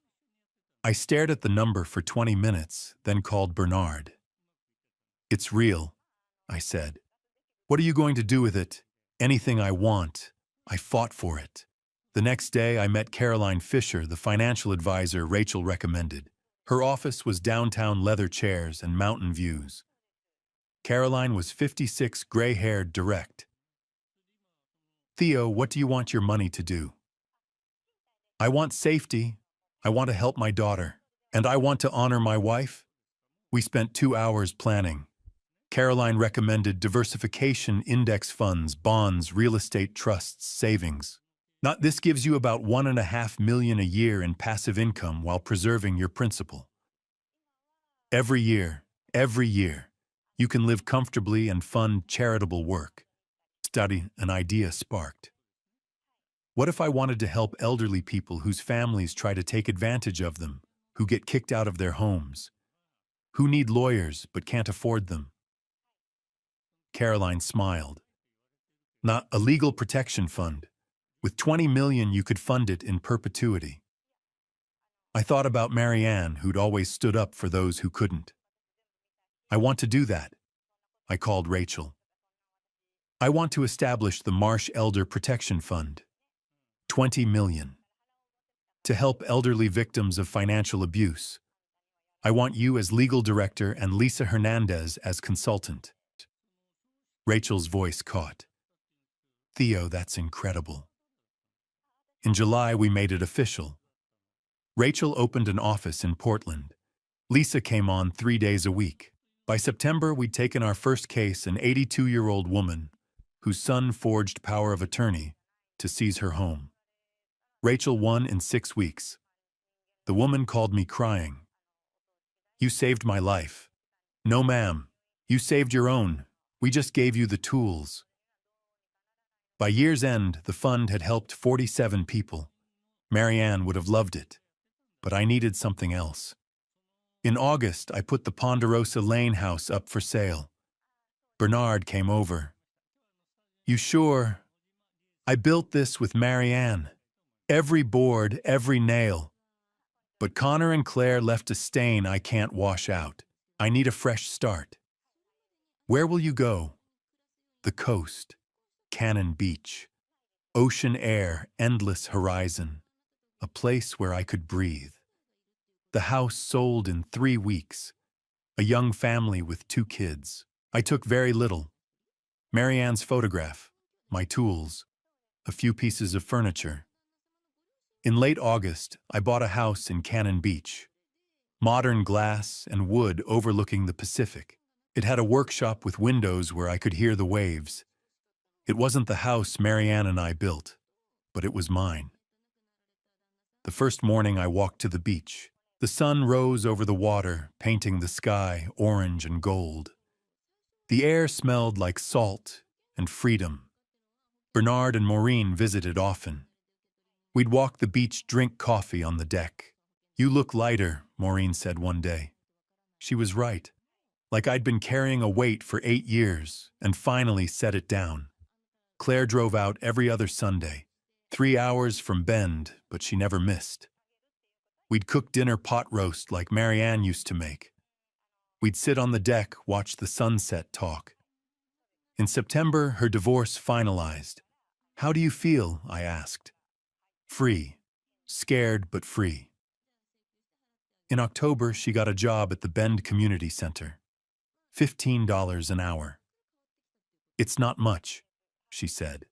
I stared at the number for 20 minutes, then called Bernard. It's real, I said. What are you going to do with it? Anything I want. I fought for it. The next day, I met Caroline Fisher, the financial advisor Rachel recommended. Her office was downtown leather chairs and mountain views. Caroline was 56, gray-haired, direct. Theo, what do you want your money to do? I want safety. I want to help my daughter. And I want to honor my wife. We spent 2 hours planning. Caroline recommended diversification, index funds, bonds, real estate trusts, savings. This gives you about $1.5 million a year in passive income while preserving your principal. Every year, you can live comfortably and fund charitable work. Study, an idea sparked. What if I wanted to help elderly people whose families try to take advantage of them, who get kicked out of their homes, who need lawyers but can't afford them? Caroline smiled. Not a legal protection fund. With $20 million, you could fund it in perpetuity. I thought about Marianne, who'd always stood up for those who couldn't. I want to do that. I called Rachel. I want to establish the Marsh Elder Protection Fund. $20 million. To help elderly victims of financial abuse. I want you as legal director and Lisa Hernandez as consultant. Rachel's voice caught. Theo, that's incredible. In July, we made it official. Rachel opened an office in Portland. Lisa came on 3 days a week. By September, we'd taken our first case, an 82-year-old woman whose son forged power of attorney to seize her home. Rachel won in 6 weeks. The woman called me crying. "You saved my life." "No, ma'am. You saved your own. We just gave you the tools." By year's end, the fund had helped 47 people. Marianne would have loved it, but I needed something else. In August, I put the Ponderosa Lane house up for sale. Bernard came over. "You sure? I built this with Marianne. Every board, every nail. But Connor and Claire left a stain I can't wash out. I need a fresh start." "Where will you go?" "The coast. Cannon Beach. Ocean air, endless horizon. A place where I could breathe." The house sold in 3 weeks. A young family with 2 kids. I took very little. Marianne's photograph, my tools, a few pieces of furniture. In late August, I bought a house in Cannon Beach. Modern glass and wood overlooking the Pacific. It had a workshop with windows where I could hear the waves. It wasn't the house Marianne and I built, but it was mine. The first morning I walked to the beach. The sun rose over the water, painting the sky orange and gold. The air smelled like salt and freedom. Bernard and Maureen visited often. We'd walk the beach, drink coffee on the deck. "You look lighter," Maureen said one day. She was right. Like I'd been carrying a weight for 8 years and finally set it down. Claire drove out every other Sunday. 3 hours from Bend, but she never missed. We'd cook dinner pot roast like Marianne used to make. We'd sit on the deck, watch the sunset, talk. In September, her divorce finalized. "How do you feel?" I asked. "Free. Scared, but free." In October, she got a job at the Bend Community Center. $15 an hour. "It's not much," she said.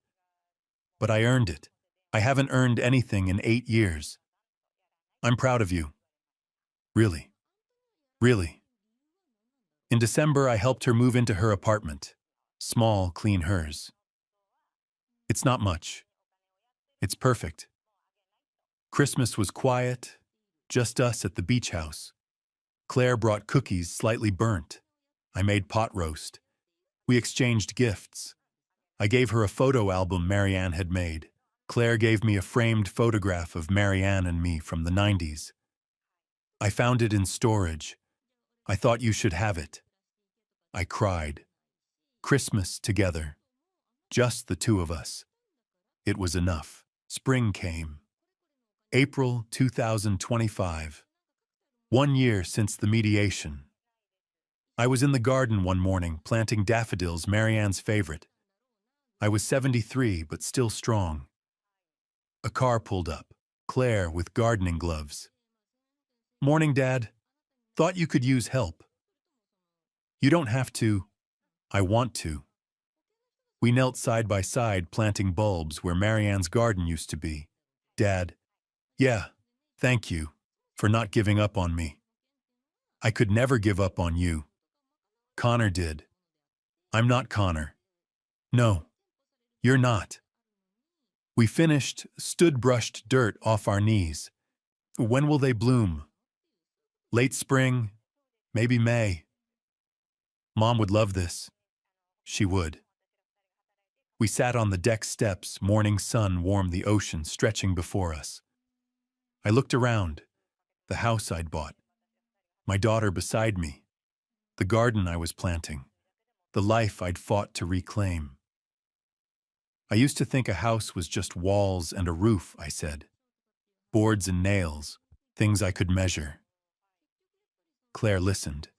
"But I earned it. I haven't earned anything in 8 years. I'm proud of you." "Really? Really?" In December, I helped her move into her apartment. Small, clean hers. "It's not much. It's perfect." Christmas was quiet, just us at the beach house. Claire brought cookies slightly burnt. I made pot roast. We exchanged gifts. I gave her a photo album Marianne had made. Claire gave me a framed photograph of Marianne and me from the 90s. "I found it in storage. I thought you should have it." I cried. Christmas together. Just the 2 of us. It was enough. Spring came. April 2025. 1 year since the mediation. I was in the garden one morning planting daffodils, Marianne's favorite. I was 73, but still strong. A car pulled up. Claire with gardening gloves. "Morning, Dad. Thought you could use help." "You don't have to. I want to." We knelt side by side planting bulbs where Marianne's garden used to be. "Dad, yeah, thank you for not giving up on me." "I could never give up on you. Connor did." "I'm not Connor." "No, you're not." We finished, stood, brushed dirt off our knees. "When will they bloom?" "Late spring, maybe May." "Mom would love this." She would. We sat on the deck steps, morning sun warmed the ocean stretching before us. I looked around, the house I'd bought, my daughter beside me, the garden I was planting, the life I'd fought to reclaim. "I used to think a house was just walls and a roof," I said. "Boards and nails, things I could measure." Claire listened.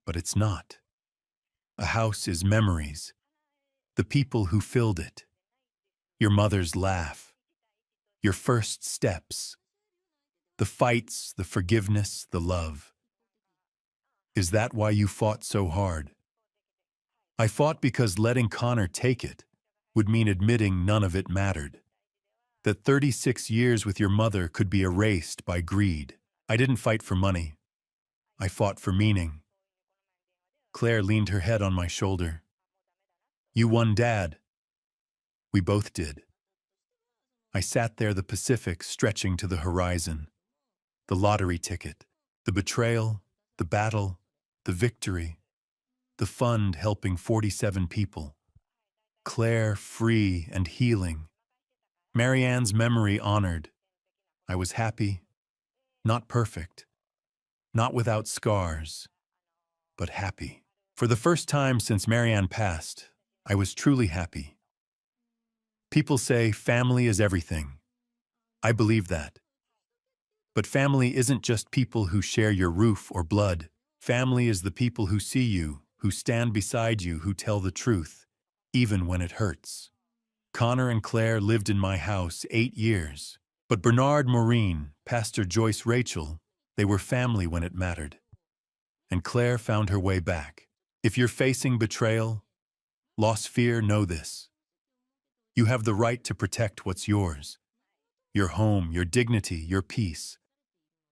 "But it's not. A house is memories, the people who filled it, your mother's laugh, your first steps, the fights, the forgiveness, the love. Is that why you fought so hard?" "I fought because letting Connor take it would mean admitting none of it mattered. that 36 years with your mother could be erased by greed. I didn't fight for money. I fought for meaning. Claire leaned her head on my shoulder. You won, Dad. We both did. I sat there, the Pacific stretching to the horizon. The lottery ticket, the betrayal, the battle, the victory, the fund helping 47 people. Claire free and healing. Marianne's memory honored. I was happy, not perfect, not without scars, but happy. For the first time since Marianne passed, I was truly happy. People say family is everything. I believe that. But family isn't just people who share your roof or blood. Family is the people who see you, who stand beside you, who tell the truth, even when it hurts. Connor and Claire lived in my house 8 years. But Bernard, Maureen, Pastor Joyce, Rachel, they were family when it mattered. And Claire found her way back. If you're facing betrayal, lost fear, know this. You have the right to protect what's yours. Your home, your dignity, your peace.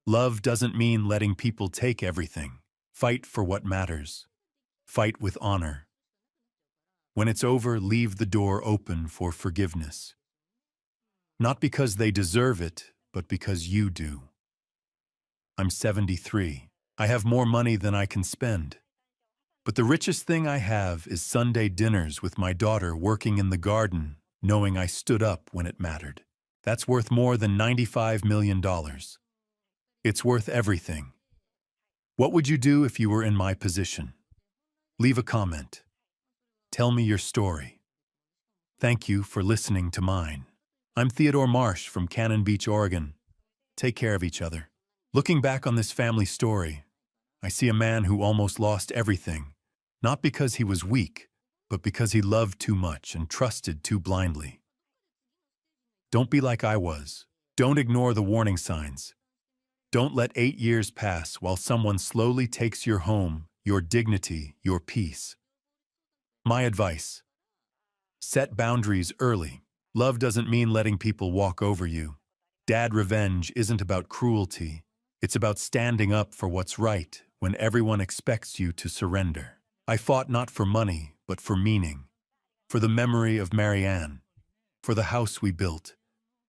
Love doesn't mean letting people take everything. Fight for what matters. Fight with honor. When it's over, leave the door open for forgiveness. Not because they deserve it, but because you do. I'm 73. I have more money than I can spend. But the richest thing I have is Sunday dinners with my daughter working in the garden, knowing I stood up when it mattered. That's worth more than $95 million. It's worth everything. What would you do if you were in my position? Leave a comment. Tell me your story. Thank you for listening to mine. I'm Theodore Marsh from Cannon Beach, Oregon. Take care of each other. Looking back on this family story, I see a man who almost lost everything, not because he was weak, but because he loved too much and trusted too blindly. Don't be like I was. Don't ignore the warning signs. Don't let 8 years pass while someone slowly takes your home, your dignity, your peace. My advice: set boundaries early. Love doesn't mean letting people walk over you. Dad revenge isn't about cruelty. It's about standing up for what's right when everyone expects you to surrender. I fought not for money, but for meaning. For the memory of Marianne. For the house we built.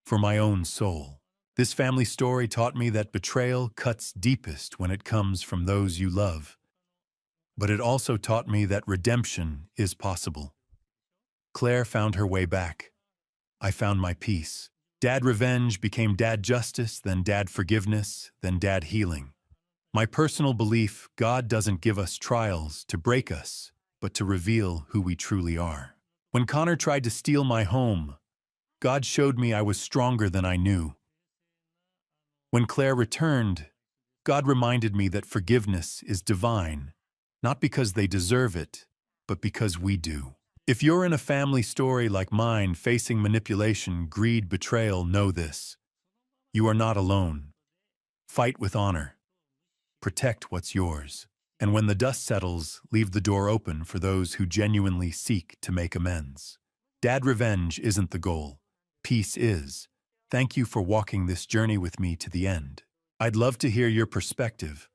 For my own soul. This family story taught me that betrayal cuts deepest when it comes from those you love. But it also taught me that redemption is possible. Claire found her way back. I found my peace. Dad revenge became dad justice, then dad forgiveness, then dad healing. My personal belief: God doesn't give us trials to break us, but to reveal who we truly are. When Connor tried to steal my home, God showed me I was stronger than I knew. When Claire returned, God reminded me that forgiveness is divine, not because they deserve it, but because we do. If you're in a family story like mine, facing manipulation, greed, betrayal, know this: you are not alone. Fight with honor. Protect what's yours. And when the dust settles, leave the door open for those who genuinely seek to make amends. Dad revenge isn't the goal. Peace is. Thank you for walking this journey with me to the end. I'd love to hear your perspective.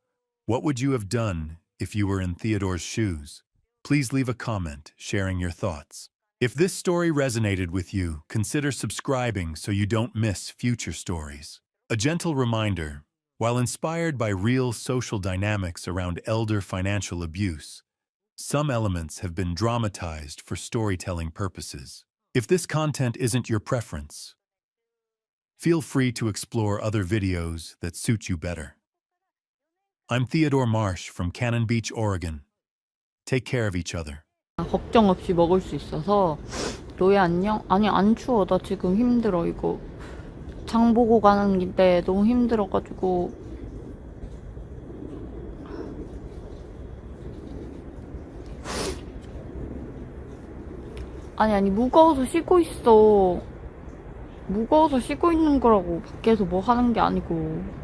What would you have done if you were in Theodore's shoes? Please leave a comment sharing your thoughts. If this story resonated with you, consider subscribing so you don't miss future stories. A gentle reminder: while inspired by real social dynamics around elder financial abuse, some elements have been dramatized for storytelling purposes. If this content isn't your preference, feel free to explore other videos that suit you better. I'm Theodore Marsh from Cannon Beach, Oregon. Take care of each other.
걱정 없이 먹을 수 있어서. 로에 안녕? 아니 안 추워. 나 지금 힘들어. 이거 장 보고 가는데 너무 힘들어가지고. 아니 무거워서 쉬고 있어. 무거워서 쉬고 있는 거라고. 밖에서 뭐 하는 게 아니고.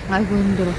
아이고 힘들어.